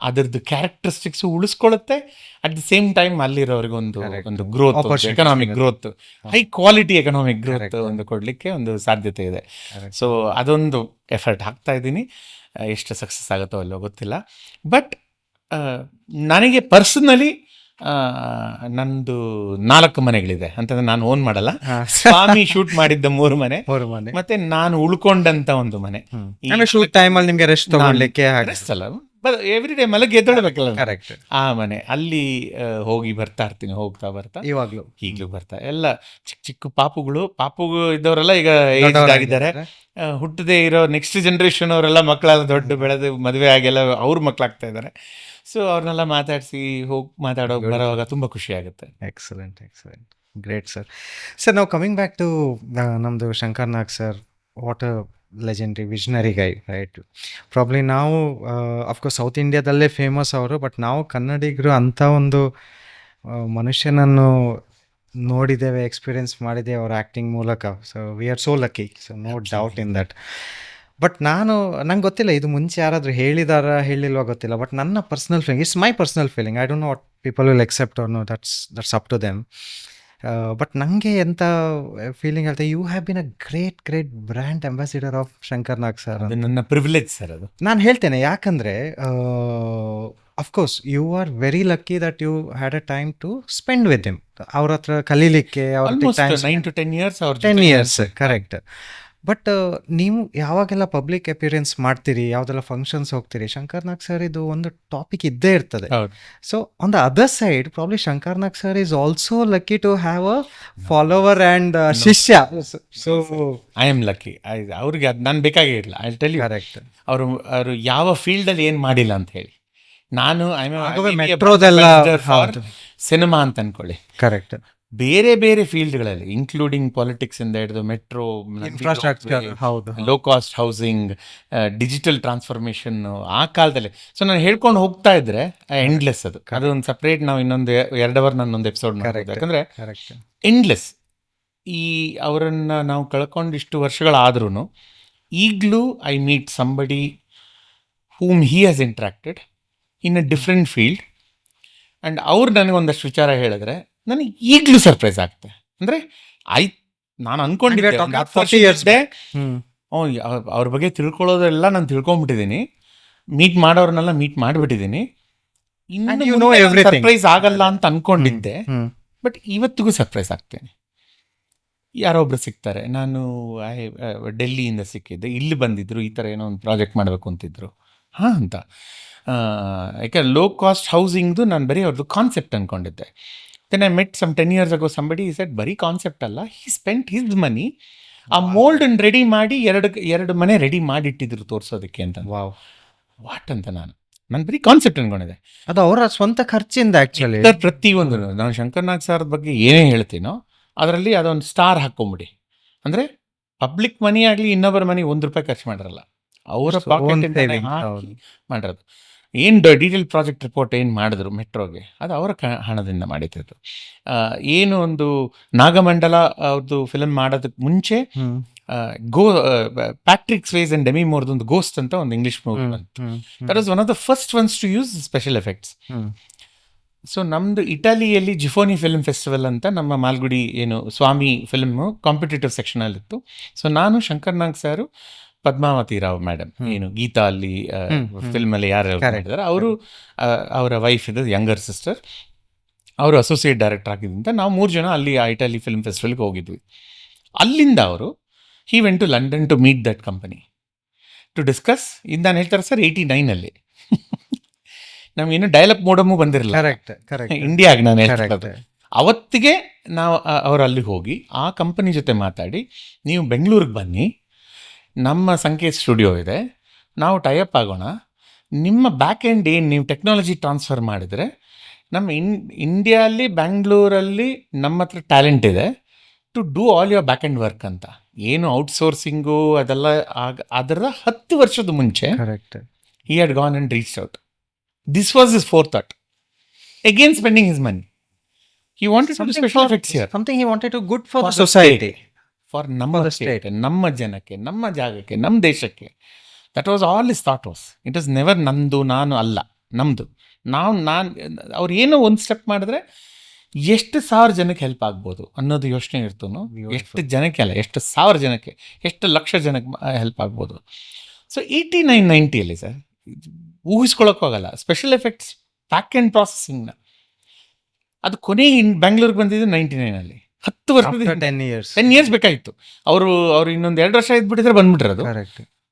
ಅದರದ್ದು ಕ್ಯಾರೆಕ್ಟರಿಸ್ಟಿಕ್ಸು ಉಳಿಸ್ಕೊಳ್ಳುತ್ತೆ. ಅಟ್ ದಿ ಸೇಮ್ ಟೈಮ್ ಅಲ್ಲಿರೋರಿಗೆ ಒಂದು growth, economic growth, high quality economic growth ಒಂದು ಕೊಡಲಿಕ್ಕೆ ಒಂದು ಸಾಧ್ಯತೆ ಇದೆ. ಸೊ ಅದೊಂದು ಎಫರ್ಟ್ ಹಾಕ್ತಾ ಇದ್ದೀನಿ. ಎಷ್ಟು ಸಕ್ಸಸ್ ಆಗುತ್ತೋ ಅಲ್ಲೋ ಗೊತ್ತಿಲ್ಲ. ಬಟ್ ನನಗೆ ಪರ್ಸನಲಿ ನಂದು 4 ಮನೆಗಳಿದೆ ಅಂತಂದ್ರೆ ನಾನು ಓನ್ ಮಾಡಲ್ಲ. ಸ್ವಾಮಿ ಶೂಟ್ ಮಾಡಿದ್ದ 3 ಮನೆ, ಮತ್ತೆ ನಾನು ಉಳ್ಕೊಂಡಂತ ಒಂದು ಮನೆ. ಶೂಟ್ ಟೈಮಲ್ಲಿ ನಿಮ್ಗೆ ರೆಸ್ಟ್ ತಗೊಳ್ಳಿಕ್ಕೆ ರೆಸ್ಟ್ ಅಲ್ಲ, ಎವ್ರಿ ಡೇ ಮಲಗಿ ಎದ್ದೇಳಬೇಕಲ್ಲ, ಕರೆಕ್ಟ್. ಆ ಮನೆ ಅಲ್ಲಿ ಹೋಗಿ ಬರ್ತಾ ಇರ್ತೀನಿ, ಹೋಗ್ತಾ ಬರ್ತಾ ಈಗಲೂ ಬರ್ತಾ. ಎಲ್ಲ ಚಿಕ್ಕ ಚಿಕ್ಕ ಪಾಪು ಇದ್ದವರೆಲ್ಲ ಈಗ ಏಜ್ ಆಗಿದ್ದಾರೆ. ಹುಟ್ಟದೇ ಇರೋ ನೆಕ್ಸ್ಟ್ ಜನರೇಷನ್ ಅವರೆಲ್ಲ ಮಕ್ಕಳೆಲ್ಲ ದೊಡ್ಡ ಬೆಳೆದು ಮದುವೆ ಆಗೆಲ್ಲ ಅವ್ರ ಮಕ್ಕಳಾಗ್ತಾ ಇದ್ದಾರೆ. ಸೊ ಅವ್ರನ್ನೆಲ್ಲ ಮಾತಾಡಿಸಿ ಬರೋವಾಗ ತುಂಬ ಖುಷಿ ಆಗುತ್ತೆ. Excellent, great sir. ನಾವು ಕಮಿಂಗ್ ಬ್ಯಾಕ್ ಟು ನಮ್ಮದು Shankar Nag sir, what a legendary visionary guy, right? Probably ನಾವು ಅಫ್ಕೋರ್ಸ್ ಸೌತ್ ಇಂಡಿಯಾದಲ್ಲೇ ಫೇಮಸ್ ಅವರು, ಬಟ್ ನಾವು ಕನ್ನಡಿಗರು ಅಂಥ ಒಂದು ಮನುಷ್ಯನನ್ನು ನೋಡಿದ್ದೇವೆ, ಎಕ್ಸ್ಪೀರಿಯೆನ್ಸ್ ಮಾಡಿದ್ದೇವೆ ಅವ್ರ ಆ್ಯಕ್ಟಿಂಗ್ ಮೂಲಕ. So we are so lucky, so no doubt in that. But ನಂಗೆ ಗೊತ್ತಿಲ್ಲ ಇದು ಮುಂಚೆ ಯಾರಾದರೂ ಹೇಳಿಲ್ವಾ ಗೊತ್ತಿಲ್ಲ, ಬಟ್ ನನ್ನ personal feeling, it's my personal feeling, I don't know what people will accept or no, that's up to them. But ನನಗೆ ಎಂಥ ಫೀಲಿಂಗ್ ಹೇಳ್ತಾ, you have been a great brand ambassador of Shankar Nag sir. ನನ್ನ privilege sir ಅದು. ನಾನು ಹೇಳ್ತೇನೆ, ಯಾಕಂದರೆ of course you are very lucky that you had a time to spend with him. ಅವ್ರ ಹತ್ರ ಕಲೀಲಿಕ್ಕೆ ಆಲ್ಮೋಸ್ಟ್ 9 to 10 years ಅವ್ರ 10 ಇಯರ್ಸ್ ಕರೆಕ್ಟ್. ಬಟ್ ನೀವು ಯಾವಾಗೆಲ್ಲ ಪಬ್ಲಿಕ್ ಅಪಿಯರೆನ್ಸ್ ಮಾಡ್ತೀರಿ, ಯಾವುದೆಲ್ಲ ಫಂಕ್ಷನ್ಸ್ ಹೋಗ್ತೀರಿ, ಶಂಕರ್ ನಾಗ್ ಸರ್ ಇದು ಒಂದು ಟಾಪಿಕ್ ಇದ್ದೇ ಇರ್ತದೆ. ಹೌದು. So on the other side probably Shankar Nag sir is also lucky to have a follower and ಶಿಷ್ಯ. So I am lucky. ಅವ್ರಿಗೆ ಅದು ನಾನು ಬೇಕಾಗೇ ಇಲ್ಲ. I tell you, correct. ಅವರು ಯಾವ ಫೀಲ್ಡಲ್ಲಿ ಏನು ಮಾಡಿಲ್ಲ ಅಂತ ಹೇಳಿ. ನಾನು ಮೆಟ್ರೋದೆಲ್ಲ ಸಿನಿಮಾ ಅಂತ ಅನ್ಕೊಳ್ಳಿ, ಕರೆಕ್ಟ್. ಬೇರೆ ಬೇರೆ ಫೀಲ್ಡ್ಗಳಲ್ಲಿ ಇನ್ಕ್ಲೂಡಿಂಗ್ ಪಾಲಿಟಿಕ್ಸ್ ಇಂದ ಹಿಡಿದು ಮೆಟ್ರೋ, ಇನ್ಫ್ರಾಸ್ಟ್ರಕ್ಚರ್, ಹೌದು, low cost housing, digital transformation ಆ ಕಾಲದಲ್ಲಿ. ಸೊ ನಾನು ಹೇಳ್ಕೊಂಡು ಹೋಗ್ತಾ ಇದ್ರೆ ಎಂಡ್ಲೆಸ್. ಅದು ಒಂದು ಸಪ್ರೇಟ್ ನಾವು ಇನ್ನೊಂದು 2 hour ನಾನೊಂದು ಎಪಿಸೋಡ್ ಮಾಡ್ಬೋದು. ಯಾಕಂದ್ರೆ ಕರೆಕ್ಟ್ ಎಂಡ್ಲೆಸ್. ಈ ಅವರನ್ನು ನಾವು ಕಳ್ಕೊಂಡು ಇಷ್ಟು ವರ್ಷಗಳಾದ್ರೂ ಈಗಲೂ I meet somebody whom he has ಇಂಟ್ರಾಕ್ಟೆಡ್ in a different field and ಅವ್ರು ನನಗೆ ಒಂದಷ್ಟು ವಿಚಾರ ಹೇಳಿದ್ರೆ ನನಗೆ ಈಗಲೂ ಸರ್ಪ್ರೈಸ್ ಆಗ್ತದೆ. ಅಂದರೆ ನಾನು ಅನ್ಕೊಂಡಿದ್ದೆ ಅವ್ರ ಬಗ್ಗೆ ತಿಳ್ಕೊಳ್ಳೋದೆಲ್ಲ ನಾನು ತಿಳ್ಕೊಂಡ್ಬಿಟ್ಟಿದ್ದೀನಿ, ಮೀಟ್ ಮಾಡೋರ್ನೆಲ್ಲ ಮೀಟ್ ಮಾಡಿಬಿಟ್ಟಿದ್ದೀನಿ, ಇನ್ನು ಸರ್ಪ್ರೈಸ್ ಆಗಲ್ಲ ಅಂತ ಅನ್ಕೊಂಡಿದ್ದೆ. ಬಟ್ ಇವತ್ತಿಗೂ ಸರ್ಪ್ರೈಸ್ ಆಗ್ತೇನೆ. ಯಾರೋ ಒಬ್ರು ಸಿಗ್ತಾರೆ, ನಾನು ಡೆಲ್ಲಿಯಿಂದ ಸಿಕ್ಕಿದ್ದೆ, ಇಲ್ಲಿ ಬಂದಿದ್ರು, ಈ ಥರ ಏನೋ ಒಂದು ಪ್ರಾಜೆಕ್ಟ್ ಮಾಡಬೇಕು ಅಂತಿದ್ರು ಅಂತ. ಯಾಕೆ ಲೋ ಕಾಸ್ಟ್ ಹೌಸಿಂಗ್ದು ನಾನು ಬರೀ ಅವ್ರದ್ದು ಕಾನ್ಸೆಪ್ಟ್ ಅಂದ್ಕೊಂಡಿದ್ದೆ. Then I met some 10 years ago somebody, he said ಬರೀ ಕಾನ್ಸೆಪ್ಟ್ ಅಲ್ಲ, he spent his money ಆ ಮೋಲ್ಡನ್ನು ರೆಡಿ ಮಾಡಿ ಎರಡು ಮನೆ ರೆಡಿ ಮಾಡಿಟ್ಟಿದ್ರು ತೋರಿಸೋದಕ್ಕೆ ಅಂತ. ವಾಟ್ ಅಂತ ನಾನು ಬರೀ ಕಾನ್ಸೆಪ್ಟ್ ಅನ್ಕೊಂಡಿದ್ದೆ. ಅದು ಅವರ ಸ್ವಂತ ಖರ್ಚಿಂದ. ಆ್ಯಕ್ಚುಲಿ ಪ್ರತಿಯೊಂದು ನಾನು ಶಂಕರ್ ನಾಗ್ ಸರ್ ಬಗ್ಗೆ ಏನೇ ಹೇಳ್ತೀನೋ ಅದರಲ್ಲಿ ಅದೊಂದು ಸ್ಟಾರ್ ಹಾಕ್ಕೊಂಬಿಡಿ. ಅಂದರೆ ಪಬ್ಲಿಕ್ ಮನಿ ಆಗಲಿ ಇನ್ನೊಬ್ಬರ ಮನಿ ₹1 ಖರ್ಚು ಮಾಡಿರಲ್ಲ, ಅವರ ಪಾಕೆಟ್ ಹಾಕಿ ಮಾಡಿರೋದು. ಏನು ಡೀಟೇಲ್ ಪ್ರಾಜೆಕ್ಟ್ ರಿಪೋರ್ಟ್ ಏನು ಮಾಡಿದ್ರು ಮೆಟ್ರೋಗೆ, ಅದು ಅವರ ಹಣದಿಂದ ಮಾಡಿದ್ದು. ಏನು ಒಂದು ನಾಗಮಂಡಲ ಅವ್ರದ್ದು ಫಿಲಮ್ ಮಾಡೋದಕ್ಕೆ ಮುಂಚೆ ಪ್ಯಾಟ್ರಿಕ್ ಸ್ವೇಸ್ ಅಂಡ್ ಡೆಮಿ ಮೂರ್ದು ಒಂದು ಗೋಸ್ಟ್ ಅಂತ ಒಂದು ಇಂಗ್ಲಿಷ್ ಮೂವಿ ಬಂತು. That was one of the first ones to use special effects. So ನಮ್ಮದು ಇಟಲಿಯಲ್ಲಿ ಜಿಫೋನಿ ಫಿಲ್ಮ್ ಫೆಸ್ಟಿವಲ್ ಅಂತ ನಮ್ಮ ಮಾಲ್ಗುಡಿ ಏನು ಸ್ವಾಮಿ ಫಿಲ್ಮು ಕಾಂಪಿಟೇಟಿವ್ ಸೆಕ್ಷನಲ್ಲಿತ್ತು. ಸೊ ನಾನು ಶಂಕರ್ ನಾಗ್ ಸಾರು, ಪದ್ಮಾವತಿ ರಾವ್ ಮೇಡಮ್ ಏನು ಗೀತಾ ಅಲ್ಲಿ ಫಿಲ್ಮಲ್ಲಿ ಯಾರು ಮಾಡಿದ್ದಾರೆ, ಅವರು ಅವರ ವೈಫ್ ಇದು ಯಂಗರ್ ಸಿಸ್ಟರ್, ಅವರು ಅಸೋಸಿಯೇಟ್ ಡೈರೆಕ್ಟರ್ ಆಗಿದ್ದಂತ ನಾವು 3 ಜನ ಅಲ್ಲಿ ಇಟಲಿ ಫಿಲ್ಮ್ ಫೆಸ್ಟಿವಲ್ಗೆ ಹೋಗಿದ್ವಿ. ಅಲ್ಲಿಂದ ಅವರು he went to London to meet that company to discuss. ಇದು ನಾನು ಹೇಳ್ತಾರೆ ಸರ್ 89 ನಮಗೇನು ಡೈಲಪ್ ಮೋಡಮು ಬಂದಿರಲಿಲ್ಲ. ಇಂಡಿಯಾಗೆ ನಾನು ಹೇಳ್ತಾರೆ ಅವತ್ತಿಗೆ ನಾವು ಅವರು ಅಲ್ಲಿಗೆ ಹೋಗಿ ಆ ಕಂಪನಿ ಜೊತೆ ಮಾತಾಡಿ, ನೀವು ಬೆಂಗಳೂರಿಗೆ ಬನ್ನಿ, ನಮ್ಮ ಸಂಕೇತ್ ಸ್ಟುಡಿಯೋ ಇದೆ, ನಾವು ಟೈಅಪ್ ಆಗೋಣ, ನಿಮ್ಮ ಬ್ಯಾಕ್ ಎಂಡ್ ಏನು ನೀವು ಟೆಕ್ನಾಲಜಿ ಟ್ರಾನ್ಸ್ಫರ್ ಮಾಡಿದರೆ ನಮ್ಮ ಇಂಡಿಯಾದಲ್ಲಿ ಬ್ಯಾಂಗ್ಳೂರಲ್ಲಿ ನಮ್ಮ ಹತ್ರ ಟ್ಯಾಲೆಂಟ್ ಇದೆ to do all your back end work ಅಂತ. ಏನು ಔಟ್ಸೋರ್ಸಿಂಗು ಅದೆಲ್ಲ ಅದರ 10 ವರ್ಷದ ಮುಂಚೆ he had gone and reached out. This was his forethought again spending his money. He wanted to special effects here, something he wanted to good for the society, for ನಮ್ಮ state, ನಮ್ಮ ಜನಕ್ಕೆ, ನಮ್ಮ ಜಾಗಕ್ಕೆ, ನಮ್ಮ ದೇಶಕ್ಕೆ. That was all is thought was. It was never ನಂದು ನಾನು ಅಲ್ಲ, ನಮ್ಮದು. ನಾನು ಅವ್ರು ಏನೋ ಒಂದು ಸ್ಟೆಪ್ ಮಾಡಿದ್ರೆ ಎಷ್ಟು 1000 ಜನಕ್ಕೆ ಹೆಲ್ಪ್ ಆಗ್ಬೋದು ಅನ್ನೋದು ಯೋಚನೆ ಇರ್ತೂ. ಎಷ್ಟು ಜನಕ್ಕೆ ಅಲ್ಲ, ಎಷ್ಟು 1000 ಜನಕ್ಕೆ, ಎಷ್ಟು ಲಕ್ಷ ಜನಕ್ಕೆ ಹೆಲ್ಪ್ ಆಗ್ಬೋದು. ಸೊ 89-90 ಸರ್ ಊಹಿಸ್ಕೊಳಕ್ಕೋಗಲ್ಲ. ಸ್ಪೆಷಲ್ ಎಫೆಕ್ಟ್ಸ್ ಬ್ಯಾಕ್ ಆ್ಯಂಡ್ ಪ್ರಾಸೆಸಿಂಗ್ನ ಅದು ಕೊನೆಗೆ ಬ್ಯಾಂಗ್ಳೂರ್ಗೆ ಬಂದಿದ್ದು 99 10 ವರ್ಷ 10 years ಬೇಕಾಗಿತ್ತು. ಅವರು ಇನ್ನೊಂದು 2 ವರ್ಷ ಇದ್ಬಿಟ್ಟಿದ್ರೆ ಬಂದ್ಬಿಟ್ಟಿರೋದು.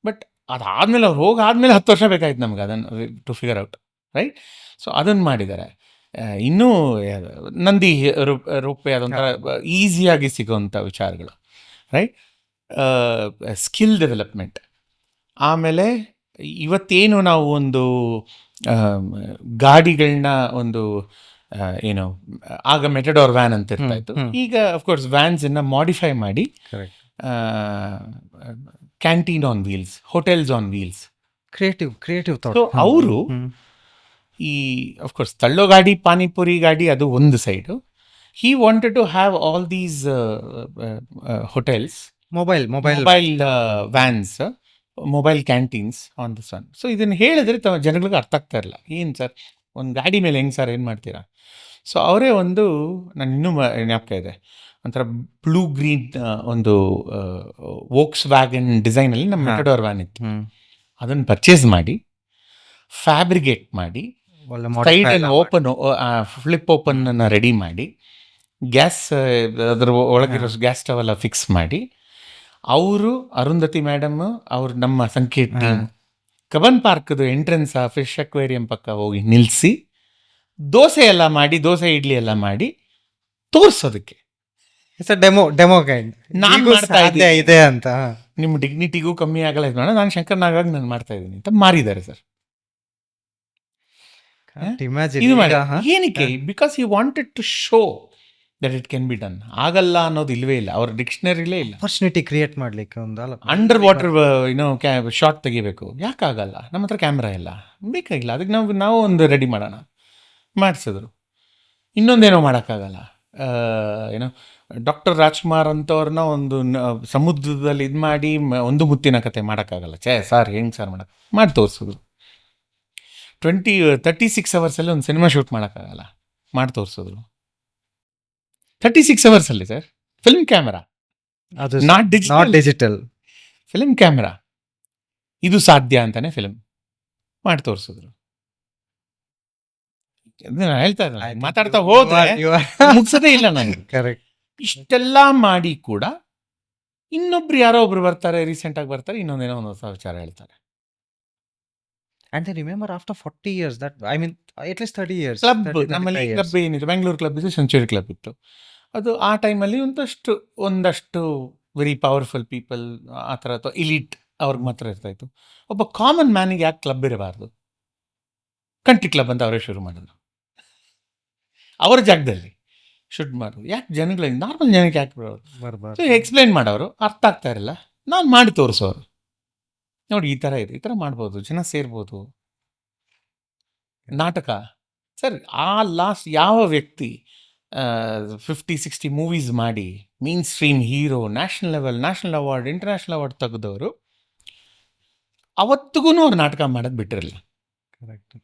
ಬಟ್ ಅದಾದಮೇಲೆ ಅವ್ರು ಹೋಗಾದ್ಮೇಲೆ 10 ವರ್ಷ ಬೇಕಾಗಿತ್ತು ನಮ್ಗೆ ಅದನ್ನು to figure out, right? So ಅದನ್ನು ಮಾಡಿದ್ದಾರೆ. ಇನ್ನೂ ನಂದಿ ರೋಪೆ ಅದೊಂಥರ ಈಸಿಯಾಗಿ ಸಿಗೋವಂಥ ವಿಚಾರಗಳು, ರೈಟ್? Skill development. ಆಮೇಲೆ ಇವತ್ತೇನು ನಾವು ಒಂದು ಗಾಡಿಗಳನ್ನ ಒಂದು ಏನು ಆಗ ಮೆಟಡೋರ್ ವ್ಯಾನ್ ಅಂತ ಇರ್ತಾ ಇತ್ತು, ಈಗ ಅಫ್ಕೋರ್ಸ್ ವ್ಯಾನ್ಸನ್ನು ಮಾಡಿಫೈ ಮಾಡಿ canteen on wheels, hotels on wheels, creative. So ಅವರು ಈ ಅಫ್ಕೋರ್ಸ್ ತಳ್ಳೋ ಗಾಡಿ, ಪಾನಿಪುರಿ ಗಾಡಿ ಅದು ಒಂದು side. He wanted to have all these hotels, mobile vans, mobile canteens on the sun. So ಇದನ್ನು ಹೇಳಿದ್ರೆ ಜನಗಳಿಗೆ ಅರ್ಥ ಆಗ್ತಾ ಇರಲ್ಲ. ಏನು ಸರ್ ಒಂದು ಗಾಡಿ ಮೇಲೆ ಹೆಂಗೆ ಸರ್ ಏನು ಮಾಡ್ತೀರಾ? ಸೊ ಅವರೇ ಒಂದು ನಾನು ಇನ್ನೂ ಜ್ಞಾಪಕ ಇದೆ, ಒಂಥರ ಬ್ಲೂ ಗ್ರೀನ್ ಒಂದು ವೋಕ್ಸ್ ವ್ಯಾಗನ್ ಡಿಸೈನಲ್ಲಿ ನಮ್ಮ ಮೆಟಡೋರ್ ವ್ಯಾನ್ ಇತ್ತು. ಅದನ್ನು ಪರ್ಚೇಸ್ ಮಾಡಿ ಫ್ಯಾಬ್ರಿಗೇಟ್ ಮಾಡಿ ಒಳ್ಳೆ ಸೈಡ್ ಅನ್ನು ಓಪನ್ ಫ್ಲಿಪ್ ಓಪನ್ ಅನ್ನ ರೆಡಿ ಮಾಡಿ ಗ್ಯಾಸ್ ಅದ್ರ ಒಳಗಿರೋ ಗ್ಯಾಸ್ ಸ್ಟವ್ ಎಲ್ಲ ಫಿಕ್ಸ್ ಮಾಡಿ ಅವರು ಅರುಂಧತಿ ಮೇಡಮ್ ಅವ್ರು ನಮ್ಮ ಸಂಕೇತ್ ಟೀಮ್ ಕಬನ್ ಪಾರ್ಕ್ದು ಎಂಟ್ರೆನ್ಸ್ ಫಿಶ್ ಅಕ್ವೇರಿಯಂ ಪಕ್ಕ ಹೋಗಿ ನಿಲ್ಲಿಸಿ ದೋಸೆ ಎಲ್ಲ ಮಾಡಿ ದೋಸೆ ಇಡ್ಲಿ ಎಲ್ಲ ಮಾಡಿ ತೋರ್ಸೋದಕ್ಕೆ ಡೆಮೋ ಕೈಂಡ್ ನಾನ್ ಮಾಡ್ತಾ ಇದ್ದೀನಿ. ಇದೆ ಅಂತ. ನಿಮ್ಮ ಡಿಗ್ನಿಟಿಗೂ ಕಮ್ಮಿ ಆಗಲ್ಲ ಇದು ನಾನು ಶಂಕರ್ ನಾಗಾಗಿ ನಾನು ಮಾಡ್ತಾ ಇದ್ದೀನಿ ಅಂತ ಮಾರಿದ್ದಾರೆ ಸರ್. ಇದು ಮಾಡಿ ಏನಕ್ಕೆ? Because you wanted to show that it can be done. ಆಗಲ್ಲ ಅನ್ನೋದು ಇಲ್ವೇ ಇಲ್ಲ, ಅವ್ರ ಡಿಕ್ಷನರಿಲೇ ಇಲ್ಲ. ಆಪರ್ಚುನಿಟಿ ಕ್ರಿಯೇಟ್ ಮಾಡ್ಲಿಕ್ಕೆ ಒಂದು ಅಂಡರ್ ವಾಟರ್ ಶಾರ್ಟ್ ತೆಗಿಬೇಕು, ಯಾಕಾಗಲ್ಲ? ನಮ್ಮ ಹತ್ರ ಕ್ಯಾಮ್ರಾ ಇಲ್ಲ, ಬೇಕಾಗಿಲ್ಲ, ಅದಕ್ಕೆ ನಾವು ಒಂದು ರೆಡಿ ಮಾಡೋಣ, ಮಾಡಿಸಿದ್ರು. ಇನ್ನೊಂದೇನೋ ಮಾಡೋಕ್ಕಾಗಲ್ಲ, ಏನೋ ಡಾಕ್ಟರ್ ರಾಜ್ಕುಮಾರ್ ಅಂತವ್ರನ್ನ ಒಂದು ಸಮುದ್ರದಲ್ಲಿ ಇದು ಮಾಡಿ ಒಂದು ಮುತ್ತಿನ ಕತೆ ಮಾಡೋಕ್ಕಾಗಲ್ಲ. ಸರ್ ಹೆಂಗೆ ಸರ್ ಮಾಡಿ ತೋರಿಸಿದ್ರು. 36 ಅವರ್ಸಲ್ಲಿ ಒಂದು ಸಿನಿಮಾ ಶೂಟ್ ಮಾಡೋಕ್ಕಾಗಲ್ಲ, ಮಾಡಿ ತೋರಿಸಿದ್ರು. 36 ಅವರ್ಸಲ್ಲಿ ಸರ್, ಫಿಲ್ಮ್ ಕ್ಯಾಮ್ರಾ, ಅದು ನಾಟ್ ಡಿಜಿಟಲ್ ಫಿಲ್ಮ್ ಕ್ಯಾಮ್ರಾ, ಇದು ಸಾಧ್ಯ ಅಂತಾನೆ ಫಿಲ್ಮ್ ಮಾಡಿ ತೋರಿಸಿದ್ರು. ಹೇಳ್ತಾ ಇದ್ದ ಮಾತಾಡ್ತಾ ಹೋದ್ರೆ ಮುಗಿಸೋದೇ ಇಲ್ಲ ನನಗೆ. ಕರೆಕ್ಟ್. ಇಷ್ಟೆಲ್ಲ ಮಾಡಿ ಕೂಡ ಇನ್ನೊಬ್ರು ಯಾರೋ ಒಬ್ರು ಬರ್ತಾರೆ, ರೀಸೆಂಟ್ ಆಗಿ ಬರ್ತಾರೆ, ಇನ್ನೊಂದೇನೋ ಒಂದು ಹೊಸ ವಿಚಾರ ಹೇಳ್ತಾರೆ. And they remember after 40 years that, I mean, at least 30 years. Club 30, ನಮ್ಮಲ್ಲಿ 35 ಕ್ಲಬ್ ಏನಿತ್ತು, ಬೆಂಗಳೂರು ಕ್ಲಬ್ ಇತ್ತು, ಸೆಂಚುರಿ ಕ್ಲಬ್ ಇತ್ತು. ಅದು ಆ ಟೈಮಲ್ಲಿ ಒಂದಷ್ಟು ವೆರಿ ಪವರ್ಫುಲ್ ಪೀಪಲ್, ಆ ಥರ ಅಥವಾ ಇಲಿಟ್ ಅವ್ರಿಗೆ ಮಾತ್ರ ಇರ್ತಾಯಿತ್ತು. ಒಬ್ಬ ಕಾಮನ್ ಮ್ಯಾನಿಗೆ ಯಾಕೆ ಕ್ಲಬ್ ಇರಬಾರ್ದು? ಕಂಟ್ರಿ ಕ್ಲಬ್ ಅಂತ ಅವರೇ ಶುರು ಮಾಡಿದ್ರು, ಅವರ ಜಾಗದಲ್ಲಿ ಶುಡ್ ಮಾಡೋದು. ಯಾಕೆ ಜನಗಳಿಗೆ, ನಾರ್ಮಲ್ ಜನಕ್ಕೆ ಯಾಕೆ ಬರೋದು? ಎಕ್ಸ್ಪ್ಲೈನ್ ಮಾಡೋರು, ಅರ್ಥ ಆಗ್ತಾ ಇರಲ್ಲ, ನಾನು ಮಾಡಿ ತೋರಿಸೋರು. ನೋಡಿ ಈ ಥರ ಇದೆ, ಈ ಥರ ಮಾಡ್ಬೋದು, ಜನ ಸೇರ್ಬೋದು. ನಾಟಕ ಸರ್, ಆ ಲಾಸ್ಟ್ ಯಾವ ವ್ಯಕ್ತಿ 50-60 ಮೂವೀಸ್ ಮಾಡಿ mainstream hero, national award, international award ತೆಗೆದವರು ಅವತ್ತಿಗೂ ಅವ್ರು ನಾಟಕ ಮಾಡೋದು ಬಿಟ್ಟಿರಲಿಲ್ಲ. ಕರೆಕ್ಟ್.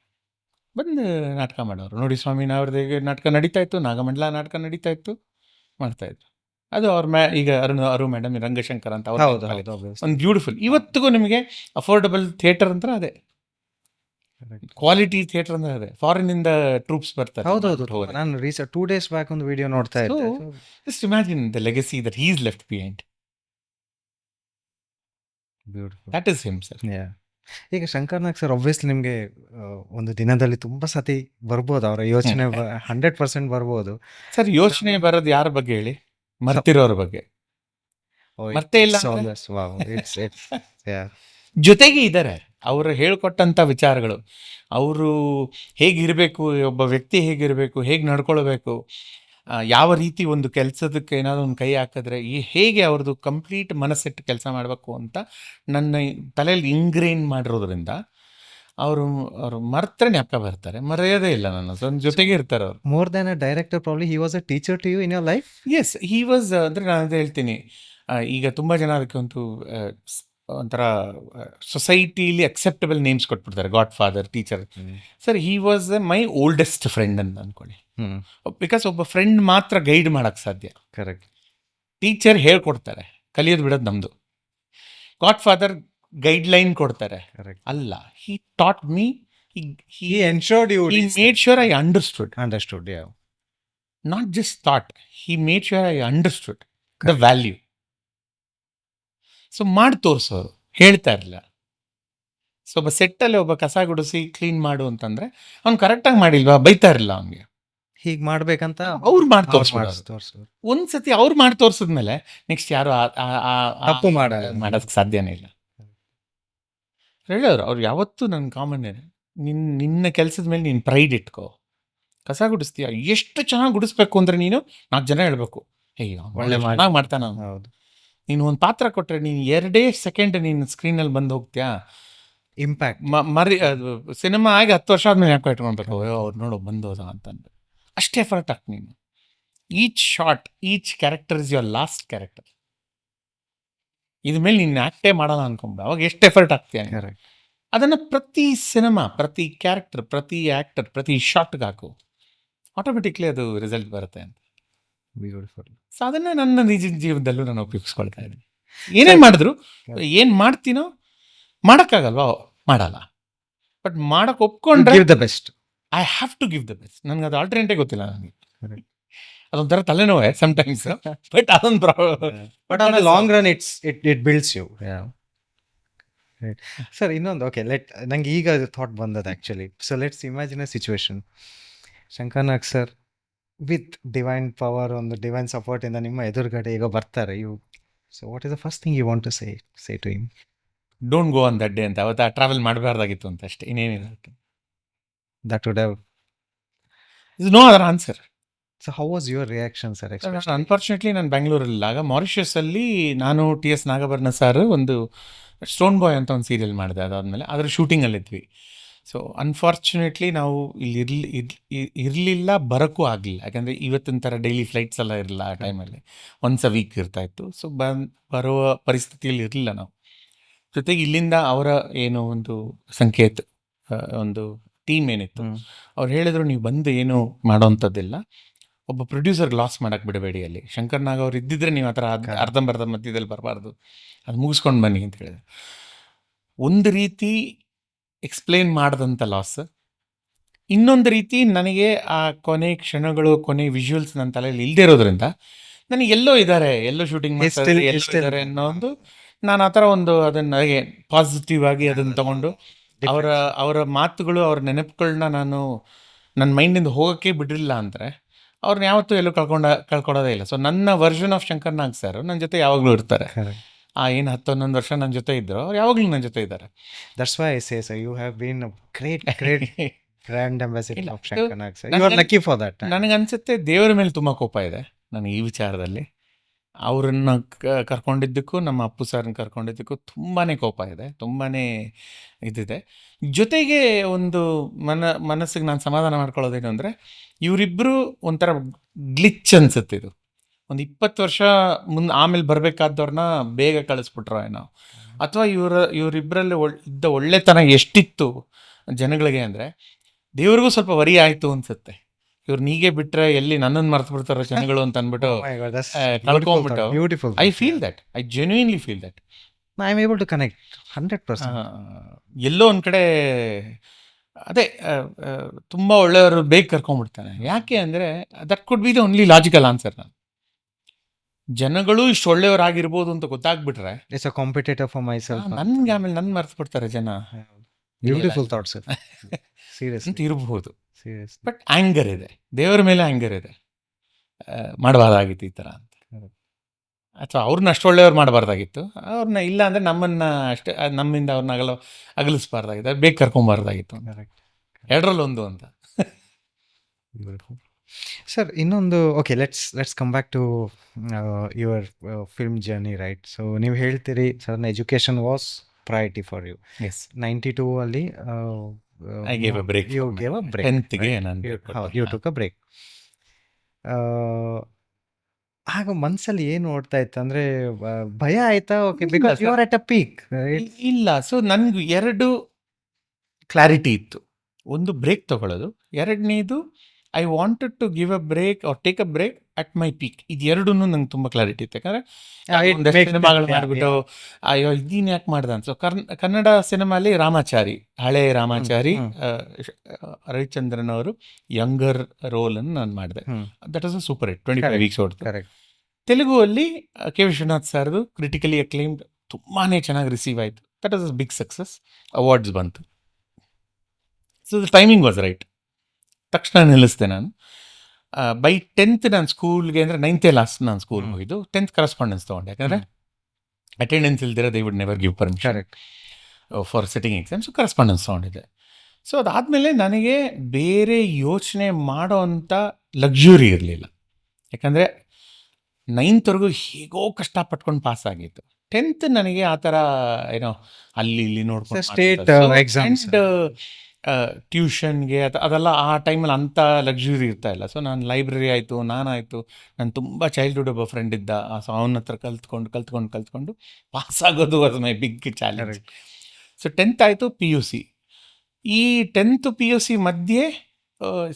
ಬಂದು ನಾಟಕ ಮಾಡೋರು. ನೋಡಿ ಸ್ವಾಮಿ ಅವ್ರದ್ದು ನಾಟಕ ನಡೀತಾ ಇತ್ತು, ನಾಗಮಂಡಲ ನಾಟಕ ನಡೀತಾ ಇತ್ತು, ಮಾಡ್ತಾಯಿದ್ರು. ಅದು ಅವ್ರ ಈಗ ಅರು ಮೇಡಮ್, ರಂಗಶಂಕರ್ ಅಂತ ಹೌದು, ಒಂದು ಬ್ಯೂಟಿಫುಲ್. ಇವತ್ತಿಗೂ ನಿಮಗೆ ಅಫೋರ್ಡಬಲ್ ಥಿಯೇಟರ್ ಅಂದ್ರೆ ಅದೇ, ಕ್ವಾಲಿಟಿ ಥಿಯೇಟರ್ ಅಂದ್ರೆ ಅದೇ. ಫಾರಿನಿಂದ ಟ್ರೂಪ್ಸ್ ಬರ್ತಾರೆ. ಹೌದೌದು. ನಾನು 2 days ಬ್ಯಾಕ್ ಒಂದು ವಿಡಿಯೋ ನೋಡ್ತಾ ಇದ್ದೆ. Just imagine the legacy that he is left behind. Beautiful. That is him sir. ಈಗ ಶಂಕರ್ ನಾಗ್ ಸರ್ ಆಬ್ವಿಯಸ್ಲಿ ನಿಮಗೆ ಒಂದು ದಿನದಲ್ಲಿ ತುಂಬಾ ಸತಿ ಬರ್ಬೋದು, ಅವರ ಯೋಚನೆ 100% ಬರ್ಬೋದು. ಸರ್ ಯೋಚನೆ ಬರೋದು ಯಾರ ಬಗ್ಗೆ ಹೇಳಿ? ಮರ್ತಿರೋರ ಬಗ್ಗೆ. ಮತ್ತೆ ಇಲ್ಲ ಜೊತೆಗೆ ಇದ್ದಾರೆ, ಅವರು ಹೇಳ್ಕೊಟ್ಟಂಥ ವಿಚಾರಗಳು, ಅವರು ಹೇಗಿರಬೇಕು, ಒಬ್ಬ ವ್ಯಕ್ತಿ ಹೇಗಿರಬೇಕು, ಹೇಗೆ ನಡ್ಕೊಳ್ಬೇಕು, ಯಾವ ರೀತಿ ಒಂದು ಕೆಲಸದಕ್ಕೆ ಏನಾದರೂ ಒಂದು ಕೈ ಹಾಕಿದ್ರೆ ಹೇಗೆ ಅವ್ರದ್ದು ಕಂಪ್ಲೀಟ್ ಮನಸ್ಸಿಟ್ಟು ಕೆಲಸ ಮಾಡಬೇಕು ಅಂತ ನನ್ನ ತಲೆಯಲ್ಲಿ ಇಂಗ್ರೇನ್ ಮಾಡಿರೋದ್ರಿಂದ ಅವರು ಮರ್ತರೆ ಜ್ಞಾಪಕ ಬರ್ತಾರೆ, ಮರೆಯೋದೇ ಇಲ್ಲ. ನನ್ನ ಜೊತೆಗೆ ಇರ್ತಾರೆ ಅವರು. More than a director probably he was a teacher to you in your life. Yes, he was. ಅಂದರೆ ನಾನು ಅದೇ ಹೇಳ್ತೀನಿ, ಈಗ ತುಂಬ ಜನ ಅದಕ್ಕೆ ಒಂಥರ ಸೊಸೈಟಿಲಿ ಅಕ್ಸೆಪ್ಟಬಲ್ ನೇಮ್ಸ್ ಕೊಟ್ಬಿಡ್ತಾರೆ, godfather, teacher. Sir, he was my oldest friend ಅಂತ ಅಂದ್ಕೊಳ್ಳಿ. ಬಿಕಾಸ್ ಒಬ್ಬ ಫ್ರೆಂಡ್ ಮಾತ್ರ ಗೈಡ್ ಮಾಡೋಕ್ಕೆ ಸಾಧ್ಯ. ಕರೆಕ್ಟ್. ಟೀಚರ್ ಹೇಳ್ಕೊಡ್ತಾರೆ, ಕಲಿಯೋದು ಬಿಡೋದು ನಮ್ಮದು. ಗಾಡ್ ಫಾದರ್ ಗೈಡ್ಲೈನ್ ಕೊಡ್ತಾರೆ, ಅಲ್ಲ. ಹಿ taught me, he ensured you, he made sure I understood, yeah. not just thought, he made sure I understood the value. So ಮಾಡಿ ತೋರಿಸೋರು, ಹೇಳ್ತಾ ಇರಲಿಲ್ಲ. ಸೊ ಒಬ್ಬ ಸೆಟ್ಟಲ್ಲಿ ಒಬ್ಬ ಕಸ ಗುಡಿಸಿ ಕ್ಲೀನ್ ಮಾಡು ಅಂತಂದರೆ ಅವ್ನು ಕರೆಕ್ಟಾಗಿ ಮಾಡಿಲ್ವಾ, ಬೈತಾ ಇರಲಿಲ್ಲ ಅವನಿಗೆ. ಹೀಗೆ ಮಾಡ್ಬೇಕಂತ ಅವ್ರು ಮಾಡಿ ತೋರಿಸೋರು. ಒಂದ್ಸತಿ ಅವ್ರು ಮಾಡಿ ತೋರಿಸಿದ್ಮೇಲೆ ನೆಕ್ಸ್ಟ್ ಯಾರು ತಪ್ಪು ಮಾಡೋದಕ್ಕೆ ಸಾಧ್ಯನೇ ಇಲ್ಲ. ಹೇಳೋರು ಅವ್ರು ಯಾವತ್ತೂ ನನ್ನ ಕಾಮನ್ ಏನೇ, ನಿನ್ನ ಕೆಲಸದ ಮೇಲೆ ನೀನು ಪ್ರೈಡ್ ಇಟ್ಕೋ. ಕಸ ಗುಡಿಸ್ತೀಯ, ಎಷ್ಟು ಚೆನ್ನಾಗಿ ಗುಡಿಸ್ಬೇಕು ಅಂದರೆ ನೀನು 4 ಜನ ಹೇಳ್ಬೇಕು, ಒಳ್ಳೆ ಚೆನ್ನಾಗಿ ಮಾಡ್ತಾನೆ. ಹೌದು. ನೀನು ಒಂದು ಪಾತ್ರ ಕೊಟ್ಟರೆ ನೀನು 2 ಸೆಕೆಂಡ್ ನೀನು ಸ್ಕ್ರೀನಲ್ಲಿ ಬಂದು ಹೋಗ್ತೀಯಾ, ಇಂಪ್ಯಾಕ್ಟ್ ಸಿನಿಮಾ ಆಗಿ 10 ವರ್ಷ ಆದ್ಮೇಲೆ ಯಾಕೆ ಇಟ್ಕೊಳ್ಬೇಕು, ಅವ್ರು ನೋಡು ಬಂದೋದ ಅಂತಂದು ಅಷ್ಟೇ ಎಫರ್ಟ್ ಹಾಕಿ ನೀನು. Each short, each character is your last character. ಇದ ಮೇಲೆ ನೀನು ಆ್ಯಕ್ಟೇ ಮಾಡೋಣ ಅನ್ಕೊಂಬಿಡ, ಅವಾಗ ಎಷ್ಟು ಎಫರ್ಟ್ ಹಾಕ್ತೀಯ. ಅದನ್ನು ಪ್ರತಿ ಸಿನಿಮಾ, ಪ್ರತಿ ಕ್ಯಾರೆಕ್ಟರ್, ಪ್ರತಿ ಆ್ಯಕ್ಟರ್, ಪ್ರತಿ ಶಾರ್ಟ್ಗೆ ಹಾಕು, ಆಟೋಮೆಟಿಕ್ಲಿ ಅದು ರಿಸಲ್ಟ್ ಬರುತ್ತೆ ಅಂತ. ಬ್ಯೂಟಿಫುಲ್. ಸೊ ಅದನ್ನು ನನ್ನ ನಿಜ ಜೀವನದಲ್ಲೂ ನಾನು ಉಪಯೋಗಿಸ್ಕೊಳ್ತಾ ಇದ್ದೀನಿ. ಏನೇ ಮಾಡಿದ್ರು, ಏನು ಮಾಡ್ತೀನೋ ಮಾಡೋಕ್ಕಾಗಲ್ವಾ, ಮಾಡಲ್ಲ. ಬಟ್ ಮಾಡೋಕ್ಕೆ ಒಪ್ಕೊಂಡ್ರೆ give the best. I have to give the best. ನನಗೆ ಅದು ಆಲ್ಟರ್ನೇಟೇ ಗೊತ್ತಿಲ್ಲ ನನಗೆ. ಅದೊಂಥರ ತಲೆನೋವೆ ಸಮ್ಟೈಮ್ಸ್, ಬಟ್ ಅದೊಂದು problem. But on long run it builds you. Sir ಇನ್ನೊಂದು ಓಕೆ ನಂಗೆ ಈಗ ಥಾಟ್ ಬಂದದ್ದು actually. So let's imagine a situation, Shankar Nag sir with divine power, ಒಂದು ಡಿವೈನ್ ಸಪೋರ್ಟಿಂದ ನಿಮ್ಮ ಎದುರುಗಡೆ ಈಗ ಬರ್ತಾರೆ. So what is the first thing you want to say to him? Don't go on that day ಅಂತ, ಅವತ್ತು ಟ್ರಾವೆಲ್ ಮಾಡಬಾರ್ದಾಗಿತ್ತು ಅಂತ ಅಷ್ಟೇ, ಇನ್ನೇನಿಲ್ಲ. That would have. Is no other answer. So how was your reaction sir? Unfortunately ನಾನು ಬ್ಯಾಂಗ್ಳೂರಲ್ಲಿದ್ದಾಗ ಮಾರಿಷಿಯಸ್ಸಲ್ಲಿ ನಾನು TS ನಾಗಭರಣ ಸರ್ ಒಂದು ಸ್ಟೋನ್ ಬಾಯ್ ಅಂತ ಒಂದು ಸೀರಿಯಲ್ ಮಾಡಿದೆ. ಅದಾದಮೇಲೆ ಅದರ ಶೂಟಿಂಗಲ್ಲಿದ್ವಿ. ಸೊ ಅನ್ಫಾರ್ಚುನೇಟ್ಲಿ ನಾವು ಇಲ್ಲಿ ಇರಲಿಲ್ಲ, ಬರೋಕ್ಕೂ ಆಗಲಿಲ್ಲ. ಯಾಕಂದರೆ ಇವತ್ತಿನ ಥರ ಡೈಲಿ ಫ್ಲೈಟ್ಸ್ ಎಲ್ಲ ಇರಲಿಲ್ಲ ಆ ಟೈಮಲ್ಲಿ, ಒನ್ಸ್ ಅ ವೀಕ್ ಇರ್ತಾಯಿತ್ತು. ಸೊ ಬರುವ ಪರಿಸ್ಥಿತಿಯಲ್ಲಿ ಇರಲಿಲ್ಲ ನಾವು. ಜೊತೆಗೆ ಇಲ್ಲಿಂದ ಅವರ ಏನು ಒಂದು ಸಂಕೇತ, ಒಂದು ಟೀಮ್ ಏನಿತ್ತು, ಅವ್ರು ಹೇಳಿದ್ರು ನೀವು ಬಂದು ಏನು ಮಾಡೋವಂಥದ್ದಿಲ್ಲ, ಒಬ್ಬ ಪ್ರೊಡ್ಯೂಸರ್ಗೆ ಲಾಸ್ ಮಾಡೋಕ್ಕೆ ಬಿಡಬೇಡಿ. ಅಲ್ಲಿ ಶಂಕರ್ ನಾಗ್ ಅವ್ರು ಇದ್ದಿದ್ರೆ ನೀವು ಆ ಥರ ಅರ್ಧಂಬರ್ಧ ಮಧ್ಯದಲ್ಲಿ ಬರಬಾರ್ದು, ಅದು ಮುಗಿಸ್ಕೊಂಡು ಬನ್ನಿ ಅಂತ ಹೇಳಿದ್ರು. ಒಂದು ರೀತಿ ಎಕ್ಸ್ಪ್ಲೇನ್ ಮಾಡಿದಂಥ ಲಾಸ್, ಇನ್ನೊಂದು ರೀತಿ ನನಗೆ ಆ ಕೊನೆ ಕ್ಷಣಗಳು, ಕೊನೆ ವಿಜುವಲ್ಸ್ ನನ್ನ ತಲೆಯಲ್ಲಿ ಇಲ್ಲದೆ ಇರೋದ್ರಿಂದ ನನಗೆ ಎಲ್ಲೋ ಇದ್ದಾರೆ, ಎಲ್ಲೋ ಶೂಟಿಂಗ್ ಮಾಡ್ತಾರೆ, ಎಲ್ಲೋ ಇದ್ದಾರೆ ಅನ್ನೋ ಒಂದು, ನಾನು ಆ ಥರ ಒಂದು ಅದನ್ನು ಪಾಸಿಟಿವ್ ಆಗಿ ಅದನ್ನು ತಗೊಂಡು ಅವರ ಮಾತುಗಳು, ಅವ್ರ ನೆನಪುಗಳನ್ನ ನಾನು ನನ್ನ ಮೈಂಡಿಂದ ಹೋಗೋಕ್ಕೆ ಬಿಡಲಿಲ್ಲ ಅಂದರೆ ಅವ್ರನ್ನ ಯಾವತ್ತೂ ಎಲ್ಲೂ ಕಳ್ಕೊಳೋದೇ ಇಲ್ಲ. ಸೊ ನನ್ನ version of Shankar Nag sir ನನ್ನ ಜೊತೆ ಯಾವಾಗಲೂ ಇರ್ತಾರೆ. ಏನು 10-11 ವರ್ಷ ನನ್ನ ಜೊತೆ ಇದ್ರು, ಅವ್ರು ಯಾವಾಗಲೂ ನನ್ನ ಜೊತೆ ಇದ್ದಾರೆ. That's why I say sir, you have been a great brand ambassador of Shankar Nag sir. You are lucky for that. ನನಗನ್ಸುತ್ತೆ ದೇವರ ಮೇಲೆ ತುಂಬ ಕೋಪ ಇದೆ ನನಗೆ ಈ ವಿಚಾರದಲ್ಲಿ. ಅವ್ರನ್ನ ಕರ್ಕೊಂಡಿದ್ದಕ್ಕೂ, ನಮ್ಮ ಅಪ್ಪು ಸರ್ನ ಕರ್ಕೊಂಡಿದ್ದಕ್ಕೂ ತುಂಬಾ ಕೋಪ ಇದೆ, ತುಂಬಾ ಇದಿದೆ. ಜೊತೆಗೆ ಒಂದು ಮನಸ್ಸಿಗೆ ನಾನು ಸಮಾಧಾನ ಮಾಡ್ಕೊಳ್ಳೋದೇನು ಅಂದರೆ, ಇವರಿಬ್ಬರು ಒಂಥರ ಗ್ಲಿಚ್ ಅನ್ಸುತ್ತೆ. ಇದು ಒಂದು 20 ವರ್ಷ ಮುಂದೆ ಆಮೇಲೆ ಬರಬೇಕಾದವ್ರನ್ನ ಬೇಗ ಕಳಿಸ್ಬಿಟ್ರೋ ಏನೋ, ಅಥವಾ ಇವರಿಬ್ಬರಲ್ಲಿ ಇದ್ದ ಒಳ್ಳೆತನ ಎಷ್ಟಿತ್ತು ಜನಗಳಿಗೆ ಅಂದರೆ ದೇವ್ರಿಗೂ ಸ್ವಲ್ಪ ವರಿ ಆಯಿತು ಅನ್ಸುತ್ತೆ. ಇವ್ರು ನೀಗೆ ಬಿಟ್ಟರೆ ಎಲ್ಲಿ ನನ್ನನ್ನು ಮರ್ತು ಬಿಡ್ತಾರೋ ಜನಗಳು ಅಂತ ಅಂದ್ಬಿಟ್ಟು ಕಳ್ಕೊಂಡ್ಬಿಟ್ಟು. I feel that, I genuinely feel that. I am able to connect 100%. ಎಲ್ಲೋ ಒಂದು ಕಡೆ ಅದೇ ತುಂಬ ಒಳ್ಳೆಯವರು ಬೇಗ ಕರ್ಕೊಂಡ್ಬಿಡ್ತಾನೆ. ಯಾಕೆ ಅಂದರೆ that could be the only logical answer. ನಾನು ಜನಗಳು ಇಷ್ಟು ಒಳ್ಳೆಯವರಾಗಿರ್ಬೋದು ಅಂತ ಗೊತ್ತಾಗ್ಬಿಟ್ರೆ it's a competitor for myself, ನನ್ಗೆ ಆಮೇಲೆ ನನ್ನ ಮರ್ತು ಬಿಡ್ತಾರೆ ಜನ. ಬ್ಯೂಟಿಫುಲ್ ಥಾಟ್ಸ್ ಸೀರಿಯಸ್ ಅಂತ ಇರಬಹುದು. ಸೀರಿಯಸ್. ಬಟ್ ಆ್ಯಂಗರ್ ಇದೆ, ದೇವರ ಮೇಲೆ ಆ್ಯಂಗರ್ ಇದೆ. ಮಾಡಬಾರ್ದಾಗಿತ್ತು ಈ ಥರ ಅಂತ, ಅಥವಾ ಅವ್ರನ್ನ ಅಷ್ಟು ಒಳ್ಳೆಯವ್ರು ಮಾಡಬಾರ್ದಾಗಿತ್ತು. ಅವ್ರನ್ನ ಇಲ್ಲ ಅಂದರೆ ನಮ್ಮನ್ನು ಅಷ್ಟೇ, ನಮ್ಮಿಂದ ಅವ್ರನ್ನ ಅಗಲಿಸ್ಬಾರ್ದಾಗಿತ್ತು, ಬೇಗ ಕರ್ಕೊಂಬಾರ್ದಾಗಿತ್ತು. ಎರಡರಲ್ಲೊಂದು ಅಂತ. ಸರ್ ಇನ್ನೊಂದು okay, let's come back to your film journey, right? So ನೀವು ಹೇಳ್ತೀರಿ sir education was priority for you. 92 ಅಲ್ಲಿ I gave a break. You gave a break. 10th ಗೆ right? ನಾನು You took a break. ಆಗ ಮನಸ್ಸಲ್ಲಿ ಏನು ಓಡ್ತಾ ಇತ್ತು ಅಂದರೆ, ಭಯ ಆಯ್ತಾ? Okay, because you are at a peak. ಇಲ್ಲ. ಸೊ ನನಗೆ 2 ಕ್ಲಾರಿಟಿ ಇತ್ತು. ಒಂದು ಬ್ರೇಕ್ ತಗೊಳ್ಳೋದು, ಎರಡನೇದು I wanted to give a break or take a break at my peak. ಇದು ಎರಡೂ ನಂಗೆ ತುಂಬ ಕ್ಲಾರಿಟಿ ಇತ್ತು. ಯಾಕಂದರೆ ಸಿನಿಮಾಗಳು ಮಾಡಿಬಿಟ್ಟು ಅಯ್ಯೋ ಇದೀನ್ ಯಾಕೆ ಮಾಡ್ದೆ ಅಂತ. ಸೊ ಕನ್ನಡ ಸಿನಿಮಾಲಿ ರಾಮಾಚಾರಿ, ಹಳೆ ರಾಮಾಚಾರಿ, ರವಿಚಂದ್ರನ್ ಅವರು ಯಂಗರ್ ರೋಲನ್ನು ನಾನು ಮಾಡಿದೆ. That was a super hit, 25 weeks ಓಡ್ತು. ತೆಲುಗು ಅಲ್ಲಿ ಕೆ ವಿಶ್ವನಾಥ್ ಸರ್ದು ಕ್ರಿಟಿಕಲಿ ಅಕ್ಲೈಮ್ಡ್ ತುಂಬಾ ಚೆನ್ನಾಗಿ ರಿಸೀವ್ ಆಯಿತು. That was a big success, awards ಬಂತು. So the timing was right. ತಕ್ಷಣ ನಿಲ್ಲಿಸ್ದೆ ನಾನು. ಬೈ 10th ನಾನು ಸ್ಕೂಲ್ಗೆ, ಅಂದರೆ 9th ಲಾಸ್ಟ್ ನಾನು ಸ್ಕೂಲ್ಗೆ ಹೋಗಿದ್ದು. 10th ಕರೆಸ್ಪಾಂಡೆನ್ಸ್ ತೊಗೊಂಡೆ, ಯಾಕಂದರೆ ಅಟೆಂಡೆನ್ಸ್ ಇಲ್ದಿರ they would never give permission for sitting exams. Correspondence ತೊಗೊಂಡಿದ್ದೆ. ಸೊ ಅದಾದಮೇಲೆ ನನಗೆ ಬೇರೆ ಯೋಚನೆ ಮಾಡೋ ಅಂಥ ಲಕ್ಸುರಿ ಇರಲಿಲ್ಲ. ಯಾಕಂದರೆ 9thವರೆಗೂ ಹೇಗೋ ಕಷ್ಟಪಟ್ಕೊಂಡು ಪಾಸ್ ಆಗಿತ್ತು. 10th ನನಗೆ ಆ ಥರ ಏನೋ ಅಲ್ಲಿ ಇಲ್ಲಿ ನೋಡ್ಕೊಂಡು ಸ್ಟೇಟ್ ಎಕ್ಸಾಮ್ಸ್, ಟ್ಯೂಷನ್ಗೆ ಅದೆಲ್ಲ ಆ ಟೈಮಲ್ಲಿ ಅಂಥ ಲಕ್ಸುರಿ ಇರ್ತಾ ಇಲ್ಲ. ಸೊ ನಾನು ಲೈಬ್ರರಿ ಆಯಿತು, ನಾನಾಯಿತು, ನಾನು ತುಂಬ ಚೈಲ್ಡ್ಹುಡ್ ಒಬ್ಬ ಫ್ರೆಂಡ್ ಇದ್ದ, ಸೊ ಅವನ ಹತ್ರ ಕಲ್ತ್ಕೊಂಡು ಪಾಸ್ ಆಗೋದು was my big challenge. So 10th ಆಯಿತು, PUC. ಈ 10th PUC ಮಧ್ಯೆ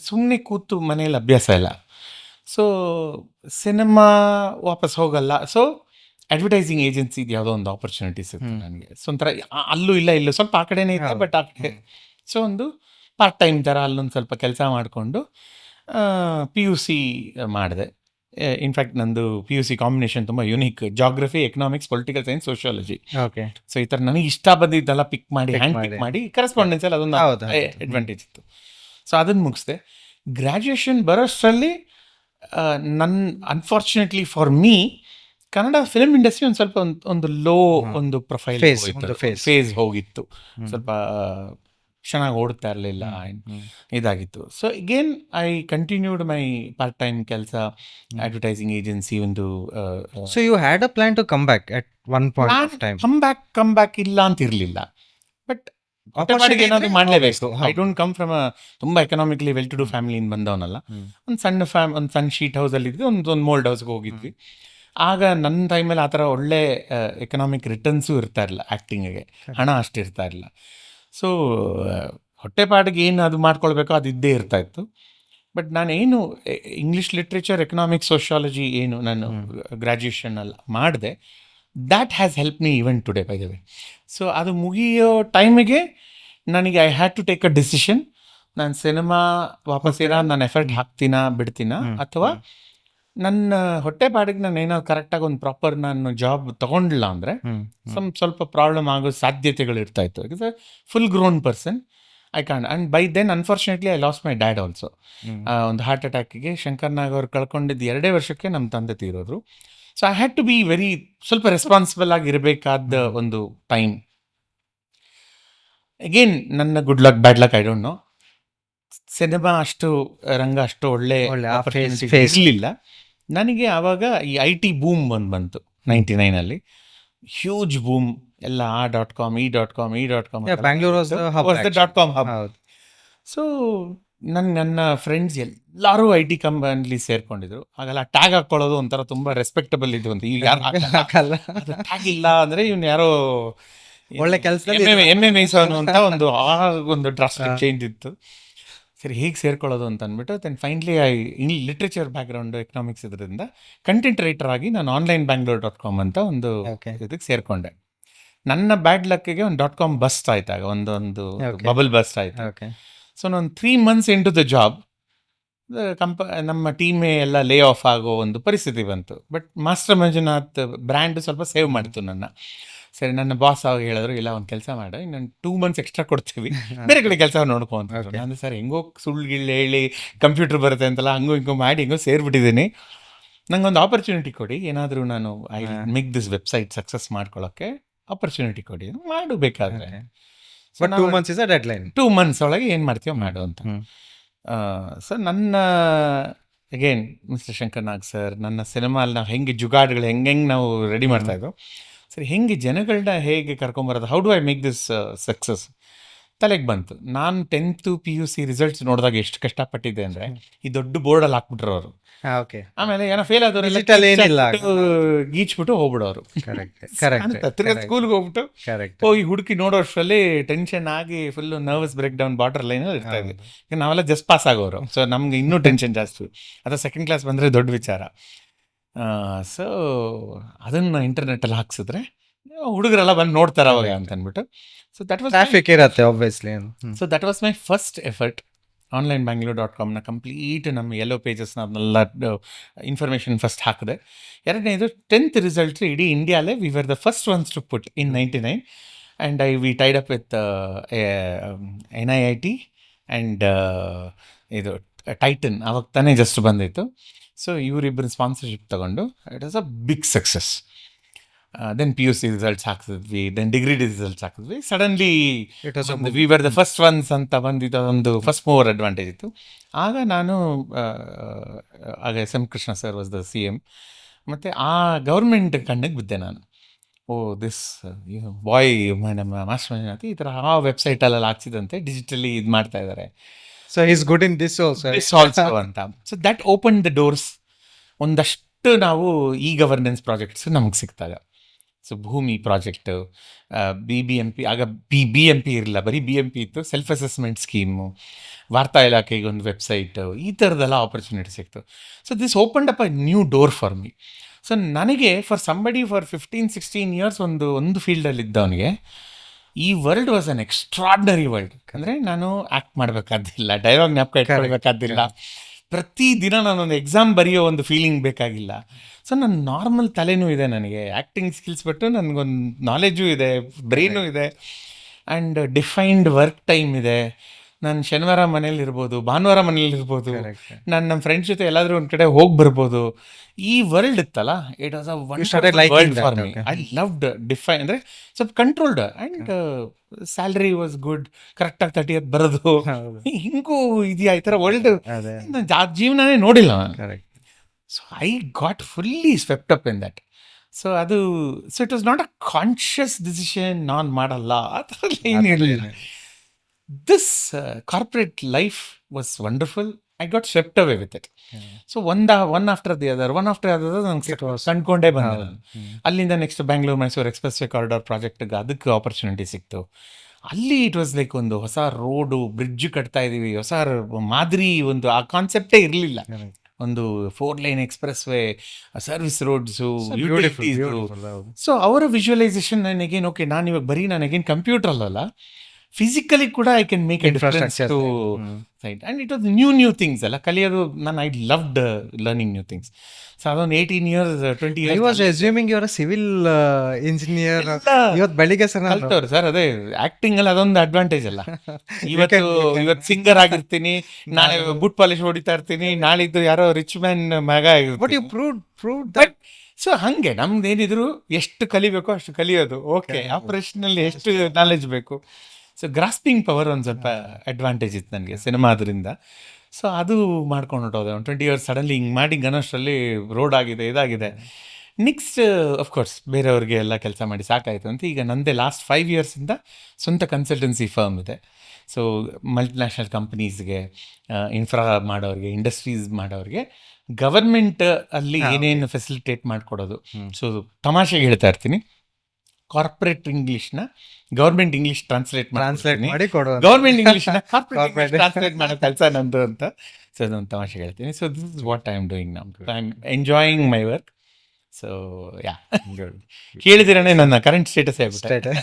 ಸುಮ್ಮನೆ ಕೂತು ಮನೇಲಿ ಅಭ್ಯಾಸ ಇಲ್ಲ. ಸೊ ಸಿನಿಮಾ ವಾಪಸ್ ಹೋಗಲ್ಲ. ಸೊ ಅಡ್ವರ್ಟೈಸಿಂಗ್ ಏಜೆನ್ಸಿದು ಯಾವುದೋ ಒಂದು ಆಪರ್ಚುನಿಟೀಸ್ ಇತ್ತು ನನಗೆ. ಸೊ ಒಂಥರ ಅಲ್ಲೂ ಇಲ್ಲ, ಇಲ್ಲೂ ಸ್ವಲ್ಪ ಆ ಕಡೆನೇ ಇತ್ತು, ಬಟ್ ಆ ಕಡೆ. ಸೊ ಒಂದು ಪಾರ್ಟ್ ಟೈಮ್ ಥರ ಅಲ್ಲೊಂದು ಸ್ವಲ್ಪ ಕೆಲಸ ಮಾಡಿಕೊಂಡು PUC ಮಾಡಿದೆ. ಇನ್ಫ್ಯಾಕ್ಟ್ ನಂದು PUC ಕಾಂಬಿನೇಷನ್ ತುಂಬ unique, geography, economics, political science, sociology. Okay. So ಈ ಥರ ನನಗೆ ಇಷ್ಟ ಬಂದಿದ್ದೆಲ್ಲ ಪಿಕ್ ಮಾಡಿ ಹ್ಯಾಂಡ್ ಪಿಕ್ ಮಾಡಿ ಕರೆಸ್ಪಾಂಡೆನ್ಸಲ್ಲಿ ಅದೊಂದು ಅಡ್ವಾಂಟೇಜ್ ಇತ್ತು. ಸೊ ಅದನ್ನು ಮುಗಿಸ್ದೆ. ಗ್ರ್ಯಾಜುಯೇಷನ್ ಬರೋಷ್ಟರಲ್ಲಿ ನನ್ನ unfortunately for me Kannada film industry ಒಂದು ಸ್ವಲ್ಪ ಒಂದು ಲೋ ಒಂದು ಪ್ರೊಫೈಲ್ ಫೇಸ್ ಹೋಗಿತ್ತು. ಸ್ವಲ್ಪ ಚೆನ್ನಾಗಿ ಓಡ್ತಾ ಇರಲಿಲ್ಲ, ಇದಾಗಿತ್ತು. So again I continued my part time ಕೆಲಸ, ಅಡ್ವರ್ಟೈಸಿಂಗ್ ಏಜೆನ್ಸಿ ಒಂದು. So you had a plan to come back at one point of time? Come back ಇಲ್ಲ ಅಂತ ಇರಲಿಲ್ಲ, ಬಟ್ ಏನಾದ್ರು ಮಾಡಲೇಬೇಕು. ಐ ಡೋಂಟ್ ಕಮ್ ಫ್ರಮ್ ತುಂಬಾ ಎಕನಾಮಿಕಲಿ ವೆಲ್ ಟು ಡೂ ಫ್ಯಾಮಿಲಿಯಿಂದ ಬಂದವನಲ್ಲ. ಒಂದು ಸಣ್ಣ ಶೀಟ್ ಹೌಸಲ್ಲಿ ಇದ್ವಿ, ಒಂದು ಮೋಲ್ಡ್ ಹೌಸ್ಗೆ ಹೋಗಿದ್ವಿ. ಆಗ ನನ್ನ ಟೈಮಲ್ಲಿ ಆ ಥರ ಒಳ್ಳೆ ಎಕನಾಮಿಕ್ ರಿಟರ್ನ್ಸು ಇರ್ತಾ ಇರಲಿಲ್ಲ, ಆ್ಯಕ್ಟಿಂಗಿಗೆ ಹಣ ಅಷ್ಟು ಇರ್ತಾ ಇರಲಿಲ್ಲ. ಸೊ ಹೊಟ್ಟೆಪಾಡಿಗೆ ಏನು ಅದು ಮಾಡ್ಕೊಳ್ಬೇಕೋ ಅದು ಇದ್ದೇ ಇರ್ತಾ ಇತ್ತು. ಬಟ್ ನಾನೇನು ಇಂಗ್ಲೀಷ್ ಲಿಟ್ರೇಚರ್, ಎಕನಾಮಿಕ್ಸ್, ಸೋಷಿಯಾಲಜಿ ಏನು ನಾನು ಗ್ರ್ಯಾಜುಯೇಷನಲ್ಲಿ ಮಾಡಿದೆ, that has help me even today by the way. So ಅದು ಮುಗಿಯೋ ಟೈಮಿಗೆ ನನಗೆ I had to take a decision. ನಾನು ಸಿನಿಮಾ ವಾಪಸ್ ನಾನು ಎಫರ್ಟ್ ಹಾಕ್ತೀನಾ ಬಿಡ್ತೀನಾ, ಅಥವಾ ನನ್ನ ಹೊಟ್ಟೆಪಾಡಿಗೆ ನಾನು ಏನಾದ್ರು ಕರೆಕ್ಟಾಗಿ ಒಂದು ಪ್ರಾಪರ್ ನಾನು ಜಾಬ್ ತೊಗೊಂಡಿಲ್ಲ ಅಂದರೆ ಸ್ವಲ್ಪ ಪ್ರಾಬ್ಲಮ್ ಆಗೋ ಸಾಧ್ಯತೆಗಳು ಇರ್ತಾ ಇತ್ತು. ಯಾಕಂದರೆ full grown person I can't. And by then unfortunately I lost my dad also. ಒಂದು ಹಾರ್ಟ್ ಅಟ್ಯಾಕಿಗೆ ಶಂಕರ್ನಾಗ್ ಅವ್ರು ಕಳ್ಕೊಂಡಿದ್ದು 2 ವರ್ಷಕ್ಕೆ ನಮ್ಮ ತಂದೆ ತೀರೋದ್ರು. So I had to B ಸ್ವಲ್ಪ ರೆಸ್ಪಾನ್ಸಿಬಲ್ ಆಗಿರಬೇಕಾದ ಒಂದು ಟೈಮ್. ಅಗೇನ್ ನನ್ನ good luck bad luck I don't no, cinema ಅಷ್ಟು ರಂಗ ಅಷ್ಟು ಒಳ್ಳೆ ಇರಲಿಲ್ಲ ನನಗೆ. ಆವಾಗ ಈ IT ಬೂಮ್ ಬಂತು 99ಅಲ್ಲಿ, ಹ್ಯೂಜ್ ಬೂಮ್. ಎಲ್ಲ .com, .com Bangalore .com hub. So ನನ್ನ ಫ್ರೆಂಡ್ಸ್ ಎಲ್ಲರೂ IT ಕಂಪನಿಲಿ ಸೇರ್ಕೊಂಡಿದ್ರು. ಆಗೆಲ್ಲ ಟ್ಯಾಗ್ ಹಾಕೊಳ್ಳೋದು ಒಂಥರ ತುಂಬ ರೆಸ್ಪೆಕ್ಟಬಲ್ ಇದು ಅಂತ. ಈಗ ಯಾರು ಟ್ಯಾಗ್ ಇಲ್ಲ ಅಂದರೆ ಇವ್ನು ಯಾರೋ ಒಳ್ಳೆ ಕೆಲಸ ಎಮ್ಮೆ ಮೇಯ್ಸೋನು ಅಂತ ಒಂದು ಡ್ರಾಸ್ಟಿಕ್ ಚೇಂಜ್ ಇತ್ತು. ಸರಿ, ಹೇಗೆ ಸೇರ್ಕೊಳ್ಳೋದು ಅಂತ ಅಂದ್ಬಿಟ್ಟು then finally literature background, economics ಇದರಿಂದ ಕಂಟೆಂಟ್ ರೈಟರ್ ಆಗಿ ನಾನು onlinebangalore.com ಅಂತ ಒಂದು ಇದಕ್ಕೆ ಸೇರಿಕೊಂಡೆ. ನನ್ನ ಬ್ಯಾಡ್ ಲಕ್ಕಿಗೆ ಒಂದು .com ಬಸ್ಟ್ ಆಯ್ತು, ಆಗ ಒಂದು ಬಬಲ್ ಬಸ್ಟ್ ಆಯಿತು. ಸೊ ನಾನು 3 months ಇಂಟು ದ ಜಾಬ್ ನಮ್ಮ ಟೀಮೇ ಎಲ್ಲ ಲೇ ಆಫ್ ಆಗೋ ಒಂದು ಪರಿಸ್ಥಿತಿ ಬಂತು. ಬಟ್ ಮಾಸ್ಟರ್ ಮಂಜುನಾಥ್ ಬ್ರ್ಯಾಂಡ್ ಸ್ವಲ್ಪ ಸೇವ್ ಮಾಡಿತು ನನ್ನ. ಸರಿ, ನನ್ನ ಬಾಸ್ ಆವಾಗ ಹೇಳಿದ್ರು, ಇಲ್ಲ ಒಂದು ಕೆಲಸ ಮಾಡು, ಇನ್ನೊಂದು 2 months ಎಕ್ಸ್ಟ್ರಾ ಕೊಡ್ತೀವಿ, ಬೇರೆ ಕಡೆ ಕೆಲಸ ನೋಡ್ಕೊ ಅಂತ. ನಾನು ಸರ್ ಹೆಂಗೋ ಸುಳ್ಳು ಹೇಳಿ ಕಂಪ್ಯೂಟರ್ ಬರುತ್ತೆ ಅಂತೆಲ್ಲ ಹಿಂಗೋ ಮಾಡಿ ಸೇರಿಬಿಟ್ಟಿದ್ದೀನಿ. ನಂಗೊಂದು ಆಪರ್ಚುನಿಟಿ ಕೊಡಿ, ಏನಾದರೂ ನಾನು I make this website success ಮಾಡ್ಕೊಳ್ಳೋಕ್ಕೆ ಆಪರ್ಚುನಿಟಿ ಕೊಡಿ, ಮಾಡು ಬೇಕಾದರೆ. But 2 months is a deadline. 2 months ಒಳಗೆ ಏನು ಮಾಡ್ತೀವೋ ಮಾಡು ಅಂತ. ಸೊ ನನ್ನ ಅಗೇನ್ ಮಿಸ್ಟರ್ ಶಂಕರ್ನಾಗ್ ಸರ್, ನನ್ನ ಸಿನಿಮಾಲ್ಲಿ ನಾವು ಹೆಂಗೆ ಜುಗಾಡ್ಗಳು ಹೆಂಗೆ ನಾವು ರೆಡಿ ಮಾಡ್ತಾಯಿದ್ದೋ, ಸರಿ ಹೆಂಗೆ ಜನಗಳನ್ನ ಹೇಗೆ ಕರ್ಕೊಂಬರೋದು, how do I make this success ತಲೆಗೆ ಬಂತು. ನಾನು 10th PUC ರಿಸಲ್ಟ್ಸ್ ನೋಡಿದಾಗ ಎಷ್ಟು ಕಷ್ಟಪಟ್ಟಿದ್ದೆ ಅಂದರೆ, ಈ ದೊಡ್ಡ ಬೋರ್ಡಲ್ಲಿ ಹಾಕ್ಬಿಟ್ರು ಅವರು. ಆಮೇಲೆ ಏನೋ ಫೇಲ್ ಆದವ್ರೆಲ್ಲ ಗೀಚ್ಬಿಟ್ಟು ಹೋಗ್ಬಿಡೋರು. ತಿರ್ಗಾ ಸ್ಕೂಲ್ಗೆ ಹೋಗ್ಬಿಟ್ಟು ಹೋಗಿ ಹುಡುಕಿ ನೋಡೋಷ್ಟರಲ್ಲಿ ಟೆನ್ಷನ್ ಆಗಿ full nervous breakdown border ಲೈನಲ್ಲಿ ಇರ್ತಾ ಇದ್ವಿ. ಈಗ ನಾವೆಲ್ಲ ಜಸ್ಟ್ ಪಾಸ್ ಆಗೋರು, ಸೊ ನಮ್ಗೆ ಇನ್ನೂ ಟೆನ್ಷನ್ ಜಾಸ್ತಿ. ಅಥವಾ ಸೆಕೆಂಡ್ ಕ್ಲಾಸ್ ಬಂದರೆ ದೊಡ್ಡ ವಿಚಾರ. ಸೊ ಅದನ್ನು ಇಂಟರ್ನೆಟ್ಟಲ್ಲಿ ಹಾಕ್ಸಿದ್ರೆ ಹುಡುಗರೆಲ್ಲ ಬಂದು ನೋಡ್ತಾರೆ ಅವಾಗ ಅಂತ ಅಂದ್ಬಿಟ್ಟು. ಸೊ ದಟ್ ವಾಸ್ ಟ್ರಾಫಿಕ್ ಇರುತ್ತೆ obviously. So that was my first effort. onlinebangalore.comನ ಕಂಪ್ಲೀಟ್ ನಮ್ಮ ಯೆಲ್ಲೋ ಪೇಜಸ್ನ ಅದನ್ನೆಲ್ಲ ಇನ್ಫಾರ್ಮೇಷನ್ ಫಸ್ಟ್ ಹಾಕಿದೆ. ಎರಡನೇದು 10th ರಿಸಲ್ಟ್ ಇಡೀ ಇಂಡಿಯಾಲೇ we were the first ones to put in 99. And we tied up with NIIT and ಇದು ಟೈಟನ್, ಅವಾಗ ತಾನೇ ಜಸ್ಟ್ ಬಂದಿತ್ತು. ಸೊ ಇವರಿಬ್ಬರು ಸ್ಪಾನ್ಸರ್ಶಿಪ್ ತಗೊಂಡು it was a big success. Then PUC results ಹಾಕಿದ್ವಿ, ದೆನ್ ಡಿಗ್ರಿ ರಿಸಲ್ಟ್ಸ್ ಹಾಕಿದ್ವಿ. Suddenly V were the first once ಅಂತ ಬಂದಿದ್ದ ಒಂದು ಫಸ್ಟ್ ಮೂವರ್ ಅಡ್ವಾಂಟೇಜ್ ಇತ್ತು. ಆಗ ನಾನು ಆಗ SM Krishna sir was the CM. ಮತ್ತು ಆ ಗೌರ್ಮೆಂಟ್ ಕಣ್ಣಿಗೆ ಬಿದ್ದೆ ನಾನು. ದಿಸ್ ಬಾಯ್ ನಮ್ಮ ಮಾಸ್ಟರ್ ಮಂಜುನಾಥ್ ಈ ಥರ ಆ ವೆಬ್ಸೈಟಲ್ಲೆಲ್ಲ ಹಾಕ್ಸಿದಂತೆ ಡಿಜಿಟಲಿ ಇದು ಮಾಡ್ತಾ ಇದ್ದಾರೆ. So is good in this also ಅಂತ. So that open the doors. ಒಂದಷ್ಟು ನಾವು ಗವರ್ನೆನ್ಸ್ ಪ್ರಾಜೆಕ್ಟ್ಸ್ ನಮಗೆ ಸಿಕ್ತಾಗ. ಸೊ ಭೂಮಿ ಪ್ರಾಜೆಕ್ಟು, BBMP, ಆಗ BMP ಇರಲಿಲ್ಲ, ಬರೀ BMP ಇತ್ತು. ಸೆಲ್ಫ್ ಅಸೆಸ್ಮೆಂಟ್ ಸ್ಕೀಮು, ವಾರ್ತಾ ಇಲಾಖೆಗೆ ಒಂದು ವೆಬ್ಸೈಟು, ಈ ಥರದ್ದೆಲ್ಲ ಆಪರ್ಚುನಿಟಿ ಸಿಕ್ತು. So this opened up a new door for me. So ನನಗೆ ಫಾರ್ 15-16 years ಒಂದು ಫೀಲ್ಡಲ್ಲಿ ಇದ್ದವನಿಗೆ ಈ world was an extraordinary world. ಅಂದರೆ ನಾನು ಆ್ಯಕ್ಟ್ ಮಾಡಬೇಕಾದಿಲ್ಲ, ಡೈಲಾಗ್ ಜ್ಞಾಪಕ ಇಟ್ಕೊಳ್ಬೇಕಾದಿಲ್ಲ, ಪ್ರತಿದಿನ ನಾನೊಂದು ಎಕ್ಸಾಮ್ ಬರೆಯೋ ಒಂದು ಫೀಲಿಂಗ್ ಬೇಕಾಗಿಲ್ಲ. ಸೊ ನನ್ನ ನಾರ್ಮಲ್ ತಲೆನೂ ಇದೆ, ನನಗೆ ಆ್ಯಕ್ಟಿಂಗ್ ಸ್ಕಿಲ್ಸ್ ಬಿಟ್ಟು ನನಗೊಂದು ನಾಲೆಜು ಇದೆ, ಬ್ರೈನು ಇದೆ, ಆ್ಯಂಡ್ ಡಿಫೈನ್ಡ್ ವರ್ಕ್ ಟೈಮ್ ಇದೆ. ನಾನು ಶನಿವಾರ ಮನೇಲಿ ಇರ್ಬೋದು, ಭಾನುವಾರ ಮನೇಲಿ ಇರ್ಬೋದು, ನಾನು ನಮ್ಮ ಫ್ರೆಂಡ್ಸ್ ಜೊತೆ ಎಲ್ಲಾದರೂ ಒಂದು ಕಡೆ ಹೋಗಿ ಬರ್ಬೋದು. ಈ ವರ್ಲ್ಡ್ ಇತ್ತಲ್ಲ, it was a world for me. I loved define, ಅಂದರೆ ಸ್ವಲ್ಪ controlled, and salary was good, ಕರೆಕ್ಟಾಗಿ 30th ಬರೋದು, ಹಿಂಗೂ ಇದೆಯಾ ಈ ಥರ ವರ್ಲ್ಡ್ ಜೀವನನೇ ನೋಡಿಲ್ಲ ನಾನು. So I got fully swept up in that. So ಅದು, so it was not a conscious decision, ನಾನು ಮಾಡಲ್ಲ ಆ ಥರ ಏನು ಇರಲಿಲ್ಲ. This corporate life was wonderful. I got swept away with it. So one after the other ನಂಗೆ ಕಂಡ್ಕೊಂಡೇ ಬಂದೆ ನಾನು. ಅಲ್ಲಿಂದ next Bangalore Mysuru express way corridor ಪ್ರಾಜೆಕ್ಟ್ಗೆ ಅದಕ್ಕೆ ಆಪರ್ಚುನಿಟಿ ಸಿಕ್ತು. ಅಲ್ಲಿ ಇಟ್ ವಾಸ್ ಲೈಕ್ ಒಂದು ಹೊಸ ರೋಡು, ಬ್ರಿಡ್ಜ್ ಕಟ್ತಾ ಇದ್ದೀವಿ, ಹೊಸ ಮಾದರಿ, ಒಂದು ಆ ಕಾನ್ಸೆಪ್ಟೇ ಇರಲಿಲ್ಲ. ಒಂದು 4 lane expressway, service roads, utilities. So ಅವರ ವಿಜುವಲೈಸೇಷನ್ ನನಗೇನು, ಓಕೆ ನಾನು ಇವಾಗ ಬರೀ ನನಗೇನು ಕಂಪ್ಯೂಟರ್ ಅಲ್ಲ, ಫಿಸಿಕಲಿ ಕೂಡ I can make a difference to side. And it was new things ಅಲ್ಲ ಕಲಿಯೋದು. ನಾನು I loved learning new things. So ಅದೊಂದು 18 years 20 years. I was assuming you are civil engineer. ಇವತ್ತು ಬೆಳಿಗ್ಗೆ ಸರ್ ಕಲ್ತವ್ರು ಸರ್, ಅದೇ ಆಕ್ಟಿಂಗ್ ಅಲ್ಲಿ ಅದೊಂದು ಅಡ್ವಾಂಟೇಜ್ ಅಲ್ಲ. ಇವತ್ತು ಸಿಂಗರ್ ಆಗಿರ್ತೀನಿ, ನಾಳೆ ಬುಟ್ ಪಾಲಿಶ್ ಹೊಡಿತಾ ಇರ್ತೀನಿ, ನಾಳಿದ್ದು ಯಾರೋ ರಿಚ್ ಮ್ಯಾನ್ ಮಗ ಆಗಿರ್ತೀನಿ. ಸೊ ಹಾಗೆ ನಮ್ದು ಏನಿದ್ರು ಎಷ್ಟು ಕಲಿಬೇಕೋ ಅಷ್ಟು ಕಲಿಯೋದು. ಓಕೆ, ಆಪರೇಷನಲ್ಲಿ ಎಷ್ಟು ನಾಲೆಜ್ ಬೇಕು. ಸೊ ಗ್ರಾಸ್ಪಿಂಗ್ ಪವರ್ ಒಂದು ಸ್ವಲ್ಪ ಅಡ್ವಾಂಟೇಜ್ ಇತ್ತು ನನಗೆ ಸಿನಿಮಾದ್ರಿಂದ. ಸೊ ಅದು ಮಾಡ್ಕೊಂಡು ಹೊಟ್ಟೋದೆ. ಒಂದು 20 years ಸಡನ್ಲಿ ಹಿಂಗೆ ಮಾಡಿ ಗಣೇಶಲ್ಲಿ ರೋಡ್ ಆಗಿದೆ, ಇದಾಗಿದೆ. ನೆಕ್ಸ್ಟ್ ಅಫ್ಕೋರ್ಸ್ ಬೇರೆಯವ್ರಿಗೆ ಎಲ್ಲ ಕೆಲಸ ಮಾಡಿ ಸಾಕಾಯಿತು ಅಂತ ಈಗ ನಂದೇ ಲಾಸ್ಟ್ 5 yearsಯಿಂದ ಸ್ವಂತ ಕನ್ಸಲ್ಟೆನ್ಸಿ ಫರ್ಮ್ ಇದೆ. ಸೊ ಮಲ್ಟಿನ್ಯಾಷನಲ್ ಕಂಪ್ನೀಸ್ಗೆ, ಇನ್ಫ್ರಾ ಮಾಡೋರಿಗೆ, ಇಂಡಸ್ಟ್ರೀಸ್ ಮಾಡೋರಿಗೆ ಗವರ್ಮೆಂಟ್ ಅಲ್ಲಿ ಏನೇನು ಫೆಸಿಲಿಟೇಟ್ ಮಾಡಿಕೊಡೋದು. ಸೊ ತಮಾಷೆಗೆ ಹೇಳ್ತಾ ಇರ್ತೀನಿ, ಕಾರ್ಪೊರೇಟ್ ಇಂಗ್ಲಿಷ್ನ ಗೌರ್ಮೆಂಟ್ ಇಂಗ್ಲಿಷ್ ಟ್ರಾನ್ಸ್ಲೇಟ್ ಮಾಡಿ ಕೊಡೋದು, ಗೌರ್ಮೆಂಟ್ ಇಂಗ್ಲಿಷ್ನ ಕಾರ್ಪೊರೇಟ್ ಟ್ರಾನ್ಸ್ಲೇಟ್ ಮಾಡೋ ಕೆಲಸ ನಂದು ಅಂತ. ಸೊ ಅದೊಂದು ತಮಾಷೆ ಹೇಳ್ತೀನಿ. So this is what I am doing now. I am enjoying my work. So yeah, ಕೇಳಿದಿರೇ ನನ್ನ ಕರೆಂಟ್ ಸ್ಟೇಟಸ್ ಆಗ್ಬಿಟ್ಟೆ.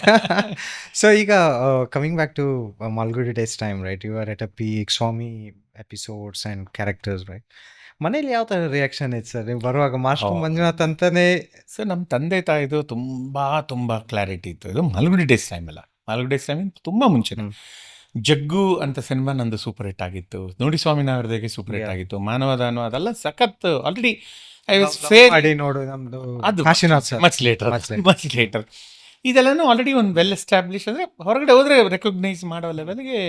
ಸೊ ಈಗ coming back to Malgudi Days time, right, you are at a peak, Swami episodes and characters, right. ಮನೇಲಿ ಯಾವ ಥರ reaction ಇತ್ತು sir ನೀವು ಬರುವಾಗ? ಮಾಸ್ಟರ್ ಮಂಜುನಾಥ್ ಅಂತಾನೆ. ಸರ್ ನಮ್ಮ ತಂದೆ ತಾಯಿದು ತುಂಬ ಕ್ಲಾರಿಟಿ ಇತ್ತು. ಇದು ಮಾಲ್ಗುಡಿ ಡೇಸ್ ಟೈಮ್ ಅಲ್ಲ, ಮಾಲ್ಗುಡಿ ಡೇಸ್ ಟೈಮ್ ತುಂಬ ಮುಂಚೆ. ಜಗ್ಗು ಅಂತ ಸಿನಿಮಾ ನಂದು ಸೂಪರ್ ಹಿಟ್ ಆಗಿತ್ತು, ನೋಡಿ ಸ್ವಾಮಿನಾಥನ್ಗೆ ಸೂಪರ್ ಹಿಟ್ ಆಗಿತ್ತು, ಮಾನವದಾನು ಅದೆಲ್ಲ ಸಖತ್. ಆಲ್ರೆಡಿ ಐ ವಾಸ್ ಫೇರ್ ನೋಡು ನಮ್ದು ಅದು ಕಾಶಿನಾಥ್ ಸರ್, ಮಚ್ ಲೇಟರ್. ಇದೆಲ್ಲನೂ ಆಲ್ರೆಡಿ ಒಂದು ವೆಲ್ ಎಸ್ಟಾಬ್ಲಿಷ್, ಅಂದರೆ ಹೊರಗಡೆ ಹೋದರೆ ರೆಕಗ್ನೈಸ್ ಮಾಡೋ ಲೆವೆಲ್ಗೆ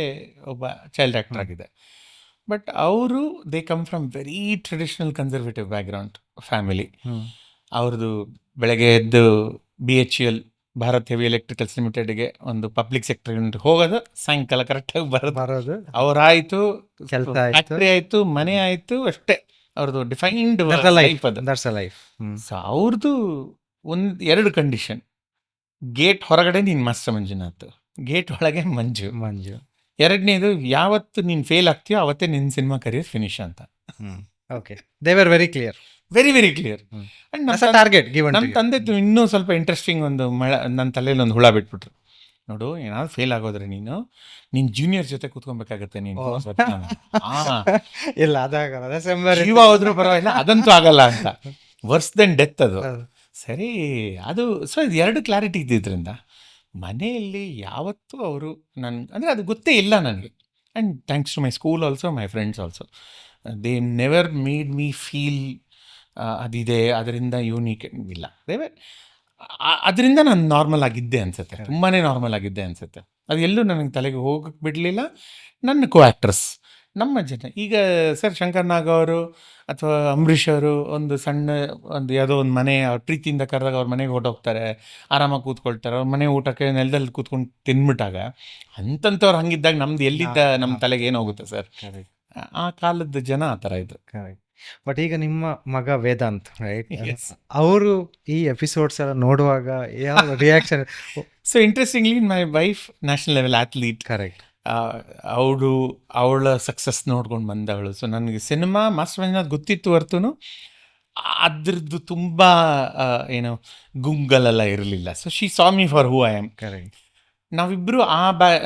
ಒಬ್ಬ ಚೈಲ್ಡ್ ಆ್ಯಕ್ಟರ್ ಆಗಿದೆ. ಬಟ್ ಅವರು they come from very traditional conservative background family. ಅವ್ರದ್ದು ಬೆಳಗ್ಗೆ ಎದ್ದು BHEL ಭಾರತ್ ಹೆವಿ ಎಲೆಕ್ಟ್ರಿಕಲ್ಸ್ ಲಿಮಿಟೆಡ್ಗೆ ಒಂದು ಪಬ್ಲಿಕ್ ಸೆಕ್ಟರ್ ಯೂನಿಟ್ ಹೋಗೋದು, ಸಾಯಂಕಾಲ ಕರೆಕ್ಟಾಗಿ ಬರೋದು, ಅವರಾಯಿತು, ಫ್ಯಾಕ್ಟ್ರಿ ಆಯಿತು, ಮನೆ ಆಯಿತು, ಅಷ್ಟೇ ಅವ್ರದ್ದು ಡಿಫೈನ್ಡ್ ಲೈಫ್ ಅದು. ಸೊ ಅವ್ರದ್ದು 2 ಕಂಡೀಷನ್: ಗೇಟ್ ಹೊರಗಡೆ ನೀನು ಮಾಸ್ಟರ್ ಮಂಜುನಾಥ್, ಗೇಟ್ ಒಳಗೆ ಮಂಜು. 2ನೇದು, ಯಾವತ್ತು ನೀನು ಫೇಲ್ ಆಗ್ತೀಯೋ ಅವತ್ತೇ ನಿನ್ನ ಸಿನಿಮಾ ಕರಿಯರ್ ಫಿನಿಶ್ ಅಂತ. Okay, they were very clear. And ನಮ್ಮ ತಂದೆ ಇನ್ನೂ ಸ್ವಲ್ಪ ಇಂಟ್ರೆಸ್ಟಿಂಗ್ ಒಂದು ನನ್ನ ತಲೆಯಲ್ಲಿ ಒಂದು ಹುಳ ಬಿಟ್ಬಿಟ್ರು. ನೋಡು, ಏನಾದ್ರು ಫೇಲ್ ಆಗೋದ್ರೆ ನೀನು ಜೂನಿಯರ್ ಜೊತೆ ಕೂತ್ಕೊಬೇಕಾಗತ್ತೆ, ನೀನು ಇಲ್ಲ ಅದಾಗಲ್ಲ, ಜೀವ ಹೋದ್ರೂ ಪರವಾಗಿಲ್ಲ, ಅದಂತೂ ಆಗಲ್ಲ ಅಂತ. ವರ್ಸ್ ದೆನ್ ಡೆತ್ ಅದು. ಸರಿ, ಅದು. ಸೊ ಇದು 2 ಕ್ಲಾರಿಟಿ ಇದ್ದಿದ್ದರಿಂದ ಮನೆಯಲ್ಲಿ ಯಾವತ್ತೂ ಅವರು ಅಂದರೆ ಅದು ಗೊತ್ತೇ ಇಲ್ಲ ನನಗೆ. And thanks to my school also, my friends also, they never made me feel ಅದಿದೆ ಅದರಿಂದ ಯೂನಿಕ್ ಇಲ್ಲ. ಅದರಿಂದ ನಾನು ನಾರ್ಮಲ್ ಆಗಿದ್ದೆ ಅನಿಸುತ್ತೆ, ತುಂಬಾ ನಾರ್ಮಲ್ ಆಗಿದ್ದೆ ಅನಿಸುತ್ತೆ. ಅದು ಎಲ್ಲೂ ನನಗೆ ತಲೆಗೆ ಹೋಗಕ್ಕೆ ಬಿಡಲಿಲ್ಲ. ನನ್ನ ಕೋ ಆ್ಯಕ್ಟರ್ಸ್, ನಮ್ಮ ಜನ, ಈಗ ಸರ್ ಶಂಕರ್ ನಾಗ್ ಅವರು ಅಥವಾ ಅಂಬರೀಷ್ ಅವರು ಒಂದು ಯಾವುದೋ ಒಂದು ಮನೆ ಅವ್ರ ಪ್ರೀತಿಯಿಂದ ಕರೆದಾಗ ಅವ್ರ ಮನೆಗೆ ಹೊರಟೋಗ್ತಾರೆ, ಆರಾಮಾಗಿ ಕೂತ್ಕೊಳ್ತಾರೆ, ಅವ್ರ ಮನೆ ಊಟಕ್ಕೆ ನೆಲದಲ್ಲಿ ಕೂತ್ಕೊಂಡು ತಿಂದ್ಬಿಟ್ಟಾಗ ಅಂತಂಥವ್ರು ಹಂಗಿದ್ದಾಗ ನಮ್ದು ಎಲ್ಲಿದ್ದ ನಮ್ಮ ತಲೆಗೆ ಏನಾಗುತ್ತೆ ಸರ್? ಆ ಕಾಲದ ಜನ ಆ ಥರ ಇದ್ರು. ಬಟ್ ಈಗ ನಿಮ್ಮ ಮಗ ವೇದಾಂತ್, ರೈಟ್, ಅವರು ಈ ಎಪಿಸೋಡ್ಸ್ ಎಲ್ಲ ನೋಡುವಾಗ ಯಾವ reaction? So interestingly, my wife national level athlete. Correct. ಅವಳ ಸಕ್ಸಸ್ ನೋಡ್ಕೊಂಡು ಬಂದವಳು. ಸೊ ನನಗೆ ಸಿನಿಮಾ ಮಾಸ್ಟರ್ ಮಂಜುನಾಥ್ ಗೊತ್ತಿತ್ತು ಹೊರತು ಅದ್ರದ್ದು ತುಂಬ ಗುಂಗಲೆಲ್ಲ ಇರಲಿಲ್ಲ. So she saw me for who I am. Correct. ನಾವಿಬ್ಬರು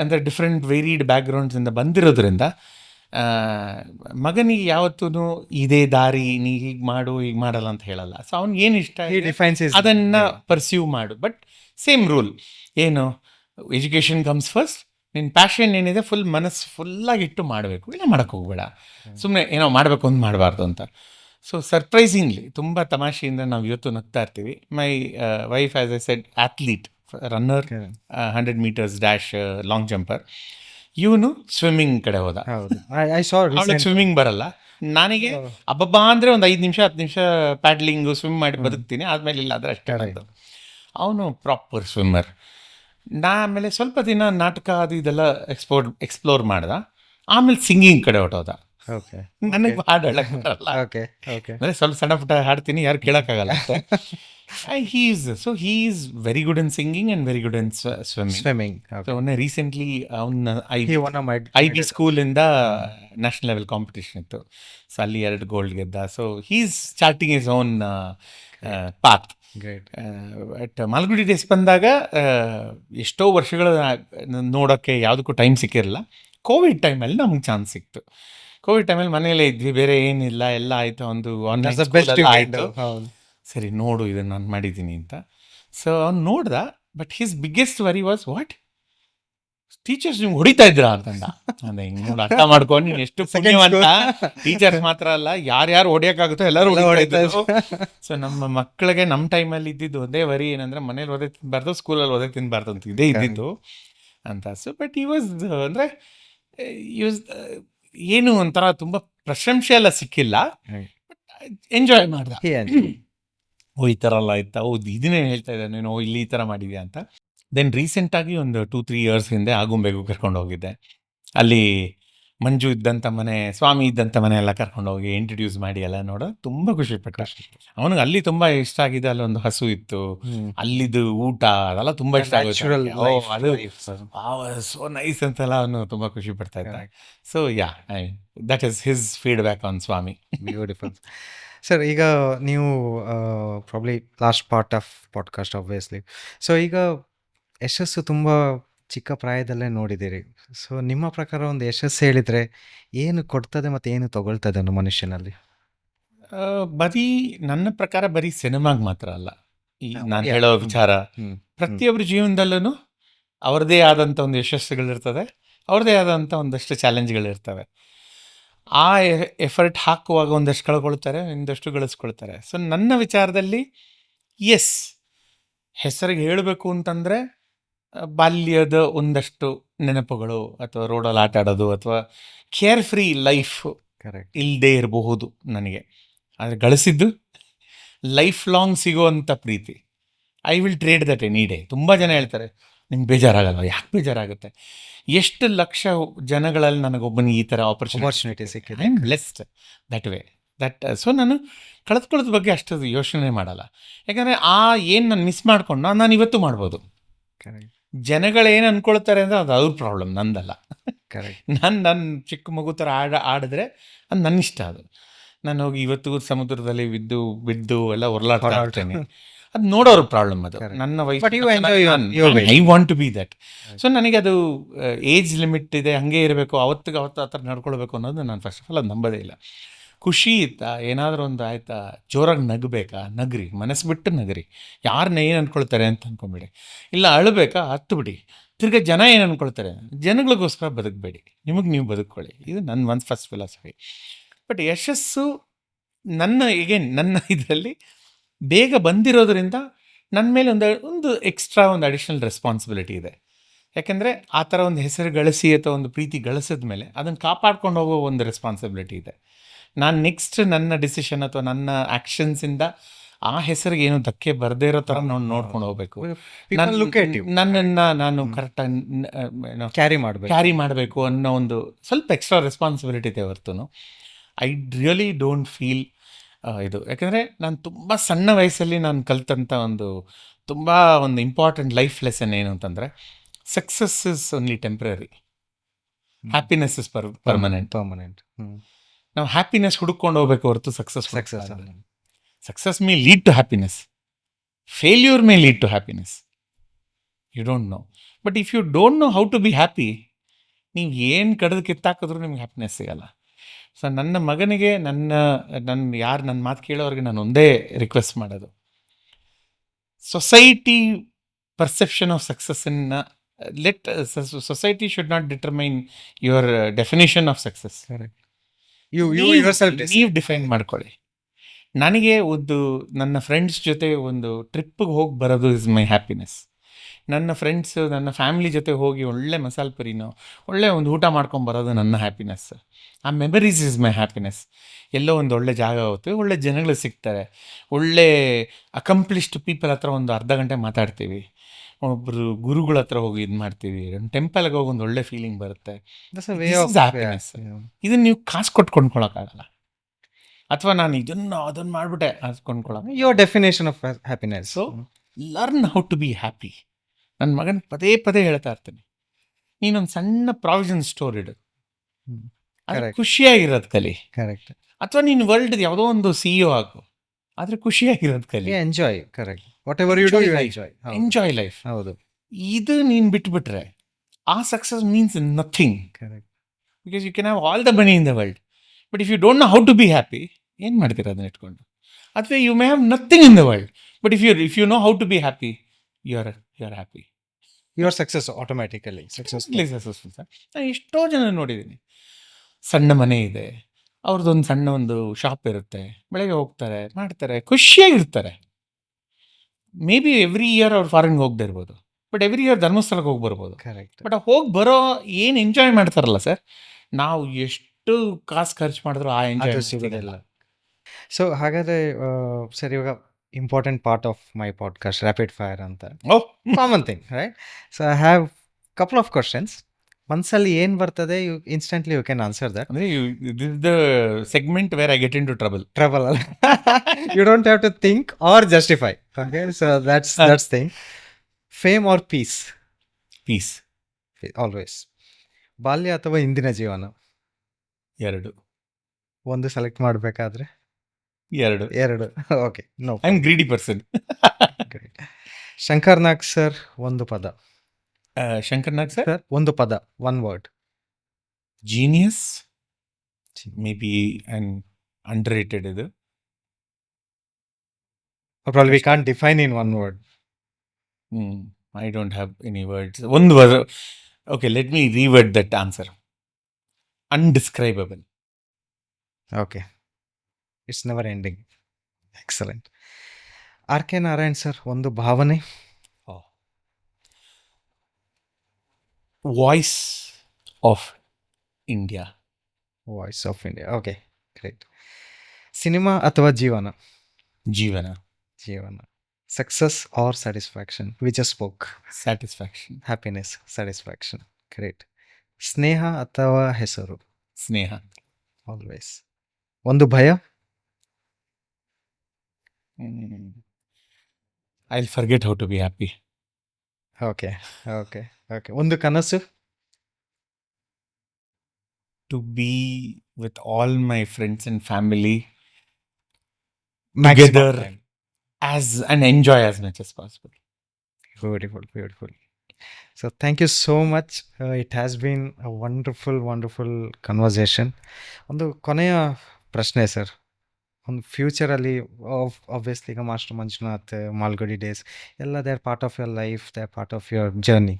ಅಂದರೆ ಡಿಫ್ರೆಂಟ್ ವೇರಿಡ್ ಬ್ಯಾಕ್ಗ್ರೌಂಡ್ಸಿಂದ ಬಂದಿರೋದ್ರಿಂದ ಮಗನಿಗೆ ಯಾವತ್ತೂ ಇದೇ ದಾರಿ ನೀ ಹೀಗೆ ಮಾಡು ಹೀಗೆ ಮಾಡಲ್ಲ ಅಂತ ಹೇಳಲ್ಲ. ಸೊ ಅವ್ನಿಗೆ ಏನು ಇಷ್ಟ ಅದನ್ನು ಪರ್ಸ್ಯೂ ಮಾಡು. ಬಟ್ ಸೇಮ್ ರೂಲ್ ಏನು, ಎಜುಕೇಷನ್ ಕಮ್ಸ್ ಫಸ್ಟ್, ನಿನ್ನ ಪ್ಯಾಷನ್ ಏನಿದೆ ಫುಲ್ ಮನಸ್ಸು ಫುಲ್ಲಾಗಿಟ್ಟು ಮಾಡಬೇಕು, ಇಲ್ಲ ಮಾಡೋಕ್ಕೆ ಹೋಗ್ಬೇಡ, ಸುಮ್ಮನೆ ಏನೋ ಮಾಡಬೇಕು ಅಂತ ಮಾಡಬಾರ್ದು ಅಂತ. ಸೊ ಸರ್ಪ್ರೈಸಿಂಗ್ಲಿ ತುಂಬ ತಮಾಷೆಯಿಂದ ನಾವು ಇವತ್ತು ನಗ್ತಾ ಇರ್ತೀವಿ. My wife as A shed athlete, runner, 100 meters dash, long jumper. ಇವನು ಸ್ವಿಮ್ಮಿಂಗ್ ಕಡೆ ಹೋದ. ಅವಳಿಗೆ ಸ್ವಿಮ್ಮಿಂಗ್ ಬರಲ್ಲ. ನನಗೆ ಅಬ್ಬಬ್ಬಾ ಅಂದರೆ ಒಂದು 5 ನಿಮಿಷ 10 ನಿಮಿಷ ಪ್ಯಾಡ್ಲಿಂಗು ಸ್ವಿಮ್ ಮಾಡಿ ಬದುಕ್ತೀನಿ, ಆದಮೇಲೆ ಇಲ್ಲ ಆದರೆ ಅಷ್ಟೇ ಆಯಿತು. ಅವನು ಪ್ರಾಪರ್ ಸ್ವಿಮ್ಮರ್. ಆಮೇಲೆ ಸ್ವಲ್ಪ ದಿನ ನಾಟಕ ಅದು ಇದೆಲ್ಲ ಎಕ್ಸ್ಪ್ಲೋರ್ ಮಾಡ್ದ. ಆಮೇಲೆ ಸಿಂಗಿಂಗ್ ಕಡೆ ಹೊಟ್ಟೋದ. ನನಗೆ ಹಾಡು ಹೇಳಕ್ಕೆ ಬರಲ್ಲ, ಅಂದರೆ ಸ್ವಲ್ಪ ಸಣ್ಣ ಪುಟ್ಟ ಹಾಡ್ತೀನಿ, ಯಾರು ಕೇಳೋಕ್ಕಾಗಲ್ಲ. He is very good in singing and very good in swimming. So ಅವನ್ನ ರೀಸೆಂಟ್ಲಿ ಐ ಬಿ ಸ್ಕೂಲಿಂದ ನ್ಯಾಷನಲ್ ಲೆವೆಲ್ ಕಾಂಪಿಟೇಷನ್ ಇತ್ತು. ಸೊ ಅಲ್ಲಿ 2 ಗೋಲ್ಡ್ ಗೆದ್ದ. So he's starting is own path. But Malgudi Days ಬಂದಾಗ ಎಷ್ಟೋ ವರ್ಷಗಳ ನೋಡೋಕ್ಕೆ ಯಾವುದಕ್ಕೂ ಟೈಮ್ ಸಿಕ್ಕಿರಲಿಲ್ಲ. ಕೋವಿಡ್ ಟೈಮಲ್ಲಿ ನಮ್ಗೆ ಚಾನ್ಸ್ ಸಿಕ್ತು. ಕೋವಿಡ್ ಟೈಮಲ್ಲಿ ಮನೆಯಲ್ಲೇ ಇದ್ವಿ, ಬೇರೆ ಏನಿಲ್ಲ, ಎಲ್ಲ ಆಯಿತು, ಒಂದು ಆನ್ಲೈನ್ ಆಯಿತು. ಸರಿ ನೋಡು ಇದನ್ನು ನಾನು ಮಾಡಿದ್ದೀನಿ ಅಂತ. ಸೊ ಅವ್ನು ನೋಡ್ದ. But his biggest worry was what, teachers ನಿಮ್ಗೆ ಹೊಡಿತಾ ಇದ್ರಾ ಅಂತಂದ. ಅಂದ್ರೆ ಹಿಂಗೆ ನೋಡಿ ಅರ್ಥ ಮಾಡ್ಕೊಂಡು, ನೀನು ಎಷ್ಟು ಪುಣ್ಯವಂತ, ಟೀಚರ್ಸ್ ಮಾತ್ರ ಅಲ್ಲ ಯಾರ್ಯಾರು ಹೊಡಿಯೋಕ್ಕಾಗುತ್ತೋ ಎಲ್ಲರೂ ಹೊಡಿತಾ ಇದ್ರು. ಸೊ ನಮ್ಮ ಮಕ್ಕಳಿಗೆ ನಮ್ಮ ಟೈಮಲ್ಲಿ ಇದ್ದಿದ್ದು ಒಂದೇ ವರಿ ಏನಂದ್ರೆ, ಮನೇಲಿ ಓದೇ ತಿನ್ಬಾರ್ದು, ಸ್ಕೂಲಲ್ಲಿ ಓದೇ ತಿನ್ಬಾರ್ದು ಅಂತ ಇದೇ ಇದ್ದಿದ್ದು ಅಂತ. ಸೊ ಬಟ್ ಈ ವಾಸ್ ಅಂದರೆ ಏನು ಒಂಥರ ತುಂಬ ಪ್ರಶಂಸೆ ಎಲ್ಲ ಸಿಕ್ಕಿಲ್ಲ, ಎಂಜಾಯ್ ಮಾಡ್ದ. ಓ ಈ ಥರ ಎಲ್ಲ ಆಯ್ತಾ, ಓ ಇದನ್ನೇ ಹೇಳ್ತಾ ಇದ್ದೆ ನೀನು, ಇಲ್ಲಿ ಈ ಥರ ಮಾಡಿದ್ಯಾ ಅಂತ. ದೆನ್ ರೀಸೆಂಟಾಗಿ ಒಂದು 2-3 years ಹಿಂದೆ ಆಗುಂಬೆಗೂ ಕರ್ಕೊಂಡು ಹೋಗಿದ್ದೆ. ಅಲ್ಲಿ ಮಂಜು ಇದ್ದಂಥ ಮನೆ, ಸ್ವಾಮಿ ಇದ್ದಂಥ ಮನೆ ಎಲ್ಲ ಕರ್ಕೊಂಡು ಹೋಗಿ ಇಂಟ್ರಡ್ಯೂಸ್ ಮಾಡಿ ಎಲ್ಲ ನೋಡೋ ತುಂಬ ಖುಷಿಪಟ್ಟ. ಅವನಿಗೆ ಅಲ್ಲಿ ತುಂಬ ಇಷ್ಟ ಆಗಿದೆ. ಅಲ್ಲೊಂದು ಹಸು ಇತ್ತು, ಅಲ್ಲಿದ್ದು ಊಟ ಅದೆಲ್ಲ ತುಂಬ ಇಷ್ಟ ಆಗುತ್ತೆ. ಅದು ಸೋ ನೈಸ್ ಅಂತೆಲ್ಲ ಅವನು ತುಂಬ ಖುಷಿ ಪಡ್ತಾ ಇದ್ದ. So yeah, that is his feedback on Swami. Beautiful sir. ಈಗ ನೀವು probably last part of podcast obviously. So ಈಗ ಯಶಸ್ಸು ತುಂಬ ಚಿಕ್ಕ ಪ್ರಾಯದಲ್ಲೇ ನೋಡಿದ್ದೀರಿ. ಸೊ ನಿಮ್ಮ ಪ್ರಕಾರ ಒಂದು ಯಶಸ್ಸು ಹೇಳಿದರೆ ಏನು ಕೊಡ್ತದೆ ಮತ್ತು ಏನು ತಗೊಳ್ತದೆ ಒಂದು ಮನುಷ್ಯನಲ್ಲಿ? ಬರೀ ನನ್ನ ಪ್ರಕಾರ ಬರೀ ಸಿನಿಮಾಗೆ ಮಾತ್ರ ಅಲ್ಲ ಈ ನಾನು ಹೇಳೋ ವಿಚಾರ. ಪ್ರತಿಯೊಬ್ಬರ ಜೀವನದಲ್ಲೂ ಅವ್ರದ್ದೇ ಆದಂಥ ಒಂದು ಯಶಸ್ಸುಗಳಿರ್ತದೆ, ಅವ್ರದ್ದೇ ಆದಂಥ ಒಂದಷ್ಟು ಚಾಲೆಂಜ್ಗಳಿರ್ತವೆ. ಆ ಎಫರ್ಟ್ ಹಾಕುವಾಗ ಒಂದಷ್ಟು ಕಳ್ಕೊಳ್ತಾರೆ, ಒಂದಷ್ಟು ಗಳಿಸ್ಕೊಳ್ತಾರೆ. ಸೊ ನನ್ನ ವಿಚಾರದಲ್ಲಿ ಎಸ್, ಹೆಸರಿಗೆ ಹೇಳಬೇಕು ಅಂತಂದರೆ ಬಾಲ್ಯದ ಒಂದಷ್ಟು ನೆನಪುಗಳು, ಅಥವಾ ರೋಡಲ್ಲಿ ಆಟ ಆಡೋದು, ಅಥವಾ ಕೇರ್ ಫ್ರೀ ಲೈಫ್ ಇಲ್ಲದೆ ಇರಬಹುದು ನನಗೆ. ಆದರೆ ಗಳಿಸಿದ್ದು ಲೈಫ್ ಲಾಂಗ್ ಸಿಗೋವಂಥ ಪ್ರೀತಿ. I will trade that any day. ತುಂಬ ಜನ ಹೇಳ್ತಾರೆ ನಿಮ್ಗೆ ಬೇಜಾರಾಗಲ್ಲ. ಯಾಕೆ ಬೇಜಾರಾಗುತ್ತೆ? ಎಷ್ಟು ಲಕ್ಷ ಜನಗಳಲ್ಲಿ ನನಗೊಬ್ಬನಿಗೆ ಈ ಥರ ಆಪರ್ಚುನಿಟಿ ಸಿಕ್ಕಿದೆ. I am blessed that way that. So ನಾನು ಕಳೆದುಕೊಳ್ಳೋದ್ರ ಬಗ್ಗೆ ಅಷ್ಟು ಯೋಚನೆ ಮಾಡಲ್ಲ. ಯಾಕಂದರೆ ಏನು ನಾನು ಮಿಸ್ ಮಾಡ್ಕೊಂಡು ನಾನು ಇವತ್ತು ಮಾಡ್ಬೋದು. ಜನಗಳೇನು ಅಂದ್ಕೊಳ್ತಾರೆ ಅಂದರೆ ಅದು ಅವ್ರ ಪ್ರಾಬ್ಲಮ್, ನಂದಲ್ಲ. ನನ್ನ ಚಿಕ್ಕ ಮಗು ಥರ ಆಡಿದ್ರೆ ಅದು ನನ್ನ ಇಷ್ಟ. ಅದು ನಾನು ಹೋಗಿ ಇವತ್ತು ಸಮುದ್ರದಲ್ಲಿ ಬಿದ್ದು ಎಲ್ಲ ಹೊರಲಾಡ್ತಾ ಇರ್ತೇನೆ, ಅದು ನೋಡೋರ ಪ್ರಾಬ್ಲಮ್. ಅದು ನನ್ನ wife. I want to be that. So ನನಗೆ ಅದು ಏಜ್ ಲಿಮಿಟ್ ಇದೆ, ಹಾಗೆ ಇರಬೇಕು, ಅವತ್ತಿಗೆ ಅವತ್ತು ಆ ಥರ ನಡ್ಕೊಳ್ಬೇಕು ಅನ್ನೋದು ನಾನು ಫಸ್ಟ್ ಆಫ್ ಆಲ್ ಅದು ನಂಬೋದೇ ಇಲ್ಲ. ಖುಷಿ ಇತ್ತಾ, ಏನಾದರೂ ಒಂದು ಆಯಿತಾ, ಜೋರಾಗಿ ನಗಬೇಕಾ, ನಗ್ರಿ, ಮನಸ್ಸು ಬಿಟ್ಟು ನಗ್ರಿ. ಯಾರನ್ನ ಏನು ಅಂದ್ಕೊಳ್ತಾರೆ ಅಂತ ಅಂದ್ಕೊಂಬಿಡಿ. ಇಲ್ಲ ಅಳಬೇಕಾ, ಹತ್ತು ಬಿಡಿ. ತಿರ್ಗಿ ಜನ ಏನು ಅಂದ್ಕೊಳ್ತಾರೆ, ಜನಗಳಿಗೋಸ್ಕರ ಬದುಕಬೇಡಿ, ನಿಮಗೆ ನೀವು ಬದುಕೊಳ್ಳಿ. ಇದು ನನ್ನ ಫಸ್ಟ್ ಫಿಲಾಸಫಿ. ಬಟ್ ಯಶಸ್ಸು ನನ್ನ ಇದರಲ್ಲಿ ಬೇಗ ಬಂದಿರೋದ್ರಿಂದ ನನ್ನ ಮೇಲೆ ಒಂದು ಎಕ್ಸ್ಟ್ರಾ ಒಂದು ಅಡಿಷ್ನಲ್ ರೆಸ್ಪಾನ್ಸಿಬಿಲಿಟಿ ಇದೆ. ಯಾಕೆಂದರೆ ಆ ಥರ ಒಂದು ಹೆಸರು ಗಳಿಸಿ ಅಥವಾ ಒಂದು ಪ್ರೀತಿ ಗಳಿಸಿದ ಮೇಲೆ ಅದನ್ನು ಕಾಪಾಡ್ಕೊಂಡು ಹೋಗೋ ಒಂದು ರೆಸ್ಪಾನ್ಸಿಬಿಲಿಟಿ ಇದೆ. ನಾನು ನೆಕ್ಸ್ಟ್ ನನ್ನ ಡಿಸಿಷನ್ ಅಥವಾ ನನ್ನ ಆ್ಯಕ್ಷನ್ಸಿಂದ ಆ ಹೆಸರಿಗೆ ಏನು ಧಕ್ಕೆ ಬರದೇ ಇರೋ ಥರ ನೋಡ್ಕೊಂಡು ಹೋಗಬೇಕು. ನನ್ನನ್ನು ನಾನು ಕರೆಕ್ಟಾಗಿ ಕ್ಯಾರಿ ಮಾಡಬೇಕು ಅನ್ನೋ ಒಂದು ಸ್ವಲ್ಪ ಎಕ್ಸ್ಟ್ರಾ ರೆಸ್ಪಾನ್ಸಿಬಿಲಿಟಿ ಇದೆ ಹೊರತು ಐ ರಿಯಲಿ ಡೋಂಟ್ ಫೀಲ್ ಇದು. ಯಾಕೆಂದರೆ ನಾನು ತುಂಬ ಸಣ್ಣ ವಯಸ್ಸಲ್ಲಿ ನಾನು ಕಲಿತಂಥ ತುಂಬ ಇಂಪಾರ್ಟೆಂಟ್ ಲೈಫ್ ಲೆಸನ್ ಏನು ಅಂತಂದರೆ, success is only temporary, happiness is permanent. ನಾವು ಹ್ಯಾಪಿನೆಸ್ ಹುಡುಕೊಂಡು ಹೋಗ್ಬೇಕು ಹೊರತು success may lead to happiness, failure may lead to happiness, you don't know. But if you don't know how to be happy, ನೀವು ಏನು ಕಡ್ದು ಕಿತ್ತಾಕಿದ್ರು ನಿಮ್ಗೆ ಹ್ಯಾಪಿನೆಸ್ ಸಿಗಲ್ಲ. So ನನ್ನ ಮಗನಿಗೆ ಯಾರು ನನ್ನ ಮಾತು ಕೇಳೋರಿಗೆ ನಾನು ಒಂದೇ ರಿಕ್ವೆಸ್ಟ್ ಮಾಡೋದು, ಸೊಸೈಟಿ ಪರ್ಸೆಪ್ಷನ್ ಆಫ್ ಸಕ್ಸಸ್ಸನ್ನು society should not determine your definition of success. ನೀವು ಡಿಫೈನ್ ಮಾಡ್ಕೊಳ್ಳಿ. ನನಗೆ ನನ್ನ ಫ್ರೆಂಡ್ಸ್ ಜೊತೆ ಒಂದು ಟ್ರಿಪ್ಪಿಗೆ ಹೋಗಿ ಬರೋದು ಇಸ್ ಮೈ ಹ್ಯಾಪಿನೆಸ್. ನನ್ನ ಫ್ರೆಂಡ್ಸ್, ನನ್ನ ಫ್ಯಾಮಿಲಿ ಜೊತೆ ಹೋಗಿ ಒಳ್ಳೆ ಮಸಾಲೆ ಪುರಿನೋ ಒಳ್ಳೆ ಒಂದು ಊಟ ಮಾಡ್ಕೊಂಬರೋದು ನನ್ನ ಹ್ಯಾಪಿನೆಸ್. ಆ ಮೆಮರೀಸ್ ಇಸ್ ಮೈ ಹ್ಯಾಪಿನೆಸ್. ಎಲ್ಲೋ ಒಂದು ಒಳ್ಳೆ ಜಾಗ ಹೋಗ್ತೀವಿ, ಒಳ್ಳೆ ಜನಗಳು ಸಿಗ್ತಾರೆ, ಒಳ್ಳೆ ಅಕಂಪ್ಲಿಷ್ಡ್ ಪೀಪಲ್ ಹತ್ರ ಒಂದು ಅರ್ಧ ಗಂಟೆ ಮಾತಾಡ್ತೀವಿ, ಒಬ್ಬರು ಗುರುಗಳ ಹತ್ರ ಹೋಗಿ ಇದು ಮಾಡ್ತೀವಿ, ಒಂದು ಟೆಂಪಲ್ಗೆ ಹೋಗಿ ಒಂದು ಒಳ್ಳೆ ಫೀಲಿಂಗ್ ಬರುತ್ತೆ. ಹ್ಯಾಪಿನೆಸ್. ಇದನ್ನು ನೀವು ಕಾಸು ಕೊಟ್ಟು ಕೊಂಡ್ಕೊಳಕ್ಕಾಗಲ್ಲ, ಅಥವಾ ನಾನು ಅದನ್ನು ಮಾಡಿಬಿಟ್ಟೆ ಅದು ಕೊಂಡ್ಕೊಳಕ್ಕೆ. Your definition of happiness. So learn how to be happy. ನನ್ನ ಮಗನ ಪದೇ ಪದೇ ಹೇಳ್ತಾ ಇರ್ತೀನಿ, ನೀನೊಂದು ಸಣ್ಣ ಪ್ರಾವಿಷನ್ ಸ್ಟೋರ್ ಇಡು, ಅದು ಖುಷಿಯಾಗಿರೋದು ಕಲಿ. ಕರೆಕ್ಟ್. ಅಥವಾ ನೀನು ವರ್ಲ್ಡ್ ಯಾವುದೋ ಒಂದು CEO ಆಗು, ಆದರೆ ಖುಷಿಯಾಗಿರೋದು ಕಲಿ. Enjoy. Correct. Whatever you do, you enjoy life. ಹೌದು. ಇದು ನೀನು ಬಿಟ್ಬಿಟ್ರೆ ಆ success means nothing. Correct. Because you can have all the money in the world, but if you don't know how to be happy, ಏನು ಮಾಡ್ತೀರಾ ಅದನ್ನ ಇಟ್ಕೊಂಡು? ಅಥವಾ you may have nothing in the world, but if you know how to be happy, you are happy. You are success automatically. Successful sir. ನಾನು ಎಷ್ಟೋ ಜನ ನೋಡಿದ್ದೀನಿ, ಸಣ್ಣ ಮನೆ ಇದೆ, ಅವ್ರದ್ದೊಂದು ಸಣ್ಣ ಒಂದು ಶಾಪ್ ಇರುತ್ತೆ, ಬೆಳಗ್ಗೆ ಹೋಗ್ತಾರೆ, ಮಾಡ್ತಾರೆ, ಖುಷಿಯಾಗಿರ್ತಾರೆ. ಮೇ ಬಿ ಎವ್ರಿ ಇಯರ್ ಅವ್ರು ಫಾರಿನ್ಗೆ ಹೋಗದೆ ಇರ್ಬೋದು, ಬಟ್ ಎವ್ರಿ ಇಯರ್ ಧರ್ಮಸ್ಥಳಕ್ಕೆ ಹೋಗಿ ಬರ್ಬೋದು. ಕರೆಕ್ಟ್. ಬಟ್ ಹೋಗಿ ಬರೋ ಏನು ಎಂಜಾಯ್ ಮಾಡ್ತಾರಲ್ಲ ಸರ್, ನಾವು ಎಷ್ಟು ಕಾಸು ಖರ್ಚು ಮಾಡಿದ್ರು ಆ ಎಂಜಾಯ್ ಸಿಗೋದಿಲ್ಲ. ಸೊ ಹಾಗಾದರೆ ಸರ್, ಇವಾಗ important part of my podcast rapid fire ಅಂತ. Common thing, right? So I have couple of questions. ಮನಸ್ಸಲ್ಲಿ ಏನು ಬರ್ತದೆ, instantly you can answer that. ಅಂದರೆ this the segment where I get into trouble ಅಲ್ಲ. You don't have to think or justify. Okay, so that's thing. Fame or peace? Peace always. ಬಾಲ್ಯ ಅಥವಾ ಇಂದಿನ ಜೀವನ? ಎರಡು. ಒಂದು ಸೆಲೆಕ್ಟ್ ಮಾಡಬೇಕಾದ್ರೆ? ಎರಡು. Okay, no. I am greedy person. Shankar Nag sir, ಒಂದು ಪದ. ಶಂಕರ್ ನಾಗ್ ಸರ್, ಒಂದು ಪದ, one word. Genius. May be under rated ಇದು. Probably we can't define in one word. I don't have any words. One word. Okay, let me reword that answer. Undescribable. Okay. It's never ending. Excellent. R.K. Narayan sir, ಒಂದು ಭಾವನೆ. Voice of India. Voice of India. Okay, great. Cinema ಅಥವಾ ಜೀವನ? ಜೀವನ. Success or satisfaction? We just spoke. Satisfaction. Happiness, satisfaction. Great. ಸ್ನೇಹ ಅಥವಾ ಹೆಸರು? ಸ್ನೇಹ. Always. ಒಂದು ಭಯ? I'll forget how to be happy. Okay. ಒಂದು ಕನಸು? To be with all my friends and family Maximum together time. and enjoy as much as possible. Beautiful. So thank you so much. It has been a wonderful conversation. ಒಂದು ಕೊನೆಯ ಪ್ರಶ್ನೆ sir. ಒಂದು ಫ್ಯೂಚರಲ್ಲಿ obviously ಈಗ master Manjunath, Malgudi days ಎಲ್ಲ they are part of your life, they are part of your journey.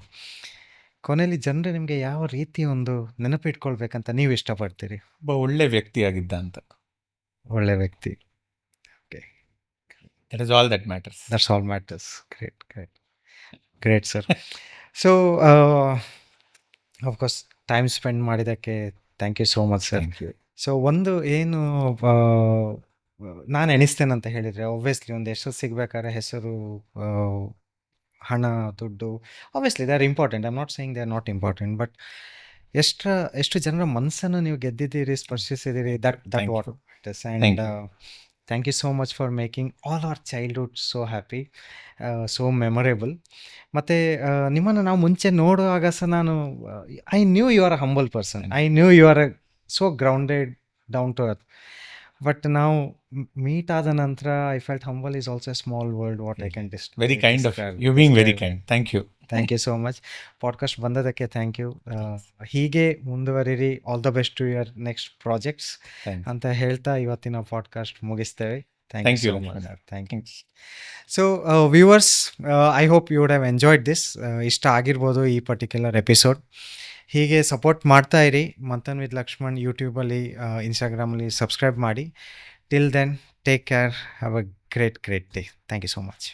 ಕೊನೆಯಲ್ಲಿ ಜನರು ನಿಮಗೆ ಯಾವ ರೀತಿ ಒಂದು ನೆನಪಿಟ್ಕೊಳ್ಬೇಕಂತ ನೀವು ಇಷ್ಟಪಡ್ತೀರಿ? ಒಬ್ಬ ಒಳ್ಳೆ ವ್ಯಕ್ತಿ ಆಗಿದ್ದ ಅಂತ. ಒಳ್ಳೆ ವ್ಯಕ್ತಿ. That is all that matters. That's all matters. Great sir. So of course time spend ಮಾಡಿದ್ದಕ್ಕೆ thank you so much sir. Thank you. So ಒಂದು ಏನು ನಾನು ಎಣಿಸ್ತೇನೆ ಅಂತ ಹೇಳಿದರೆ, ಆಬ್ವಿಯಸ್ಲಿ ಒಂದು ಹೆಸರು ಸಿಗಬೇಕಾದ್ರೆ ಹೆಸರು, ಹಣ, ದುಡ್ಡು obviously they are important. I am not saying they are not important, but ಎಷ್ಟು ಜನರ ಮನಸ್ಸನ್ನು ನೀವು ಗೆದ್ದಿದ್ದೀರಿ, ಸ್ಪರ್ಶಿಸಿದ್ದೀರಿ, that what it is. And thank you so much for making all our childhood so happy, so memorable. ಮತ್ತು ನಿಮ್ಮನ್ನು ನಾವು ಮುಂಚೆ ನೋಡುವಾಗ ಸಹ ನಾನು I knew you are a humble person, I knew you are a so grounded, down to earth. But ನಾವು meet ಆದ ನಂತರ I felt humble is also a small world what I can very kind of you being very kind. Thank you. Thank you so much. Podcast ಬಂದದಕ್ಕೆ thank you. ಹೀಗೆ ಮುಂದುವರಿರಿ. All the best to your next projects ಅಂತ ಹೇಳ್ತಾ ಇವತ್ತಿನ podcast ಮುಗಿಸ್ತೇವೆ. Thank you. Thank you. So viewers, I hope you would have enjoyed this. ಇಷ್ಟ ಆಗಿರ್ಬೋದು ಈ ಪರ್ಟಿಕ್ಯುಲರ್ ಎಪಿಸೋಡ್. ಹೀಗೆ ಸಪೋರ್ಟ್ ಮಾಡ್ತಾ ಇರಿ. ಮಂಥನ್ ವಿತ್ ಲಕ್ಷ್ಮಣ್ ಯೂಟ್ಯೂಬಲ್ಲಿ, ಇನ್ಸ್ಟಾಗ್ರಾಮಲ್ಲಿ ಸಬ್ಸ್ಕ್ರೈಬ್ ಮಾಡಿ. Till then, take care. Have a great day. Thank you so much.